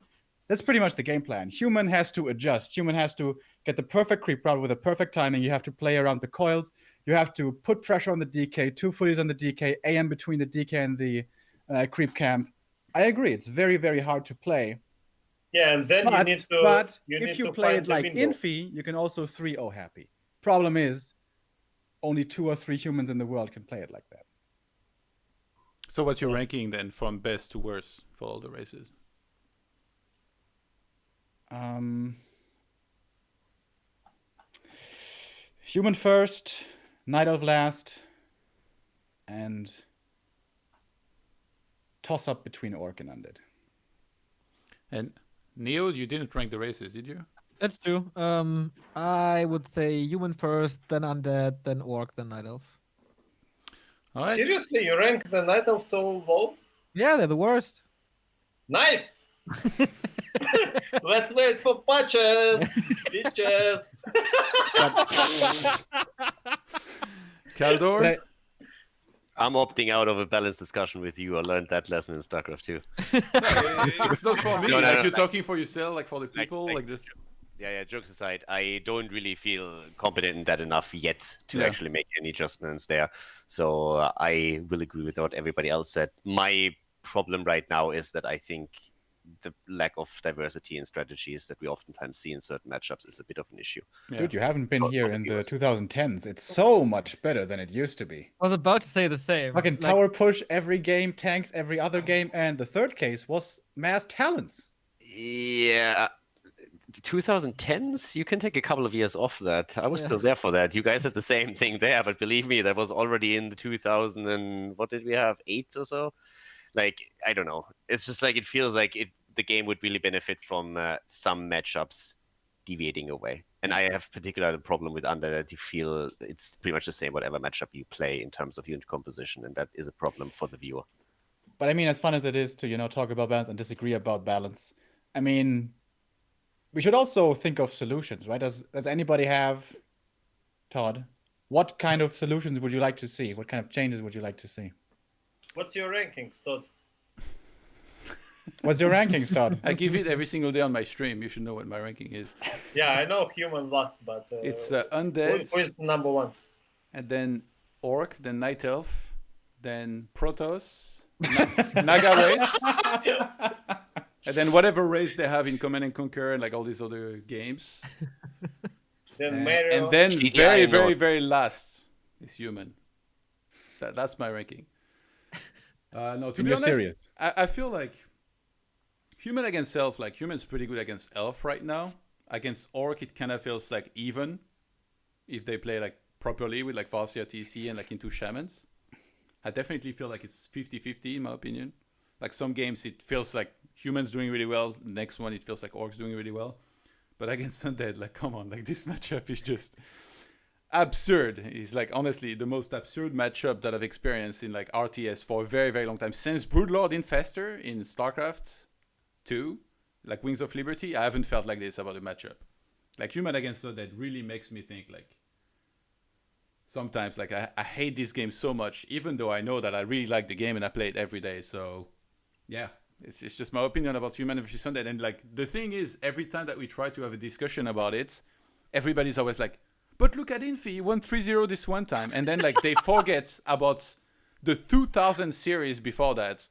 That's pretty much the game plan. Human has to adjust. Human has to get the perfect creep route with the perfect timing. You have to play around the coils. You have to put pressure on the DK, 2 footies on the DK, AM between the DK and the creep camp. I agree. It's very, very hard to play. Yeah, and then you need to. But you if need you to play find it like the window. Infi, you can also 3-0 happy. Problem is, only 2 or 3 humans in the world can play it like that. So what's your ranking then, from best to worst for all the races? Human first, Night Elf last, and toss up between Orc and Undead. And Neo, you didn't rank the races, did you? That's true. I would say Human first, then Undead, then Orc, then Night Elf. All right. Seriously, you rank the Night Elf so low? Yeah, they're the worst. Nice! Let's wait for patches, bitches. Kaldor? I'm opting out of a balanced discussion with you. I learned that lesson in StarCraft 2. It's not for me. No, You're talking for yourself, like for the Like- people, like- like this. Yeah, jokes aside, I don't really feel competent in that enough yet to actually make any adjustments there. So I will agree with what everybody else said. My problem right now is that I think the lack of diversity in strategies that we oftentimes see in certain matchups is a bit of an issue. Yeah. Dude, you haven't been So- here in the 2010s. It's so much better than it used to be. I was about to say the same. Fucking tower push every game, tanks every other game, and the third case was mass talents. Yeah. 2010s, you can take a couple of years off that. I was Yeah. still there for that. You guys had the same thing there, but believe me, that was already in the 2000 and what did we have, 8 or so? Like, I don't know. It's just like it feels like the game would really benefit from some matchups deviating away. And I have particularly a problem with Under that you feel it's pretty much the same whatever matchup you play in terms of unit composition, and that is a problem for the viewer. But I mean, as fun as it is to, talk about balance and disagree about balance, I mean, we should also think of solutions, right? Does anybody have, Todd? What kind of solutions would you like to see? What kind of changes would you like to see? What's your rankings, Todd? What's your rankings, Todd? I give it every single day on my stream. You should know what my ranking is. Yeah, I know human lost, but It's who undead, is number one? and then orc, then night elf, then protoss, naga race, and then whatever race they have in Command and Conquer and like all these other games. Then Mario. And then GDI very, Nord. very, very last is human. That's my ranking. No, to And be you're honest, serious? I feel like human against elf, like human's pretty good against elf right now. Against orc, it kind of feels like even if they play like properly with like Farsia TC and like into shamans. I definitely feel like it's 50-50 in my opinion. Like some games it feels like humans doing really well. Next one it feels like orcs doing really well. But against undead, like come on, like this matchup is just absurd. It's like honestly the most absurd matchup that I've experienced in like RTS for a very, very long time. Since Broodlord Infestor in StarCraft 2, like Wings of Liberty, I haven't felt like this about a matchup. Like human against undead really makes me think like sometimes like I hate this game so much, even though I know that I really like the game and I play it every day. So yeah, it's just my opinion about human versus undead. And like the thing is, every time that we try to have a discussion about it, everybody's always like, but look at Infi, he won 3-0 this one time. And then like they forget about the 2000 series before that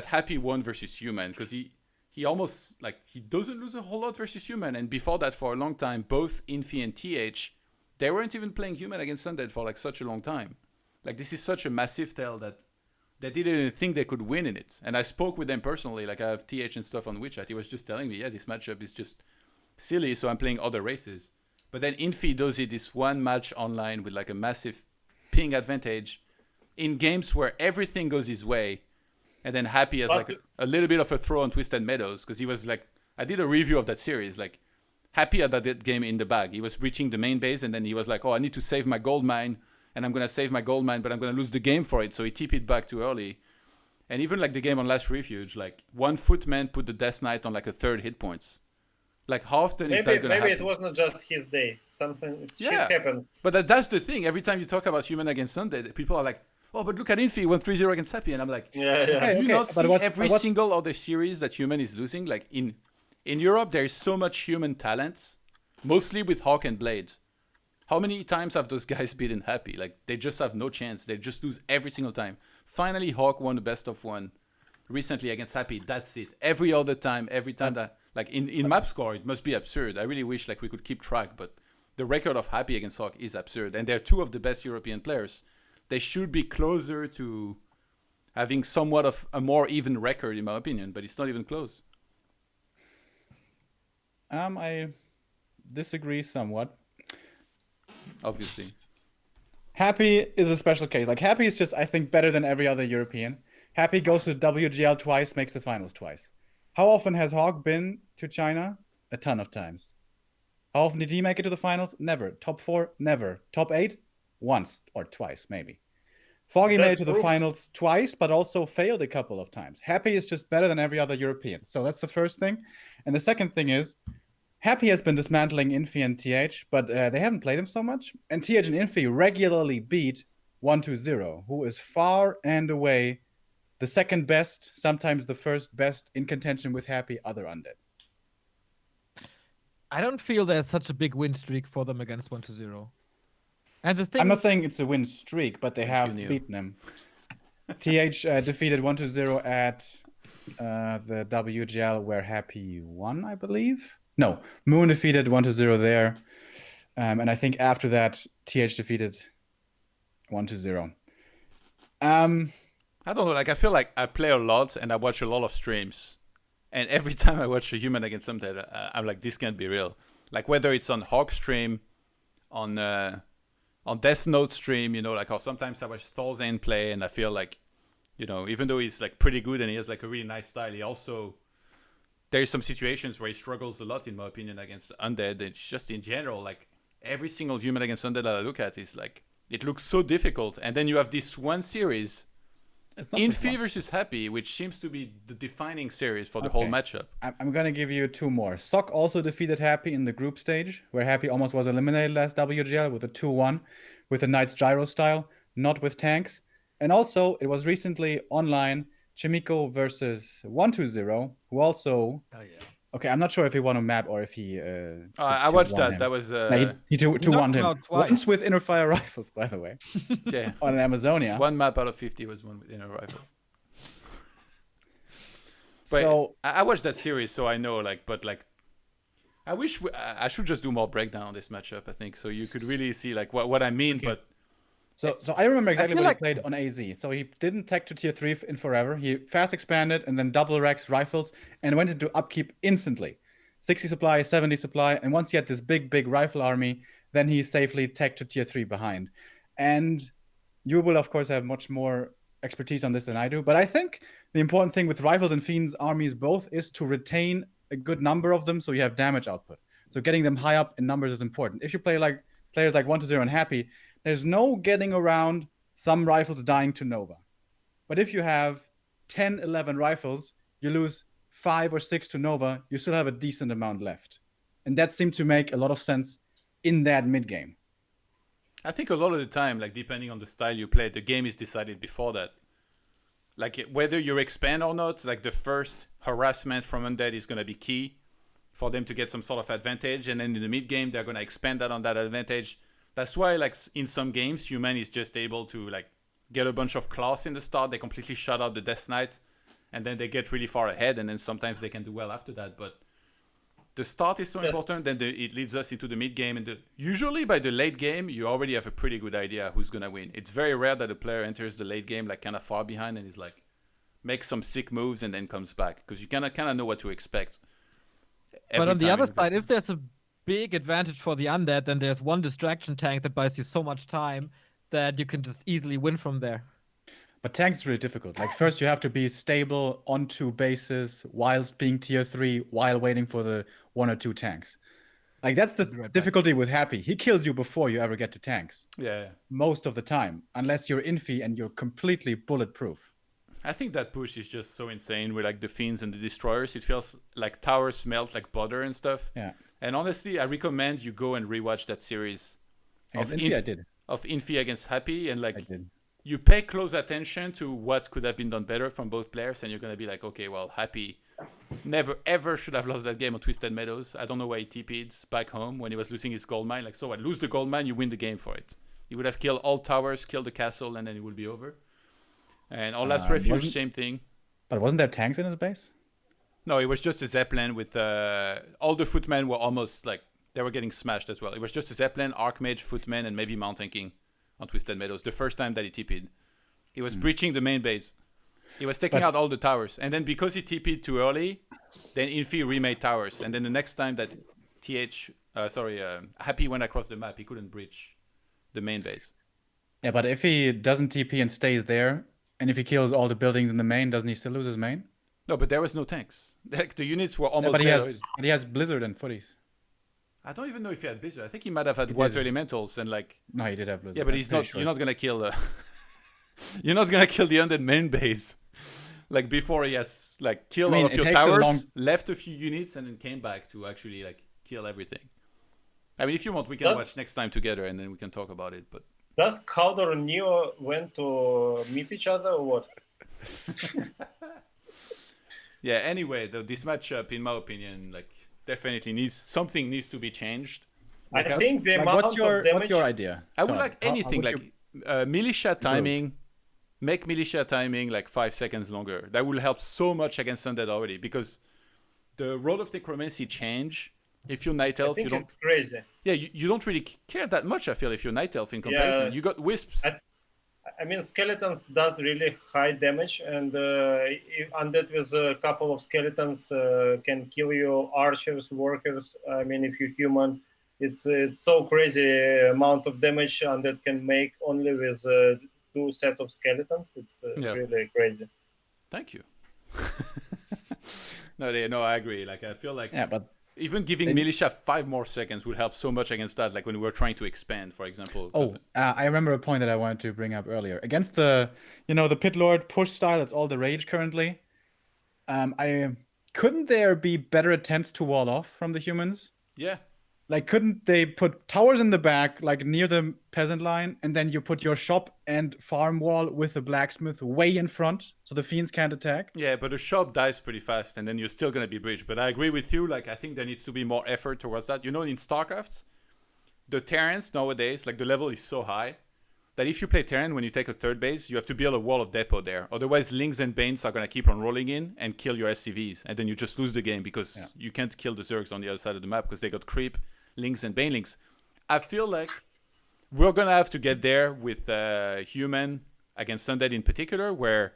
Happy won versus human, because he almost like he doesn't lose a whole lot versus human. And before that, for a long time, both Infi and TH, they weren't even playing human against undead for like such a long time. Like this is such a massive tale that they didn't even think they could win in it. And I spoke with them personally, like I have TH and stuff on WeChat. He was just telling me, yeah, this matchup is just silly, so I'm playing other races. But then Infi does it this one match online with like a massive ping advantage in games where everything goes his way. And then Happy has like a little bit of a throw on Twisted Meadows, because he was like, I did a review of that series, like Happy had that game in the bag. He was breaching the main base and then he was like, oh, I need to save my gold mine, and I'm going to save my gold mine, but I'm going to lose the game for it. So he TP'd back too early. And even like the game on Last Refuge, like one footman put the Death Knight on like a third hit points. Like how often is that going to happen? Maybe it was not just his day. Something shit happens. But that's the thing. Every time you talk about human against undead, people are like, oh, but look at Infi, won 3-0 against Happy. And I'm like, Yeah. do you not see but every what's- single other series that human is losing? Like in Europe, there is so much human talent, mostly with Hawk and Blade. How many times have those guys beaten Happy? Like they just have no chance. They just lose every single time. Finally, Hawk won the best of one recently against Happy. That's it. Every other time, every time that, like in map score, it must be absurd. I really wish like we could keep track, but the record of Happy against Hawk is absurd. And they're two of the best European players. They should be closer to having somewhat of a more even record, in my opinion, but it's not even close. I disagree somewhat. Obviously. Happy is a special case. Like Happy is just, I think, better than every other European. Happy goes to WGL twice, makes the finals twice. How often has Hawk been to China? A ton of times. How often did he make it to the finals? Never. Top 4? Never. Top 8? Once or twice, maybe. Foggy That made it to the proves- finals twice, but also failed a couple of times. Happy is just better than every other European. So that's the first thing. And the second thing is, Happy has been dismantling Infi and TH, but they haven't played him so much. And TH and Infi regularly beat 1-0, who is far and away the second best, sometimes the first best in contention with Happy other undead. I don't feel there's such a big win streak for them against 1-0. And the thing I'm not saying it's a win streak, but they Thank have you, Neil. beaten him. TH defeated 1-0 at the WGL where Happy won, I believe. No, Moon defeated 1-0 there. And I think after that, TH defeated 1-0. I don't know, like I feel like I play a lot and I watch a lot of streams. And every time I watch a human against undead, I'm like, this can't be real. Like whether it's on Hawk stream, on Death Note stream, you know, like or sometimes I watch Thorzain play and I feel like, you know, even though he's like pretty good and he has like a really nice style, he also, there's some situations where he struggles a lot, in my opinion, against undead. It's just in general, like every single human against undead that I look at is like, it looks so difficult. And then you have this one series It's not Infi just one. versus Happy, which seems to be the defining series for the whole Okay. matchup. I'm gonna give you two more. Sok also defeated Happy in the group stage, where Happy almost was eliminated last WGL with a 2-1, with the Knight's Gyro style, not with tanks. And also, it was recently online, Chimiko versus 120, who also... Oh, yeah. Okay, I'm not sure if he won a map or if he... I watched 2-1 that. him. That was No, he 2-1 knocked him him. out twice. Once with inner fire rifles, by the way, yeah. on an Amazonia. One map out of 50 was one with inner rifles. But So I watched that series, so I know. I wish I should just do more breakdown on this matchup. I think so you could really see like what I mean. But So I remember exactly feel what like- he played on AZ. So he didn't tech to tier 3 in forever. He fast expanded and then double racks rifles and went into upkeep instantly. 60 supply, 70 supply, and once he had this big rifle army, then he safely tech to tier 3 behind. And you will of course have much more expertise on this than I do, but I think the important thing with rifles and fiends armies both is to retain a good number of them so you have damage output. So getting them high up in numbers is important. If you play like players like 120 and Happy, there's no getting around some rifles dying to Nova. But if you have 10, 11 rifles, you lose 5 or 6 to Nova, you still have a decent amount left. And that seemed to make a lot of sense in that mid game. I think a lot of the time, like depending on the style you play, the game is decided before that. Like whether you expand or not, like the first harassment from undead is gonna be key for them to get some sort of advantage, and then in the mid game they're gonna expand that on that advantage. That's why, like in some games, human is just able to like get a bunch of claws in the start. They completely shut out the Death Knight, and then they get really far ahead, and then sometimes they can do well after that. But the start is so Yes. important. Then it leads us into the mid game, and usually by the late game, you already have a pretty good idea who's gonna win. It's very rare that a player enters the late game like kind of far behind and is like makes some sick moves and then comes back, because you kind of know what to expect. But every on the time other in the side, game. if there's a big advantage for the undead, then there's one distraction tank that buys you so much time that you can just easily win from there. But tanks is really difficult. Like first you have to be stable on 2 bases whilst being tier 3 while waiting for the 1 or 2 tanks. Like that's the Be right back. difficulty with Happy. He kills you before you ever get to tanks. Yeah. Most of the time. Unless you're Infi and you're completely bulletproof. I think that push is just so insane with like the Fiends and the Destroyers. It feels like towers smelt like butter and stuff. Yeah. And honestly, I recommend you go and rewatch that series Against Infi, I did. of Infi against Happy, and I like did. you pay close attention to what could have been done better from both players, and you're gonna be like, okay, well, Happy never ever should have lost that game on Twisted Meadows. I don't know why he TP'd back home when he was losing his gold mine. Like, so what? Lose the gold mine, you win the game for it. He would have killed all towers, killed the castle, and then it would be over. And all last refuge, wasn't- same thing. But wasn't there tanks in his base? No, it was just a Zeppelin with all the footmen were almost like they were getting smashed as well. It was just a Zeppelin, Archmage, footmen, and maybe Mountain King on Twisted Meadows. The first time that he TP'd, he was breaching the main base. He was taking out all the towers, and then because he TP'd too early, then Infi remade towers. And then the next time that Happy went across the map, he couldn't breach the main base. Yeah, but if he doesn't TP and stays there, and if he kills all the buildings in the main, doesn't he still lose his main? No, but there was no tanks. Like, the units were Yeah, almost but there. he has Blizzard and Footies. I don't even know if he had Blizzard. I think he might have had He water did. elementals and like. No, he did have Blizzard. Yeah, but I'm he's pretty not. sure. You're not gonna kill the. You're not gonna kill the undead main base, like before he has like killed I mean, all of it your takes a towers, long- left a few units, and then came back to actually like kill everything. I mean, if you want, we can Does- watch next time together, and then we can talk about it. But Does Calder and Neo went to meet each other or what? yeah. Anyway, this matchup, in my opinion, like definitely needs to be changed. I Like, think the Like, amount what's your of damage. idea? I would Todd? like How anything would like you- militia timing. Make militia timing like 5 seconds longer. That will help so much against undead already, because the road of necromancy change. If you're night I elf, you think don't. it's crazy. Yeah, you don't really care that much. I feel if you're night elf in comparison, Yeah. you got wisps. I mean, skeletons does really high damage, and if undead with a couple of skeletons can kill you, archers, workers. I mean, if you're human, it's so crazy amount of damage undead can make only with 2 set of skeletons. It's Yeah. really crazy. Thank you. No, I agree. Like I feel like Yeah, but Even giving militia 5 more seconds would help so much against that. Like when we were trying to expand, for example. I remember a point that I wanted to bring up earlier. Against the pit lord push style, that's all the rage currently. Couldn't there be better attempts to wall off from the humans? Yeah. Like, couldn't they put towers in the back, like near the peasant line, and then you put your shop and farm wall with the blacksmith way in front, so the fiends can't attack? Yeah, but the shop dies pretty fast, and then you're still gonna be breached. But I agree with you. Like, I think there needs to be more effort towards that. You know, in StarCraft, the Terrans nowadays, like the level is so high that if you play Terran, when you take a third base, you have to build a wall of depot there. Otherwise, Lings and Banes are gonna keep on rolling in and kill your SCVs, and then you just lose the game because you can't kill the Zergs on the other side of the map because they got creep, Lings, and Banelings. I feel like we're gonna have to get there with human against Undead in particular, where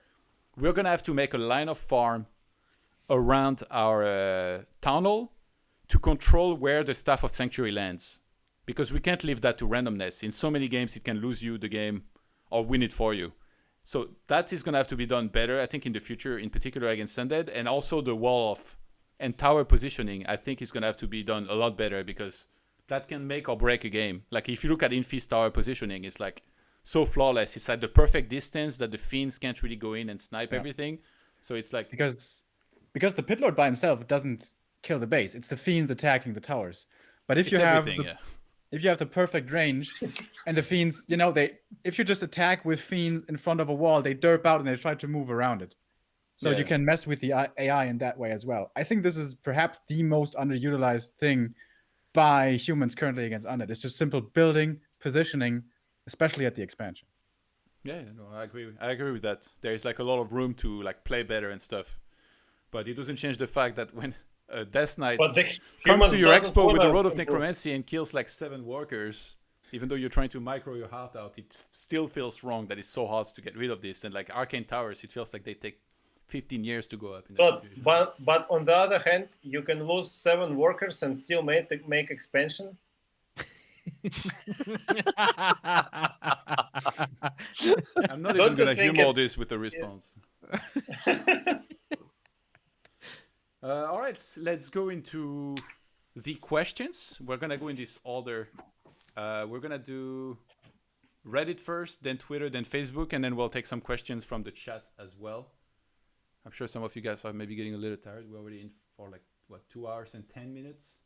we're gonna have to make a line of farm around our town hall to control where the Staff of Sanctuary lands, because we can't leave that to randomness. In so many games, it can lose you the game or win it for you. So that is gonna have to be done better, I think, in the future, in particular against Undead, and also the wall off and tower positioning. I think is gonna have to be done a lot better because that can make or break a game. Like if you look at Infist tower positioning, it's like so flawless. It's at the perfect distance that the fiends can't really go in and snipe everything. So it's like because the pit lord by himself doesn't kill the base. It's the fiends attacking the towers. But if you have if you have the perfect range, and the fiends, if you just attack with fiends in front of a wall, they derp out and they try to move around it. So you can mess with the AI in that way as well. I think this is perhaps the most underutilized thing by humans currently against Undead. It's just simple building, positioning, especially at the expansion. Yeah, no, I agree. I agree with that. There is like a lot of room to like play better and stuff, but it doesn't change the fact that when Death Knight comes to your expo with the Road of Necromancy and kills like 7 workers, even though you're trying to micro your heart out, it still feels wrong that it's so hard to get rid of this. And like Arcane Towers, it feels like they take 15 years to go up. In that situation. But on the other hand, you can lose 7 workers and still make expansion. I'm not even gonna humor this with the response. All right, let's go into the questions. We're gonna go in this order. We're gonna do Reddit first, then Twitter, then Facebook, and then we'll take some questions from the chat as well. I'm sure some of you guys are maybe getting a little tired. We're already in for like, 2 hours and 10 minutes.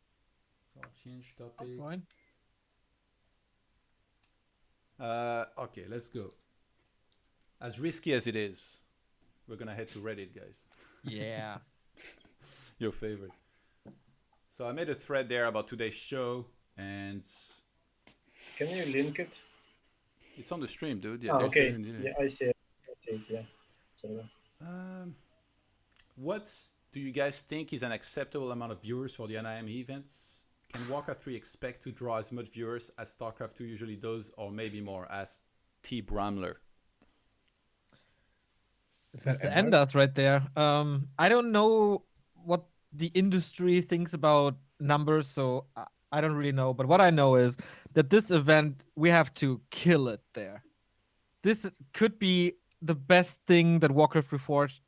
So I'll change topic. Fine. Okay, let's go. As risky as it is, we're gonna head to Reddit, guys. Yeah. Your favorite. So I made a thread there about today's show, and can you link it? It's on the stream, dude. Yeah. Okay. Yeah, I see it. Yeah. Sorry. What do you guys think is an acceptable amount of viewers for the Anaheim events? Can Warcraft 3 expect to draw as much viewers as StarCraft 2 usually does, or maybe more? Asked T. Bramler. It's the Enders right there. I don't know what the industry thinks about numbers, so I don't really know. But what I know is that this event, we have to kill it there. This could be the best thing that Warcraft Reforged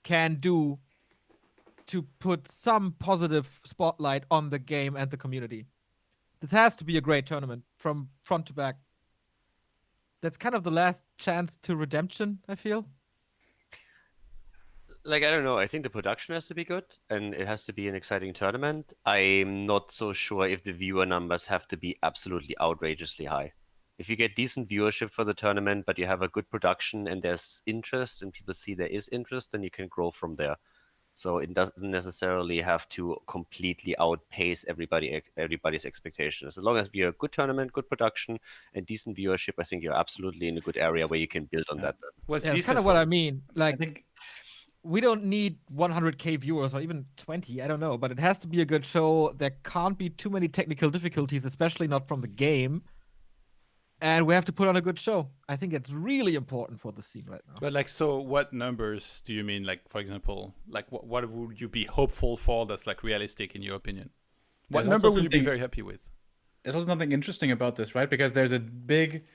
can do to put some positive spotlight on the game and the community. This has to be a great tournament from front to back. That's kind of the last chance to redemption, I feel. Like, I don't know. I think the production has to be good and it has to be an exciting tournament. I'm not so sure if the viewer numbers have to be absolutely outrageously high. If you get decent viewership for the tournament, but you have a good production and there's interest and people see there is interest, then you can grow from there. So it doesn't necessarily have to completely outpace everybody's expectations. As long as you have a good tournament, good production, and decent viewership, I think you're absolutely in a good area where you can build on that. That's kind of what I mean. Like, we don't need 100K viewers or even 20, I don't know, but it has to be a good show. There can't be too many technical difficulties, especially not from the game. And we have to put on a good show. I think it's really important for the scene right now. But so what numbers do you mean? Like, for example, like what would you be hopeful for that's like realistic in your opinion? What number would you be very happy with? There's also something interesting about this, right? Because there's a big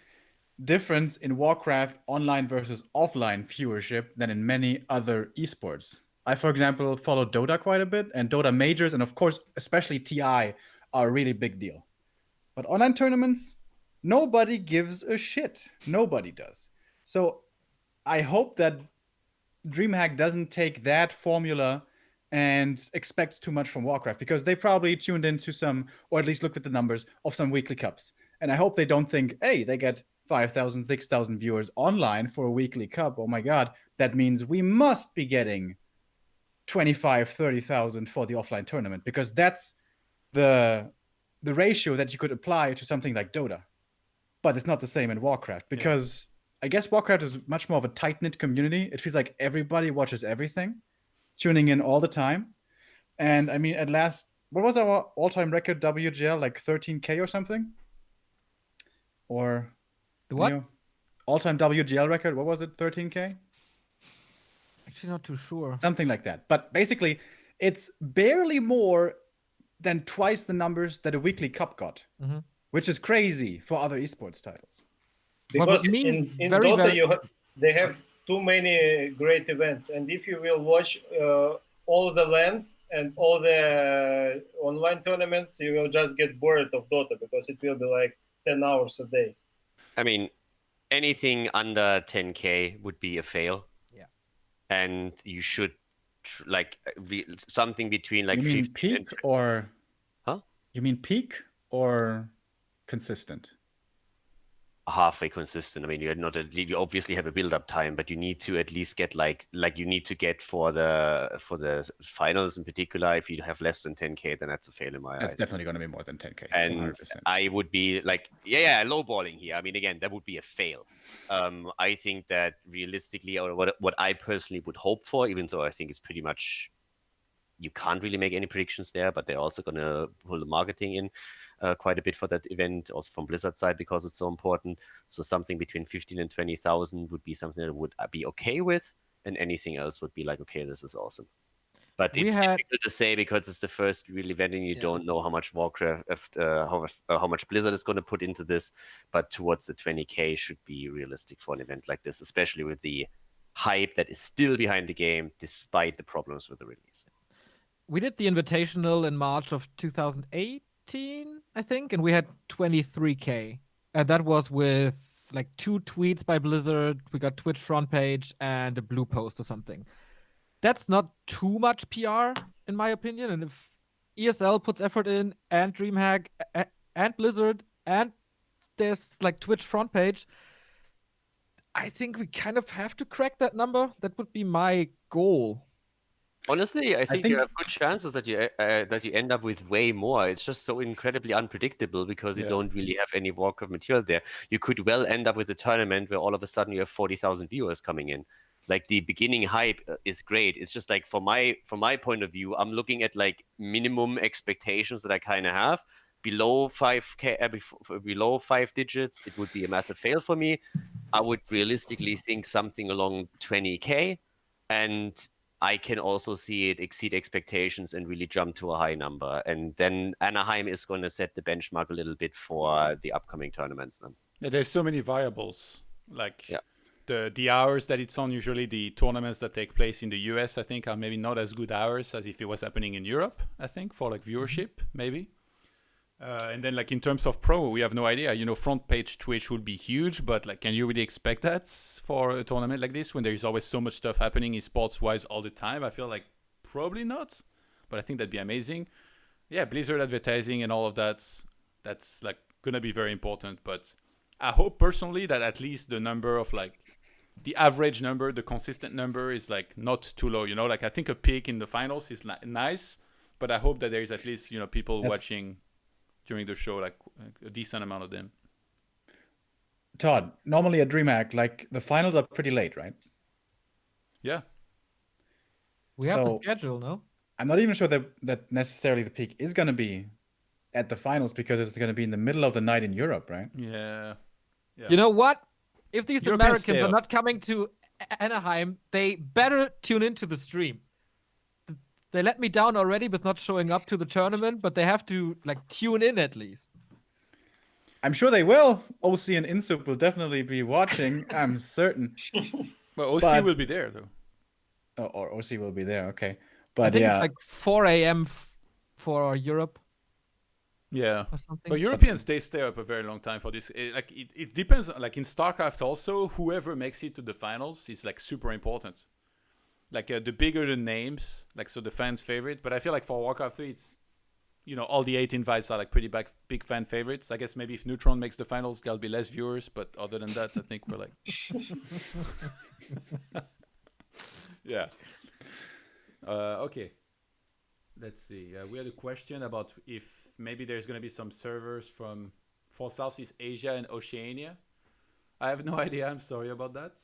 difference in Warcraft online versus offline viewership than in many other esports. I, for example, follow Dota quite a bit, and Dota majors, and of course, especially TI, are a really big deal. But online tournaments, nobody gives a shit. Nobody does. So I hope that DreamHack doesn't take that formula and expects too much from Warcraft, because they probably tuned into some, or at least looked at the numbers of some weekly cups. And I hope they don't think, hey, they get 5,000, 6,000 viewers online for a weekly cup. Oh my God, that means we must be getting 25, 30,000 for the offline tournament, because that's the ratio that you could apply to something like Dota. But it's not the same in Warcraft, because I guess Warcraft is much more of a tight-knit community. It feels like everybody watches everything, tuning in all the time. And I mean, at last, what was our all-time record WGL? Like 13K or something? Or The what? All-time WGL record, what was it? 13K? Actually, not too sure. Something like that. But basically, it's barely more than twice the numbers that a weekly cup got, which is crazy for other esports titles. Because me, in very, Dota, very- they have too many great events, and if you will watch all the LANs and all the online tournaments, you will just get bored of Dota, because it will be like 10 hours a day. I mean, anything under 10K would be a fail. Yeah. And you should something between like you mean 50 and peak or Huh? You mean peak or consistent? halfway consistent. I mean, you obviously have a build-up time, but you need to at least get like you need to get for the finals in particular. If you have less than 10K, then that's a fail in my That's eyes. definitely going to be more than 10K. And 100%. I would be like, lowballing here. I mean, again, that would be a fail. I think that realistically, or what I personally would hope for, even though I think it's pretty much, you can't really make any predictions there, but they're also going to pull the marketing in quite a bit for that event, also from Blizzard's side, because it's so important. So something between 15 and 20,000 would be something that I would be okay with, and anything else would be like, okay, this is awesome. But it's difficult to say, because it's the first real event, and you don't know how much Warcraft, how much Blizzard is going to put into this. But towards the 20K should be realistic for an event like this, especially with the hype that is still behind the game, despite the problems with the release. We did the Invitational in March of 2018, I think, and we had 23K. And that was with like 2 tweets by Blizzard. We got Twitch front page and a blue post or something. That's not too much PR, in my opinion. And if ESL puts effort in, and DreamHack, and Blizzard, and there's like Twitch front page, I think we kind of have to crack that number. That would be my goal. Honestly, I think you have good chances that you end up with way more. It's just so incredibly unpredictable, because you don't really have any Warcraft material there. You could well end up with a tournament where all of a sudden you have 40,000 viewers coming in. Like, the beginning hype is great. It's just like, from my point of view, I'm looking at like minimum expectations that I kind of have. Below 5K, below 5 digits, it would be a massive fail for me. I would realistically think something along 20K, and I can also see it exceed expectations and really jump to a high number. And then Anaheim is going to set the benchmark a little bit for the upcoming tournaments then. Yeah, there's so many variables. Like the hours that it's on, usually the tournaments that take place in the US, I think, are maybe not as good hours as if it was happening in Europe, I think, for like viewership, maybe. And then, like, in terms of promo, we have no idea. You know, front page Twitch would be huge, but like, can you really expect that for a tournament like this when there is always so much stuff happening in sports-wise all the time? I feel like probably not, but I think that'd be amazing. Yeah, Blizzard advertising and all of that's like gonna be very important. But I hope personally that at least the number of like the average number, the consistent number is like not too low. You know, like I think a peak in the finals is nice, but I hope that there is at least, you know, people watching during the show, like a decent amount of them. Todd, normally at DreamHack, like the finals are pretty late, right? Yeah. We have the schedule, no? I'm not even sure that necessarily the peak is going to be at the finals, because it's going to be in the middle of the night in Europe, right? Yeah. You know what? If these European Americans scale. are not coming to Anaheim, they better tune into the stream. They let me down already with not showing up to the tournament, but they have to like tune in at least. I'm sure they will. OC and Insup will definitely be watching. I'm certain. Well, OC will be there though. or OC will be there. Okay, I but think yeah, it's like 4 a.m. For Europe Yeah. or something. But Europeans, they stay up a very long time for this. It depends. Like in StarCraft, also, whoever makes it to the finals is like super important. Like the bigger the names, like so the fans' favorite. But I feel like for Warcraft 3, it's all the 8 invites are like pretty big fan favorites. I guess maybe if Neutron makes the finals, there'll be less viewers. But other than that, I think we're like, yeah. Okay. Let's see. We had a question about if maybe there's going to be some servers for Southeast Asia and Oceania. I have no idea. I'm sorry about that.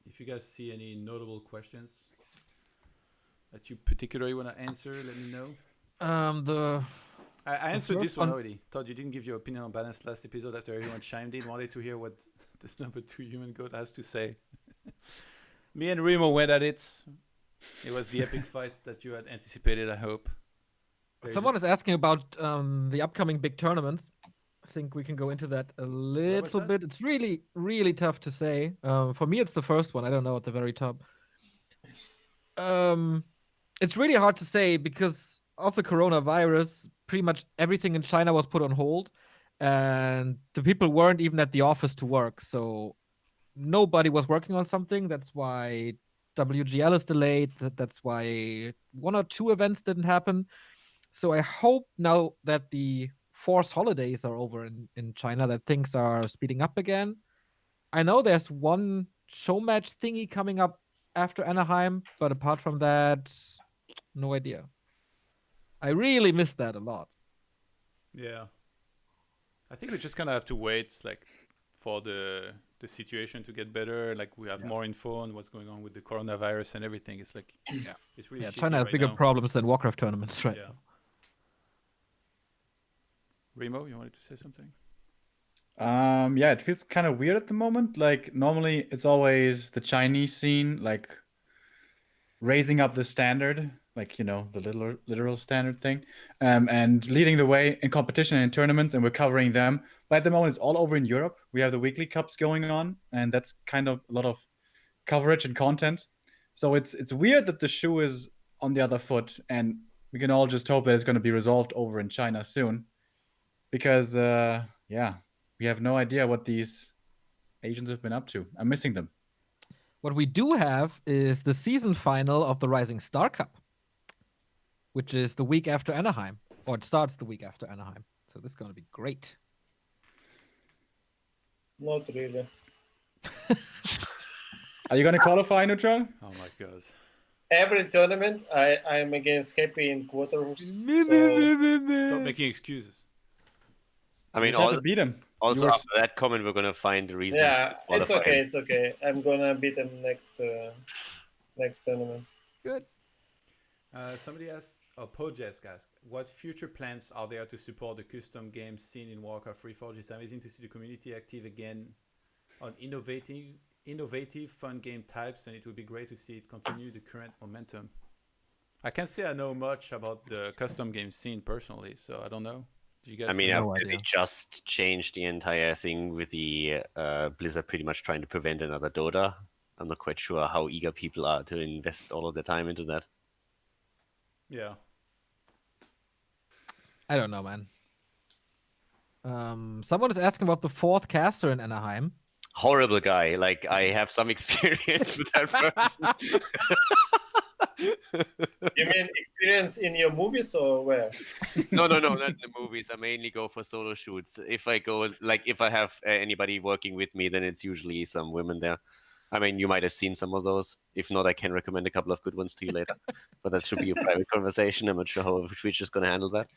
If you guys see any notable questions that you particularly want to answer, let me know. I answered this one already. Todd, you didn't give your opinion on balance last episode after everyone chimed in. Wanted to hear what the number 2 human goat has to say. Me and Remo went at it. It was the epic fight that you had anticipated, I hope. Someone is asking about the upcoming big tournaments. I think we can go into that a little bit. It's really, really tough to say. For me, it's the first one. I don't know at the very top. It's really hard to say because of the coronavirus. Pretty much everything in China was put on hold, and the people weren't even at the office to work. So nobody was working on something. That's why WGL is delayed. That's why 1 or 2 events didn't happen. So I hope now that the forced holidays are over in China that things are speeding up again. I know there's one show match thingy coming up after Anaheim, but apart from that, no idea. I really miss that a lot. Yeah. I think we're just gonna have to wait like for the situation to get better. Like we have more info on what's going on with the coronavirus and everything. It's like it's really shitty China has right bigger now. problems than Warcraft tournaments right now. Remo, you wanted to say something? Yeah, it feels kind of weird at the moment. Like normally it's always the Chinese scene, like raising up the standard, like the literal standard thing, and leading the way in competition and in tournaments, and we're covering them. But at the moment, it's all over in Europe. We have the weekly cups going on, and that's kind of a lot of coverage and content. So it's weird that the shoe is on the other foot, and we can all just hope that it's going to be resolved over in China soon, because we have no idea what these Asians have been up to. I'm missing them. What we do have is the season final of the Rising Star Cup, which is the week after Anaheim, or it starts the week after Anaheim. So this is going to be great. Not really. Are you going to qualify, Neutral? Oh my god. Every tournament, I'm against Happy in quarters. Stop making excuses. I mean, you have to beat him. Also, after that comment, we're gonna find a reason. Yeah, it's okay. It's okay. I'm gonna beat him next tournament. Good. Somebody asked, Pojesk asked, what future plans are there to support the custom game scene in Warcraft Reforged? It's amazing to see the community active again on innovative, fun game types, and it would be great to see it continue the current momentum. I can't say I know much about the custom game scene personally, so I don't know. Do you guys? I mean, they just changed the entire thing with the Blizzard pretty much trying to prevent another Dota. I'm not quite sure how eager people are to invest all of their time into that. Yeah. I don't know, man. Someone is asking about the 4th caster in Anaheim. Horrible guy. Like, I have some experience with that person. You mean experience in your movies or where? No, not in the movies. I mainly go for solo shoots. If I have anybody working with me, then it's usually some women there. I mean, you might have seen some of those. If not, I can recommend a couple of good ones to you later. But that should be a private conversation. I'm not sure how Twitch is going to handle that.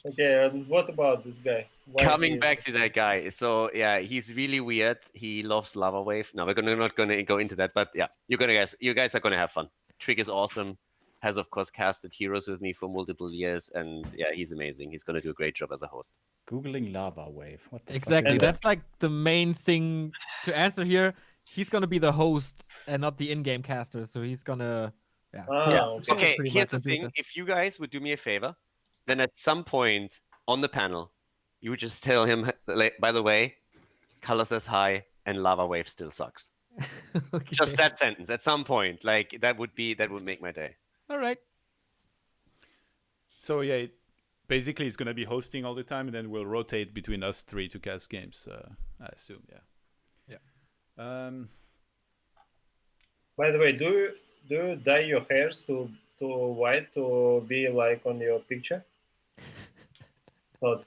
Okay, and what about this guy? Coming back to that guy. So, yeah, he's really weird. He loves Lava Wave. No, we're not going to go into that. But, yeah, you guys are going to have fun. Trick is awesome. Has, of course, casted Heroes with me for multiple years. And, yeah, he's amazing. He's going to do a great job as a host. Googling Lava Wave. What the Exactly. fuck? That's like the main thing to answer here. He's going to be the host and not the in-game caster. So he's going to... Okay, here's the thing. If you guys would do me a favor, then at some point on the panel, you would just tell him, by the way, Color says hi, and Lava Wave still sucks. Okay. Just that sentence. At some point, like that would make my day. All right. So yeah, basically it's gonna be hosting all the time, and then we'll rotate between us three to cast games. I assume, yeah. Yeah. By the way, do you dye your hairs to white to be like on your picture? Not.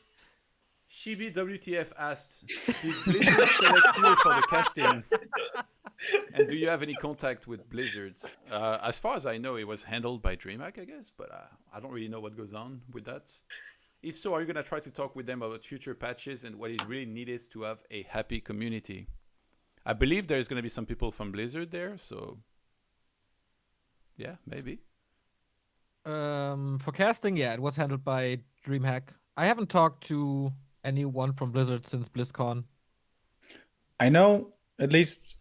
Shibi WTF asked, did Blizzard select you for the casting? And do you have any contact with Blizzard? As far as I know, it was handled by DreamHack, I guess, but I don't really know what goes on with that. If so, are you going to try to talk with them about future patches and what is really needed to have a happy community? I believe there's going to be some people from Blizzard there, so yeah, maybe. For casting, yeah, it was handled by DreamHack. I haven't talked to anyone from Blizzard since BlizzCon. I know at least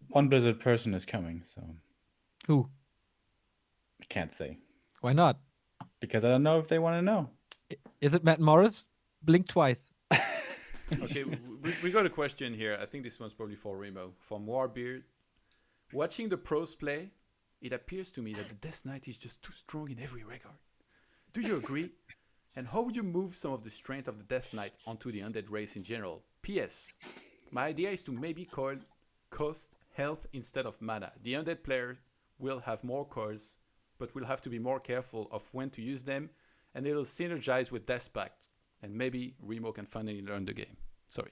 one Blizzard person is coming, so Who? can't say. Why not? Because I don't know if they want to know. Is it Matt Morris? Blink twice. Okay, we got a question here. I think this one's probably for Remo. From Warbeard. Watching the pros play, it appears to me that the Death Knight is just too strong in every regard. Do you agree? And how would you move some of the strength of the Death Knight onto the undead race in general? P.S. My idea is to maybe cost health instead of mana. The undead player will have more cores, but will have to be more careful of when to use them, and it'll synergize with Death Pact. And maybe Remo can finally learn the game. Sorry,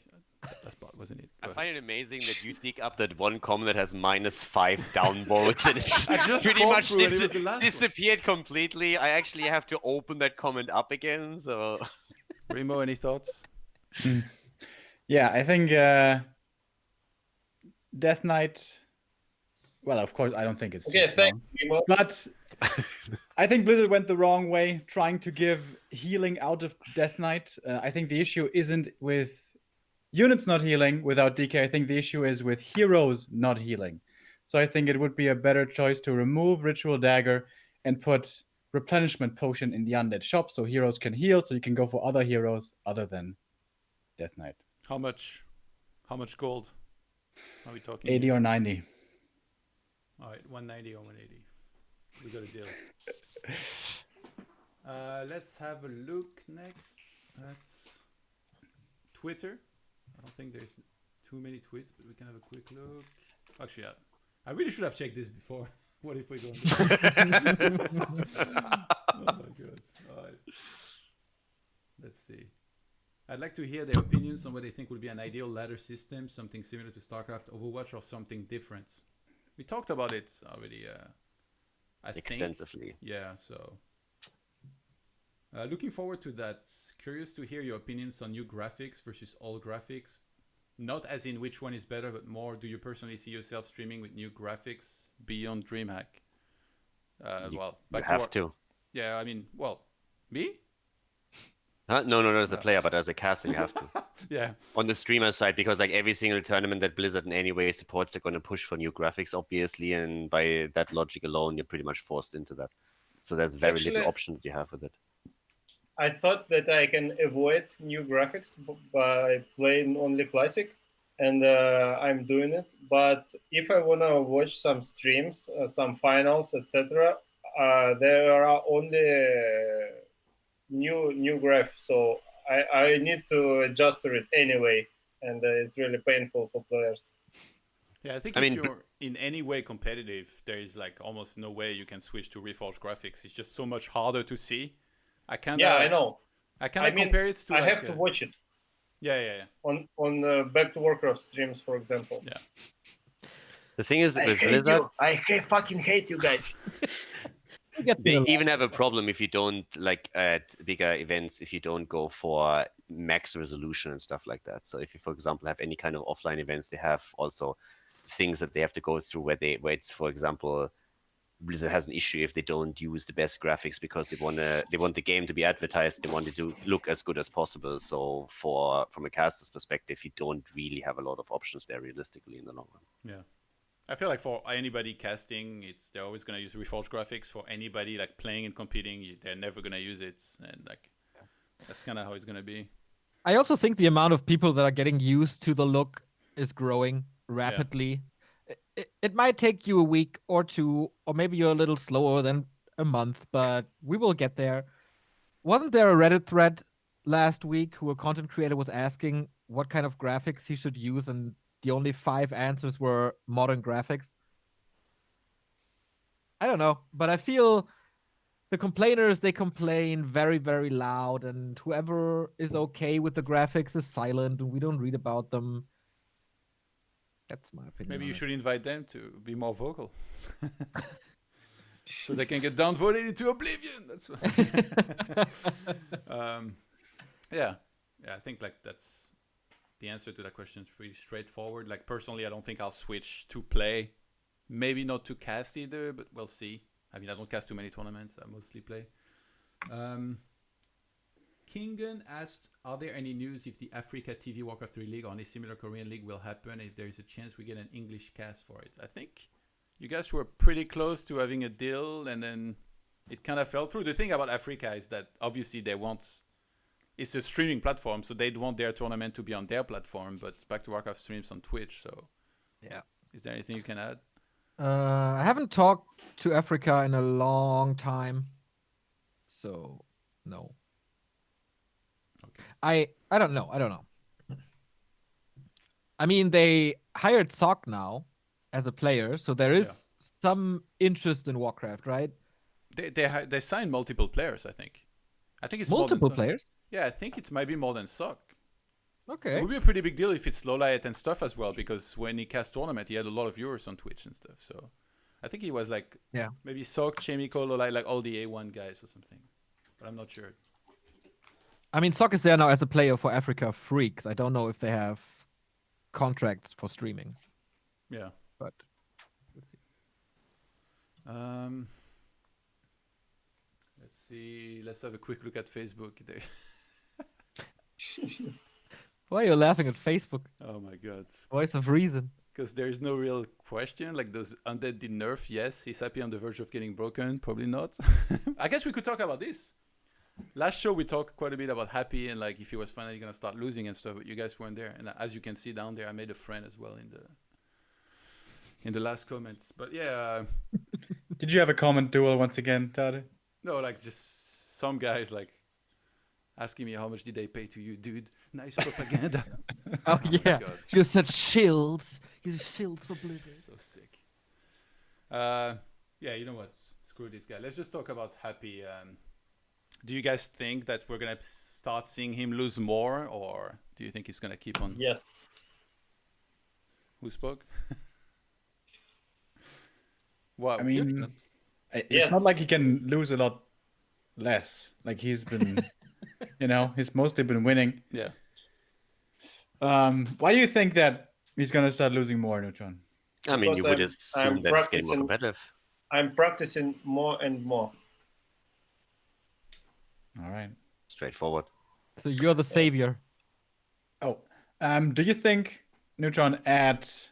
that part wasn't it. I find it amazing that you dig up that one comment that has -5 downvotes and it's I just pretty scrolled much through it. It was the last one. disappeared completely. I actually have to open that comment up again. So Remo, any thoughts? Yeah, I think Death Knight. Well, of course, I don't think it's Okay, super thanks, strong. Remo. But I think Blizzard went the wrong way trying to give healing out of Death Knight. I think the issue isn't with units not healing without DK. I think the issue is with heroes not healing. So I think it would be a better choice to remove Ritual Dagger and put Replenishment Potion in the Undead shop so heroes can heal, so you can go for other heroes other than Death Knight. How much gold are we talking? 80 or 90. All right, 190 or 180. We got a deal. Let's have a look next at Twitter. I don't think there's too many tweets, but we can have a quick look. Actually, I really should have checked this before. What if we don't? Oh my god! All right. Let's see. I'd like to hear their opinions on what they think would be an ideal ladder system, something similar to StarCraft, Overwatch, or something different. We talked about it already. I think extensively. Yeah. So, looking forward to that. Curious to hear your opinions on new graphics versus old graphics. Not as in which one is better, but more, do you personally see yourself streaming with new graphics beyond DreamHack? Well, You back have to. Yeah, I mean, well, me? Huh? No, not as a player, but as a caster, you have to. Yeah. On the streamer side, because like every single tournament that Blizzard in any way supports, they're going to push for new graphics, obviously, and by that logic alone, you're pretty much forced into that. So there's very little Actually, option that you have with it. I thought that I can avoid new graphics by playing only classic, and I'm doing it. But if I wanna watch some streams, some finals, etc., there are only new graph, so I need to adjust to it anyway, and it's really painful for players. Yeah, I think I if mean, you're in any way competitive, there is like almost no way you can switch to Reforged graphics. It's just so much harder to see. I can't. Yeah, I know. I cannot compare it to. I like, have to watch it Yeah. on Back to Warcraft streams, for example. Yeah. The thing is, I with hate Blizzard, you. fucking hate you guys. they even have a problem if you don't, like at bigger events, if you don't go for max resolution and stuff like that. So if you, for example, have any kind of offline events, they have also things that they have to go through where it's, for example, Blizzard has an issue if they don't use the best graphics because they want the game to be advertised. They want it to look as good as possible. So from a caster's perspective, you don't really have a lot of options there realistically in the long run. Yeah. I feel like for anybody casting, they're always gonna use Reforged graphics. For anybody like playing and competing, they're never gonna use it, and like that's kind of how it's gonna be. I also think the amount of people that are getting used to the look is growing rapidly. It might take you a week or two, or maybe you're a little slower than a month, but we will get there. Wasn't there a Reddit thread last week who a content creator was asking what kind of graphics he should use, and the only 5 answers were modern graphics? I don't know, but I feel the complainers, they complain very, very loud, and whoever is okay with the graphics is silent, and we don't read about them. That's my opinion. Maybe on you it. should invite them to be more vocal. So they can get downvoted into oblivion. That's yeah. I think like that's the answer to that question is pretty straightforward. Like personally, I don't think I'll switch to play. Maybe not to cast either, but we'll see. I mean, I don't cast too many tournaments. I mostly play. Kingen asked, are there any news if the Africa TV Warcraft 3 League or any similar Korean league will happen, if there is a chance we get an English cast for it? I think you guys were pretty close to having a deal, and then it kind of fell through. The thing about Africa is that obviously they want... It's a streaming platform, so they'd want their tournament to be on their platform, but Back to Warcraft streams on Twitch, so... Yeah. Is there anything you can add? I haven't talked to Africa in a long time, so no. Okay. I don't know. I mean, they hired Sock now as a player, so there is some interest in Warcraft, right? They signed multiple players, I think. I think it's Multiple more than players? Yeah, I think it might be more than Sock. Okay. It would be a pretty big deal if it's Lolite and stuff as well, because when he cast tournament, he had a lot of viewers on Twitch and stuff. So I think he was like, maybe Sock, Chemical, Lolite, like all the A1 guys or something. But I'm not sure. I mean, Sock is there now as a player for Africa Freaks. I don't know if they have contracts for streaming. Yeah. But let's see. Let's see. Let's have a quick look at Facebook. Why are you laughing at Facebook? Oh my god. Voice of reason. Because there is no real question. Like, does Undead did nerf? Yes. He's happy on the verge of getting broken? Probably not. I guess we could talk about this. Last show we talked quite a bit about Happy and like if he was finally gonna start losing and stuff, but you guys weren't there. And as you can see down there, I made a friend as well in the last comments. But yeah. Did you have a comment duel once again, Todd? No, like just some guys like asking me how much did they pay to you, dude? Nice propaganda. Oh yeah, God. you said shields. You shields for Blizzard. So sick. Yeah, you know what? Screw this guy. Let's just talk about Happy. Do you guys think that we're gonna start seeing him lose more, or do you think he's gonna keep on? Yes. Who spoke? What? I mean, it's Yes. not like he can lose a lot less. Like he's been, he's mostly been winning. Yeah. Why do you think that he's gonna start losing more, Neutron? I mean, you Because would assume that it's getting more competitive. I'm practicing more and more. All right. Straightforward. So you're the savior. Oh, do you think Neutron at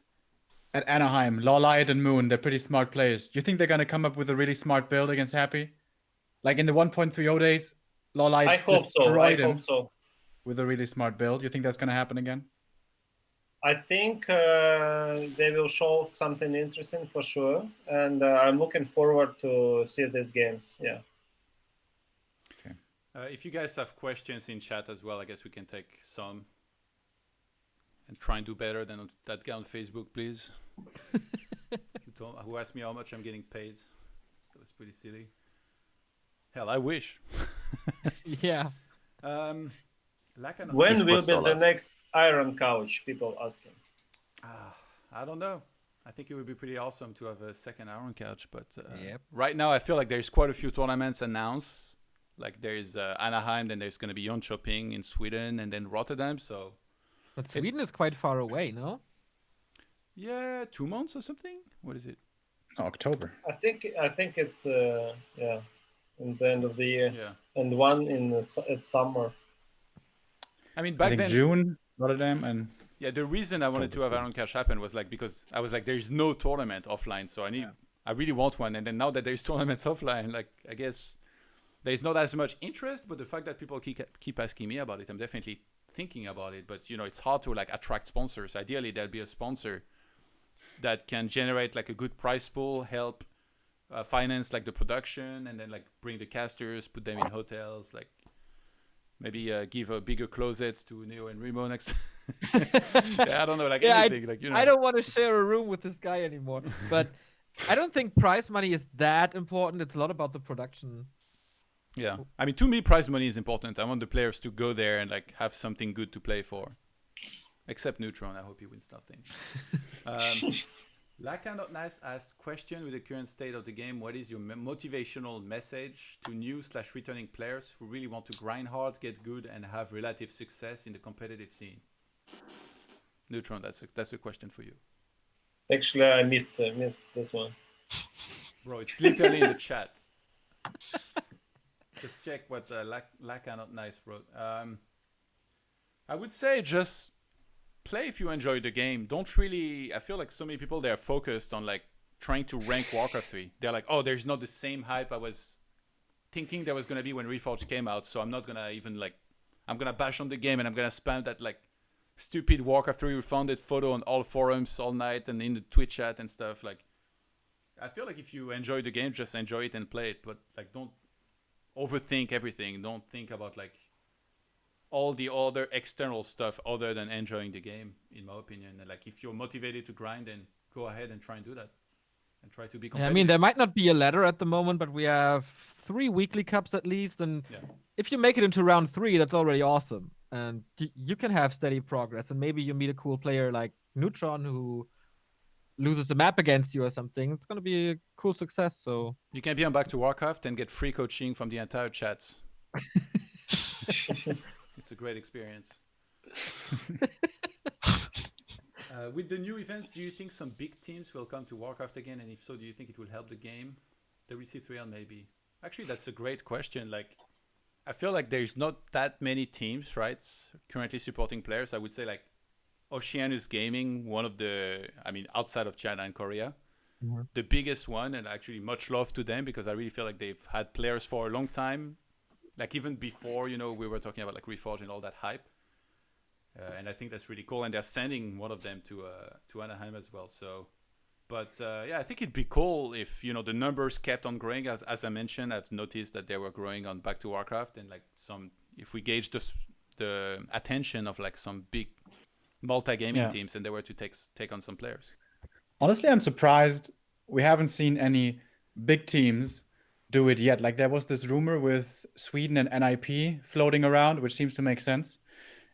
Anaheim, Lawlight and Moon, they're pretty smart players. Do you think they're gonna come up with a really smart build against Happy? Like in the 1.30 days, Lawlight I hope so. destroyed I him hope so. with a really smart build. You think that's gonna happen again? I think they will show something interesting for sure, and I'm looking forward to see these games. Yeah. If you guys have questions in chat as well, I guess we can take some and try and do better than that guy on Facebook, please. Who asked me how much I'm getting paid. That was pretty silly. Hell, I wish. Yeah. When It's will be the $dollars. next Iron Couch? People asking. I don't know. I think it would be pretty awesome to have a second Iron Couch, but Yep. right now I feel like there's quite a few tournaments announced. Like there's Anaheim, then there's going to be Jönköping in Sweden, and then Rotterdam. So But Sweden is quite far away, no? yeah, 2 months or something. What is it? October. I think it's in the end of the year, Yeah. and one it's summer. I mean, I back think then, June, Rotterdam, and yeah, the reason I wanted to have Iron Cash happen was like because I was like, there's no tournament offline, so I really want one. And then now that there's tournaments offline, like I guess there's not as much interest, but the fact that people keep asking me about it, I'm definitely thinking about it, but it's hard to like attract sponsors. Ideally, there'd be a sponsor that can generate like a good prize pool, help finance like the production, and then like bring the casters, put them in hotels, like maybe give a bigger closet to Neo and Remo next. Yeah, I don't know, like anything, like I don't want to share a room with this guy anymore. But I don't think prize money is that important. It's a lot about the production. Yeah, I mean, to me, prize money is important. I want the players to go there and like have something good to play for. Except Neutron, I hope he wins nothing. Laka Not Nice asked, question with the current state of the game, what is your motivational message to new/returning players who really want to grind hard, get good, and have relative success in the competitive scene? Neutron, that's a question for you. Actually, I missed this one. Bro, it's literally in the chat. Just check what Laka Not Nice wrote. I would say just play if you enjoy the game. Don't really. I feel like so many people, they're focused on like trying to rank Warcraft 3. They're like, oh, there's not the same hype I was thinking there was gonna be when Reforged came out, so I'm not gonna even like. I'm gonna bash on the game and I'm gonna spam that like stupid Warcraft 3 refounded photo on all forums all night and in the Twitch chat and stuff. Like, I feel like if you enjoy the game, just enjoy it and play it. But like, don't overthink everything. Don't think about like all the other external stuff other than enjoying the game, in my opinion. And like, if you're motivated to grind, then go ahead and try and do that and try to be competitive. I mean, there might not be a ladder at the moment, but we have 3 weekly cups at least, and if you make it into round 3, that's already awesome. And you can have steady progress, and maybe you meet a cool player like Neutron who loses the map against you or something. It's gonna be a cool success. So you can be on Back to Warcraft and get free coaching from the entire chats. It's a great experience. With the new events, do you think some big teams will come to Warcraft again? And if so, do you think it will help the game? WC3L maybe. Actually, that's a great question. Like, I feel like there's not that many teams, right, currently supporting players. I would say like Oceanus Gaming, one of the, I mean, outside of China and Korea, the biggest one, and actually much love to them because I really feel like they've had players for a long time. Like even before, we were talking about like Reforged and all that hype. And I think that's really cool. And they're sending one of them to Anaheim as well. So, but yeah, I think it'd be cool if, the numbers kept on growing. As I mentioned, I've noticed that they were growing on Back to Warcraft. And like if we gauge the attention of like some big multi-gaming teams and they were to take on some players. Honestly, I'm surprised we haven't seen any big teams do it yet. Like there was this rumor with Sweden and NIP floating around, which seems to make sense.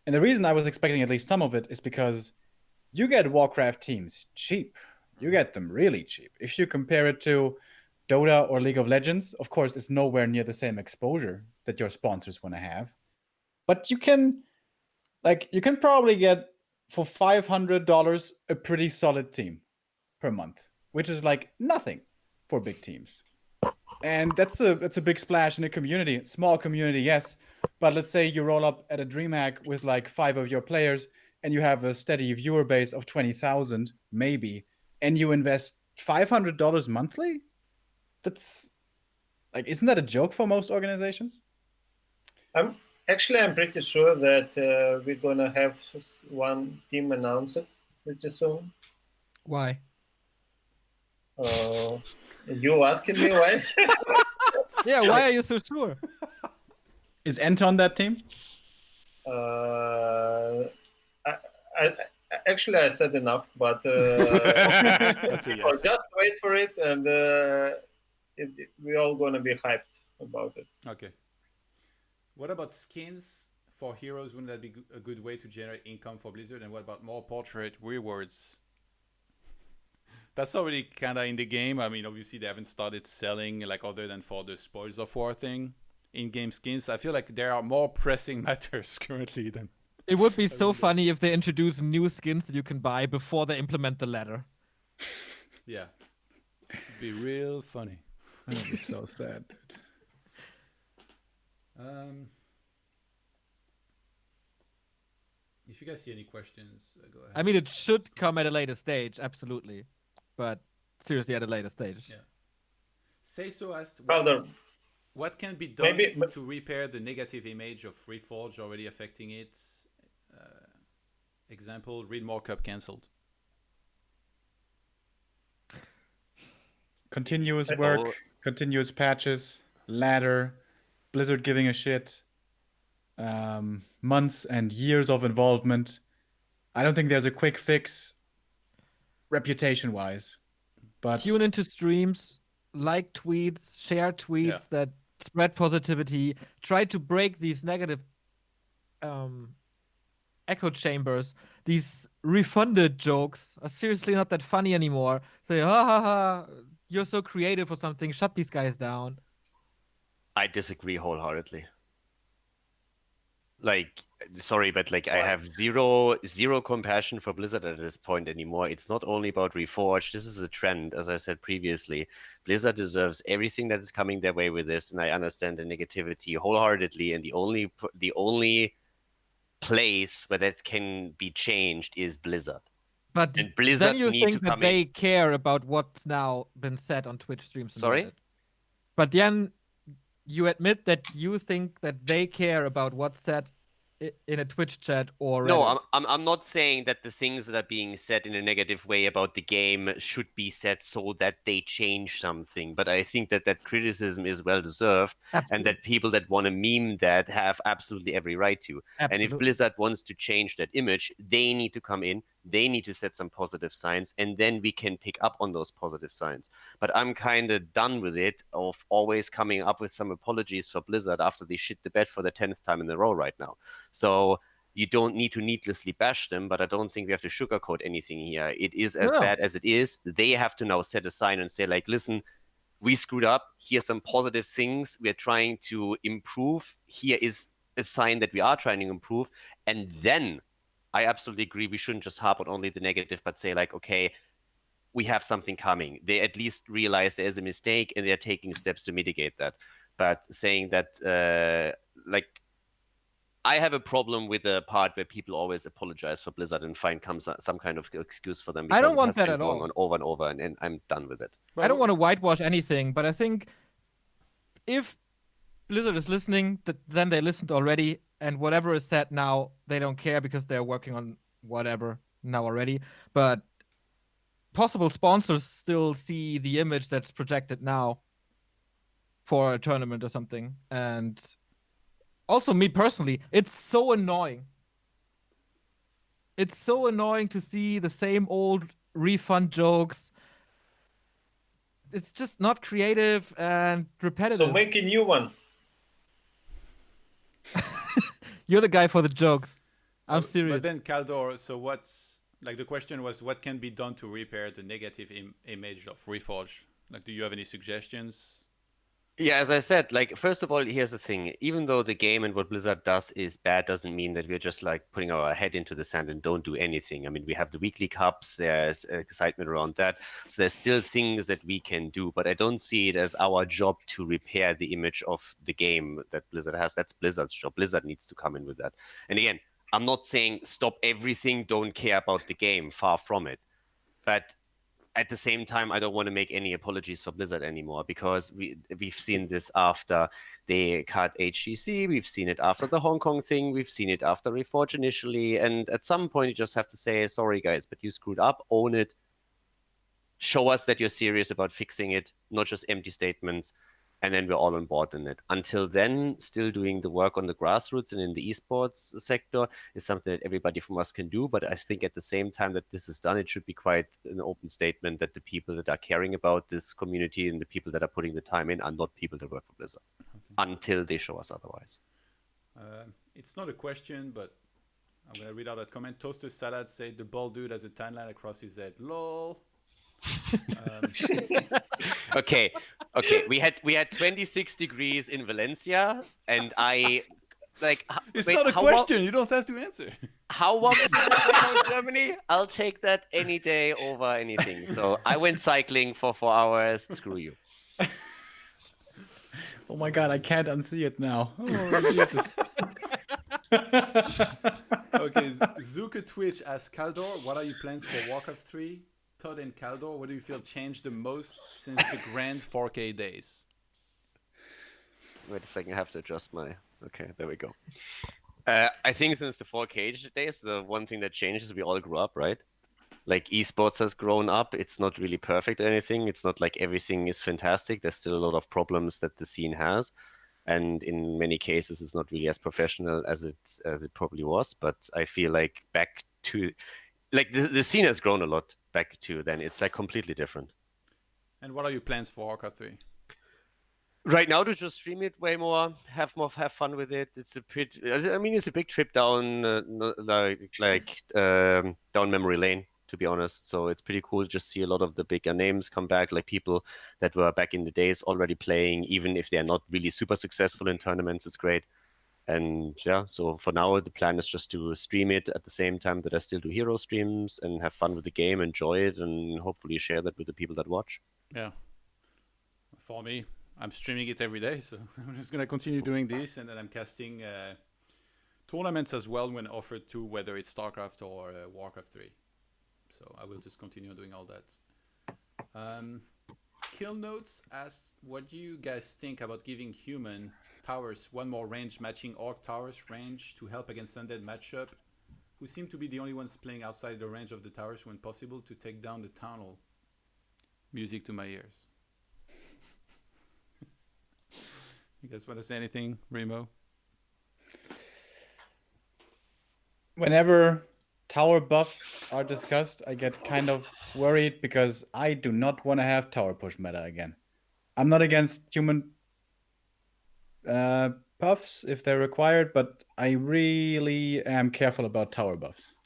And the reason I was expecting at least some of it is because you get Warcraft teams cheap. You get them really cheap. If you compare it to Dota or League of Legends, of course, it's nowhere near the same exposure that your sponsors want to have. But you can probably get for $500 a pretty solid team per month, which is like nothing for big teams. And that's a big splash in a community. Small community, yes. But let's say you roll up at a DreamHack with like 5 of your players and you have a steady viewer base of 20,000, maybe, and you invest $500 monthly? That's like, isn't that a joke for most organizations? I'm pretty sure that we're gonna have one team announced pretty soon. why? You asking me why? Yeah, why are you so sure? Is Anton that team? I said enough, but That's a yes. just wait for it, and we're all gonna be hyped about it. Okay. What about skins for heroes? Wouldn't that be a good way to generate income for Blizzard? And what about more portrait rewards? That's already kind of in the game. I mean, obviously they haven't started selling like other than for the Spoils of War thing, in-game skins. I feel like there are more pressing matters currently than. It would be so funny if they introduce new skins that you can buy before they implement the ladder. Yeah, it'd be real funny. That would be so sad, dude. If you guys see any questions, go ahead. I mean, it should come at a later stage, absolutely. But seriously, at a later stage. Yeah. Say so asked, what can be done to repair the negative image of Reforged already affecting it? Example: Read More Cup cancelled. Continuous Oh. work, continuous patches, ladder, Blizzard giving a shit, months and years of involvement. I don't think there's a quick fix reputation-wise. But Tune into streams, like tweets, share tweets that spread positivity. Try to break these negative echo chambers. These refunded jokes are seriously not that funny anymore. Say, ha ha ha, you're so creative or something. Shut these guys down. I disagree wholeheartedly. Like, sorry, but like I have zero compassion for Blizzard at this point anymore. It's not only about Reforged. This is a trend, as I said previously. Blizzard deserves everything that is coming their way with this, and I understand the negativity wholeheartedly. And the only place where that can be changed is Blizzard. But And Blizzard then you need to think that come they in. care about what's now been said on Twitch streams. And Sorry? Reddit. But then you admit that you think that they care about what's said in a Twitch chat or Reddit. No, I'm not saying that the things that are being said in a negative way about the game should be said so that they change something. But I think that that criticism is well deserved, and that people that want to meme that have absolutely every right to. And if Blizzard wants to change that image, they need to come in. They need to set some positive signs, and then we can pick up on those positive signs. But I'm kind of done with it of always coming up with some apologies for Blizzard after they shit the bed for the 10th time in a row right now. So you don't need to needlessly bash them, but I don't think we have to sugarcoat anything here. It is as bad as it is. They have to now set a sign and say, like, listen, we screwed up. Here's some positive things we're trying to improve. Here is a sign that we are trying to improve. And then I absolutely agree. We shouldn't just harp on only the negative, but say, like, okay, we have something coming. They at least realize there is a mistake and they're taking steps to mitigate that. But saying that, like, I have a problem with the part where people always apologize for Blizzard and find some kind of excuse for them. I don't want it has that been at going all. on over and over, and I'm done with it. I don't want to whitewash anything, but I think if Blizzard is listening, then they listened already, and whatever is said now, they don't care because they're working on whatever now already. But possible sponsors still see the image that's projected now for a tournament or something. And also, me personally, it's so annoying. It's so annoying to see the same old refund jokes. It's just not creative and repetitive. So make a new one. You're the guy for the jokes. I'm serious. But then, Caldor, so what's, like, the question was, what can be done to repair the negative image of Reforged? Like, do you have any suggestions? Yeah, as I said, like, first of all, here's the thing. Even though the game and what Blizzard does is bad, doesn't mean that we're just, like, putting our head into the sand and don't do anything. I mean, we have the weekly cups, there's excitement around that. So there's still things that we can do, but I don't see it as our job to repair the image of the game that Blizzard has. That's Blizzard's job. Blizzard needs to come in with that. And again, I'm not saying stop everything, don't care about the game, far from it. But at the same time, I don't want to make any apologies for Blizzard anymore, because we've seen this after they cut HGC, we've seen it after the Hong Kong thing, we've seen it after Reforge initially, and at some point you just have to say, sorry guys, but you screwed up, own it, show us that you're serious about fixing it, not just empty statements, and then we're all on board in it. Until then, still doing the work on the grassroots and in the esports sector is something that everybody from us can do. But I think at the same time that this is done, it should be quite an open statement that the people that are caring about this community and the people that are putting the time in are not people that work for Blizzard, until they show us otherwise. It's not a question, but I'm going to read out that comment. Toaster Salad said the bald dude has a tan line across his head. LOL. Okay. We had 26 degrees in Valencia, and I like. It's not a question. You don't have to answer. How warm is it right now in Germany? I'll take that any day over anything. So I went cycling for 4 hours. Screw you. Oh my god, I can't unsee it now. Oh, Jesus. Okay, Zuka Twitch asks Caldor, what are your plans for Warcraft 3? Todd and Caldor, what do you feel changed the most since the grand 4K days? Wait a second, I have to adjust my... Okay, there we go. I think since the 4K days, the one thing that changed is we all grew up, right? Like esports has grown up. It's not really perfect or anything. It's not like everything is fantastic. There's still a lot of problems that the scene has, and in many cases, it's not really as professional as it probably was. But I feel like back to like the scene has grown a lot back to then. It's like completely different. And what are your plans for Warcraft 3? Right now, to just stream it way more, have fun with it. It's a pretty, I mean, it's a big trip down, down memory lane, to be honest. So it's pretty cool to just see a lot of the bigger names come back, like people that were back in the days already playing, even if they're not really super successful in tournaments. It's great. And yeah, so for now, the plan is just to stream it at the same time that I still do hero streams and have fun with the game, enjoy it, and hopefully share that with the people that watch. Yeah. For me, I'm streaming it every day, so I'm just gonna continue doing this, and then I'm casting tournaments as well when offered to, whether it's StarCraft or Warcraft 3. So I will just continue doing all that. Kill Notes asked, what do you guys think about giving human towers one more range matching orc towers range to help against undead matchup, who seem to be the only ones playing outside the range of the towers when possible to take down the tunnel? Music to my ears. You guys want to say anything, Remo? Whenever tower buffs are discussed, I get kind of worried because I do not want to have tower push meta again. I'm not against human buffs if they're required, but I really am careful about tower buffs.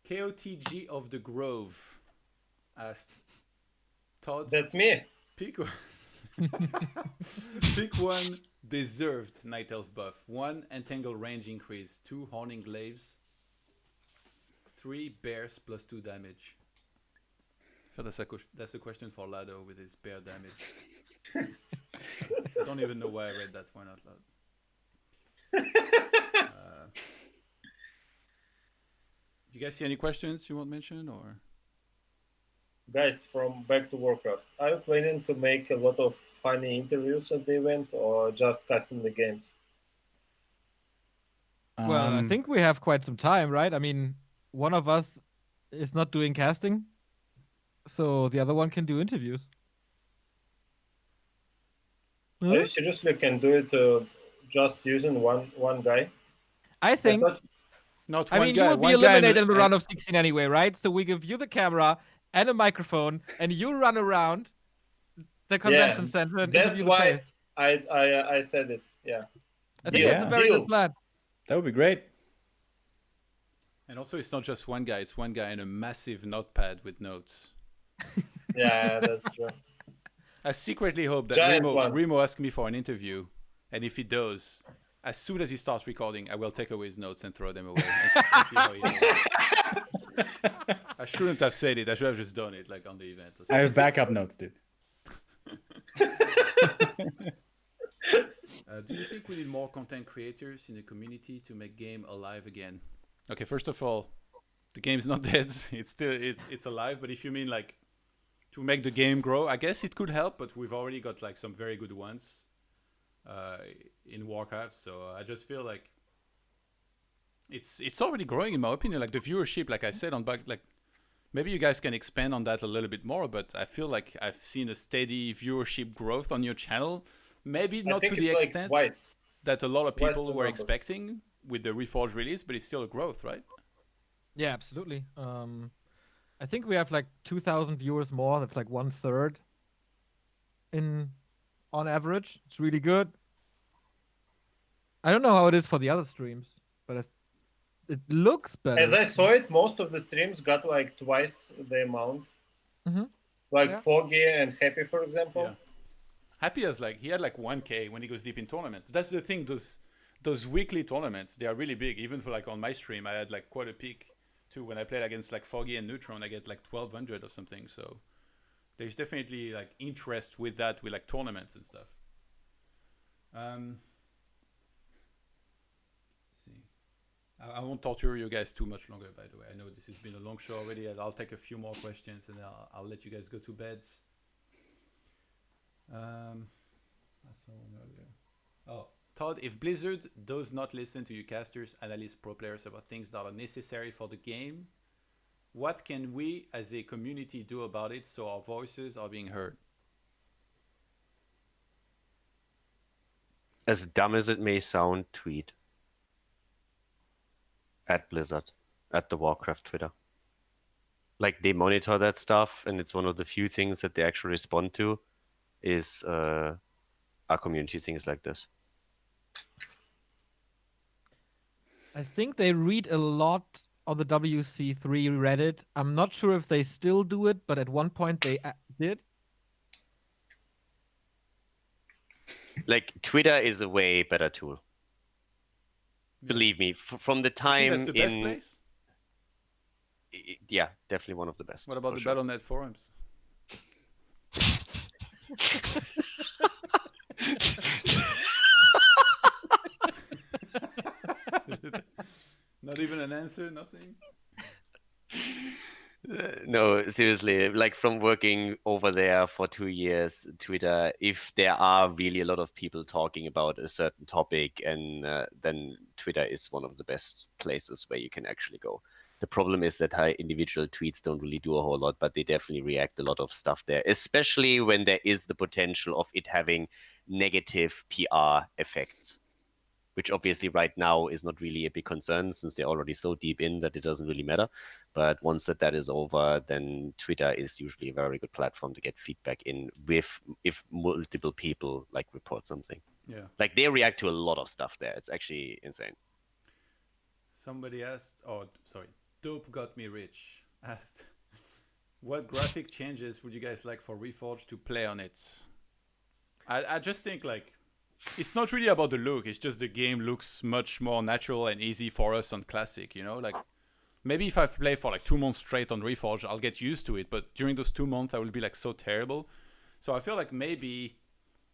KOTG of the Grove asked, Todd, That's me. pick pick one deserved Night Elf buff. 1 Entangle range increase, 2 Horning Glaives, 3 Bears plus 2 damage. I feel that's a question for Lado with his bear damage. I don't even know why I read that one out loud. Do you guys see any questions you want mentioned, or? Guys, from Back to Warcraft, are you planning to make a lot of funny interviews at the event or just casting the games? Well, I think we have quite some time, right? I mean, one of us is not doing casting, so the other one can do interviews. Are you seriously can do it just using one guy? I think. Not I one mean, guy. you will be eliminated in the round of 16 anyway, right? So we give you the camera and a microphone, and you run around the convention center and that's interview the why players. I said it. Yeah, I think that's a very good plan. That would be great. And also, it's not just one guy. It's one guy in a massive notepad with notes. Yeah, that's true. I secretly hope that Remo asks me for an interview, and if he does, as soon as he starts recording, I will take away his notes and throw them away. And see how he does. I shouldn't have said it. I should have just done it, like on the event. Or I have backup notes, dude. Do you think we need more content creators in the community to make game alive again? Okay, first of all, the game's not dead. It's still it's alive. But if you mean like to make the game grow, I guess it could help. But we've already got like some very good ones in Warcraft. So I just feel like it's already growing in my opinion. Like the viewership, like I said on back, like maybe you guys can expand on that a little bit more. But I feel like I've seen a steady viewership growth on your channel. Maybe not to the extent that a lot of people were expecting with the Reforged release, but it's still a growth, right? Yeah, absolutely. I think we have like 2,000 viewers more. That's like 1/3 on average. It's really good. I don't know how it is for the other streams, but it looks better. As I saw it, most of the streams got like twice the amount. Like Foggy and Happy, for example. Yeah. Happy has like he had like 1K when he goes deep in tournaments. That's the thing. Those weekly tournaments, they are really big. Even for like on my stream, I had like quite a peak too. When I played against like Foggy and Neutron, I get like 1,200 or something. So there's definitely like interest with that, with like tournaments and stuff. Let's see. I won't torture you guys too much longer, by the way. I know this has been a long show already. I'll take a few more questions and I'll let you guys go to beds. I saw one earlier. Oh, Todd, if Blizzard does not listen to you casters, analysts, pro players about things that are necessary for the game, what can we as a community do about it so our voices are being heard? As dumb as it may sound, tweet at Blizzard, at the Warcraft Twitter. Like, they monitor that stuff, and it's one of the few things that they actually respond to is our community things like this. I think they read a lot on the WC3 Reddit. I'm not sure if they still do it, but at one point they did. Like, Twitter is a way better tool. Yeah. Believe me, from the You think time that's the best in place? Yeah, definitely one of the best. What about for the sure. Battle.net forums? Not even an answer, nothing? No, seriously, like from working over there for 2 years, Twitter, if there are really a lot of people talking about a certain topic, and then Twitter is one of the best places where you can actually go. The problem is that individual tweets don't really do a whole lot, but they definitely react a lot of stuff there, especially when there is the potential of it having negative PR effects, which obviously right now is not really a big concern since they're already so deep in that it doesn't really matter. But once that is over, then Twitter is usually a very good platform to get feedback in with if multiple people like report something. Yeah. Like, they react to a lot of stuff there. It's actually insane. Somebody asked, Dope Got Me Rich asked, what graphic changes would you guys like for Reforged to play on it? I just think, like, it's not really about the look. It's just the game looks much more natural and easy for us on Classic, you know? Like, maybe if I play for like 2 months straight on Reforged, I'll get used to it. But during those 2 months, I will be like so terrible. So I feel like maybe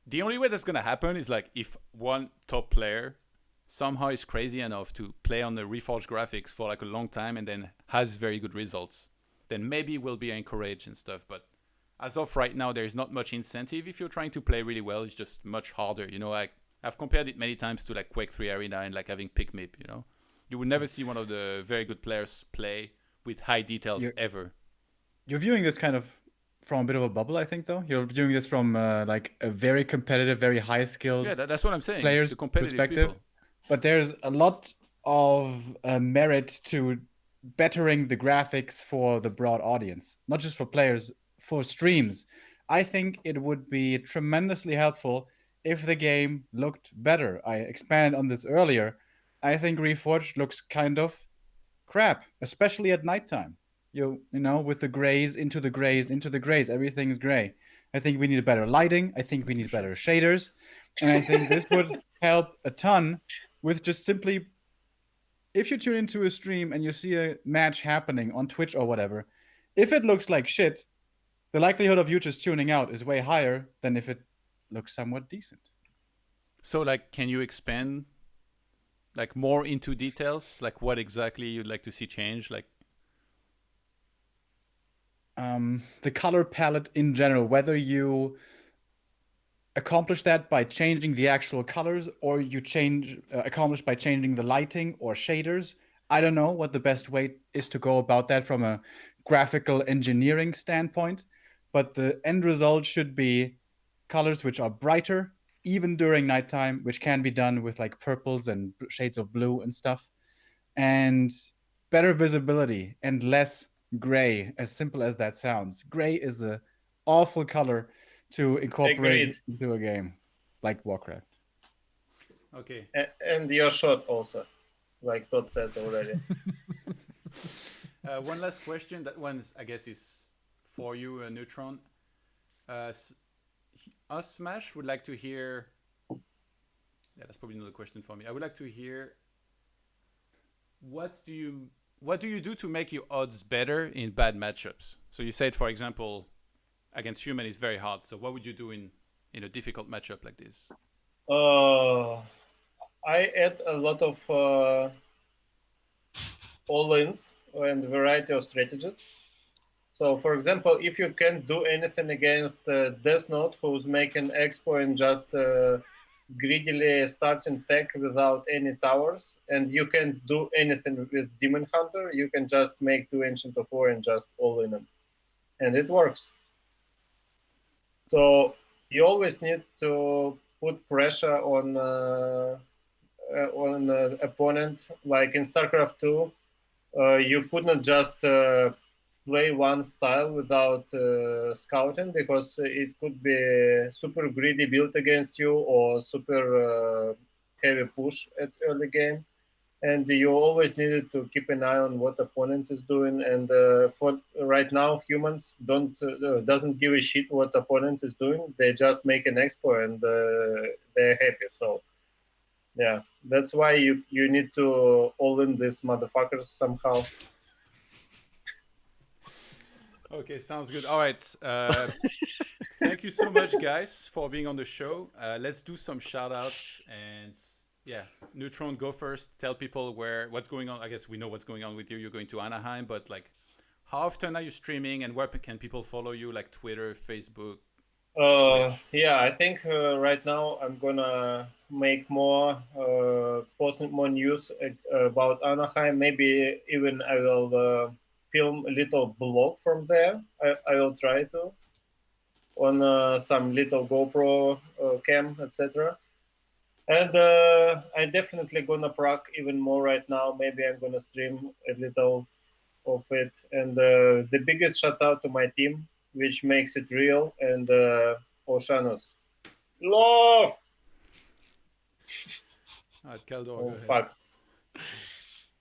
the only way that's going to happen is like if one top player somehow is crazy enough to play on the Reforged graphics for like a long time and then has very good results, then maybe we'll be encouraged and stuff. But as of right now, there is not much incentive. If you're trying to play really well, it's just much harder. You know, like I've compared it many times to like Quake 3 Arena and like having PicMip, you know. You would never see one of the very good players play with high details ever. You're viewing this kind of from a bit of a bubble, I think, though. You're viewing this from like a very competitive, very high-skilled that's what I'm saying. players' The competitive perspective. people. But there's a lot of merit to bettering the graphics for the broad audience, not just for players, for streams. I think it would be tremendously helpful if the game looked better. I expanded on this earlier. I think Reforged looks kind of crap, especially at nighttime. You know, with the grays into the grays into the grays, everything's gray. I think we need better lighting. I think we need better shaders, and I think this would help a ton with just simply, if you tune into a stream and you see a match happening on Twitch or whatever, if it looks like shit, the likelihood of you just tuning out is way higher than if it looks somewhat decent. So, like, can you expand, like, more into details? Like, what exactly you'd like to see change? Like, the color palette in general, whether you accomplish that by changing the actual colors or you accomplish by changing the lighting or shaders. I don't know what the best way is to go about that from a graphical engineering standpoint, but the end result should be colors which are brighter even during nighttime, which can be done with like purples and shades of blue and stuff, and better visibility and less gray, as simple as that sounds. Gray is an awful color to incorporate into a game like Warcraft. okay. And your shot also, like Todd said already. One last question. That one's, I guess, is for you, Neutron. Us Smash would like to hear. Yeah, that's probably another question for me. I would like to hear. What do you do to make your odds better in bad matchups? So you said, for example, against human is very hard. So what would you do in a difficult matchup like this? I add a lot of all-ins and variety of strategies. So, for example, if you can't do anything against Death Note, who's making Expo and just greedily starting tech without any towers, and you can't do anything with Demon Hunter. You can just make 2 Ancient of War and just all in them, and it works. So you always need to put pressure on opponent. Like in StarCraft 2, you could not just play one style without scouting, because it could be super greedy build against you or super heavy push at early game, and you always needed to keep an eye on what opponent is doing. And for right now, humans doesn't give a shit what opponent is doing. They just make an expo and they're happy. So yeah, that's why you need to all in these motherfuckers somehow. Okay, sounds good. All right. Thank you so much, guys, for being on the show. Let's do some shout outs. And yeah, Neutron, go first. Tell people what's going on. I guess we know what's going on with you. You're going to Anaheim, but like, how often are you streaming and where can people follow you? Like Twitter, Facebook? Twitch? Yeah, I think right now I'm gonna make more, posting more news about Anaheim. Maybe even I will film a little blog from there. I will try to on some little GoPro cam, etc. And I definitely gonna prog even more right now. Maybe I'm gonna stream a little of it. And the biggest shout out to my team, which makes it real, and Oceanos. Love! All right, Keldor, go Oh, ahead. fuck.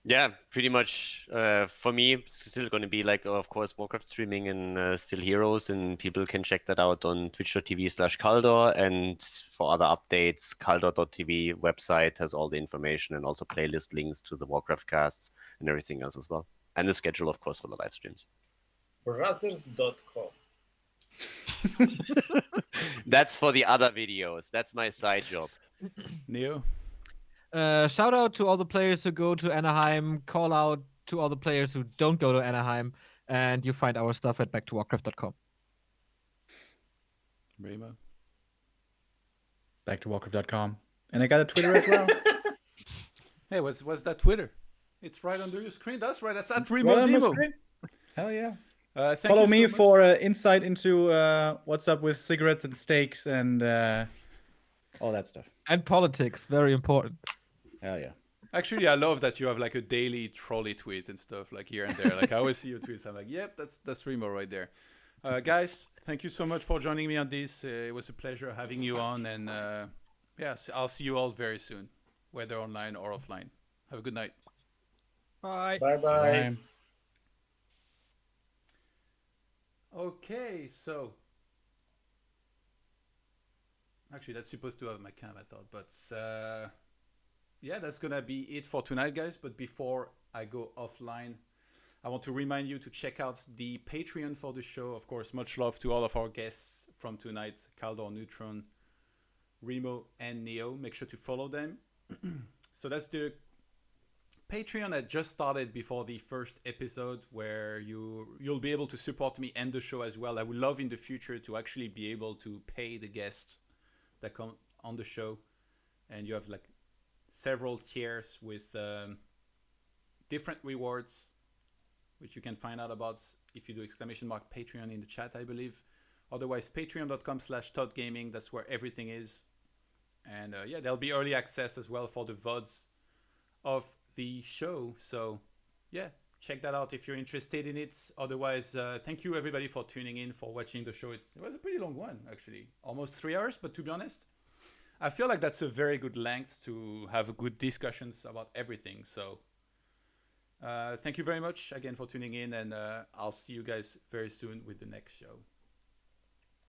Yeah, pretty much. For me, it's still going to be like, of course, Warcraft streaming and Still Heroes, and people can check that out on twitch.tv/Kaldor. And for other updates, Kaldor.tv website has all the information and also playlist links to the Warcraft casts and everything else as well. And the schedule, of course, for the live streams. Brothers.com. That's for the other videos. That's my side job. Neo? Shout out to all the players who go to Anaheim. Call out to all the players who don't go to Anaheim. And you find our stuff at backtowarcraft.com. Raymo? Back to Warcraft.com. And I got a Twitter as well. Hey, what's that Twitter? It's right under your screen. That's right. That's at Right Remo on my Demo. screen. Hell yeah. Thank Follow you me so much. for insight into what's up with cigarettes and steaks and all that stuff. And politics, very important. Hell yeah. Actually, I love that you have like a daily trolley tweet and stuff like here and there. Like I always see your tweets. I'm like, yep, that's Remo right there. Guys, thank you so much for joining me on this. It was a pleasure having you on, and yes, I'll see you all very soon, whether online or offline. Have a good night. Bye. Bye bye. Bye. Okay, so actually that's supposed to have my cam, I thought, but yeah, that's gonna be it for tonight, guys. But before I go offline, I want to remind you to check out the Patreon for the show. Of course, much love to all of our guests from tonight, Kaldor, Neutron, Remo, and Neo. Make sure to follow them. So that's the Patreon that just started before the first episode, where you'll be able to support me and the show as well. I would love in the future to actually be able to pay the guests that come on the show, and you have like several tiers with different rewards, which you can find out about if you do !Patreon in the chat, I believe. Otherwise, patreon.com/ToDgaming, that's where everything is. And yeah, there'll be early access as well for the VODs of the show. So yeah, check that out if you're interested in it. Otherwise, thank you everybody for tuning in, for watching the show. It was a pretty long one, actually, almost 3 hours, but to be honest, I feel like that's a very good length to have good discussions about everything. So thank you very much again for tuning in, and I'll see you guys very soon with the next show.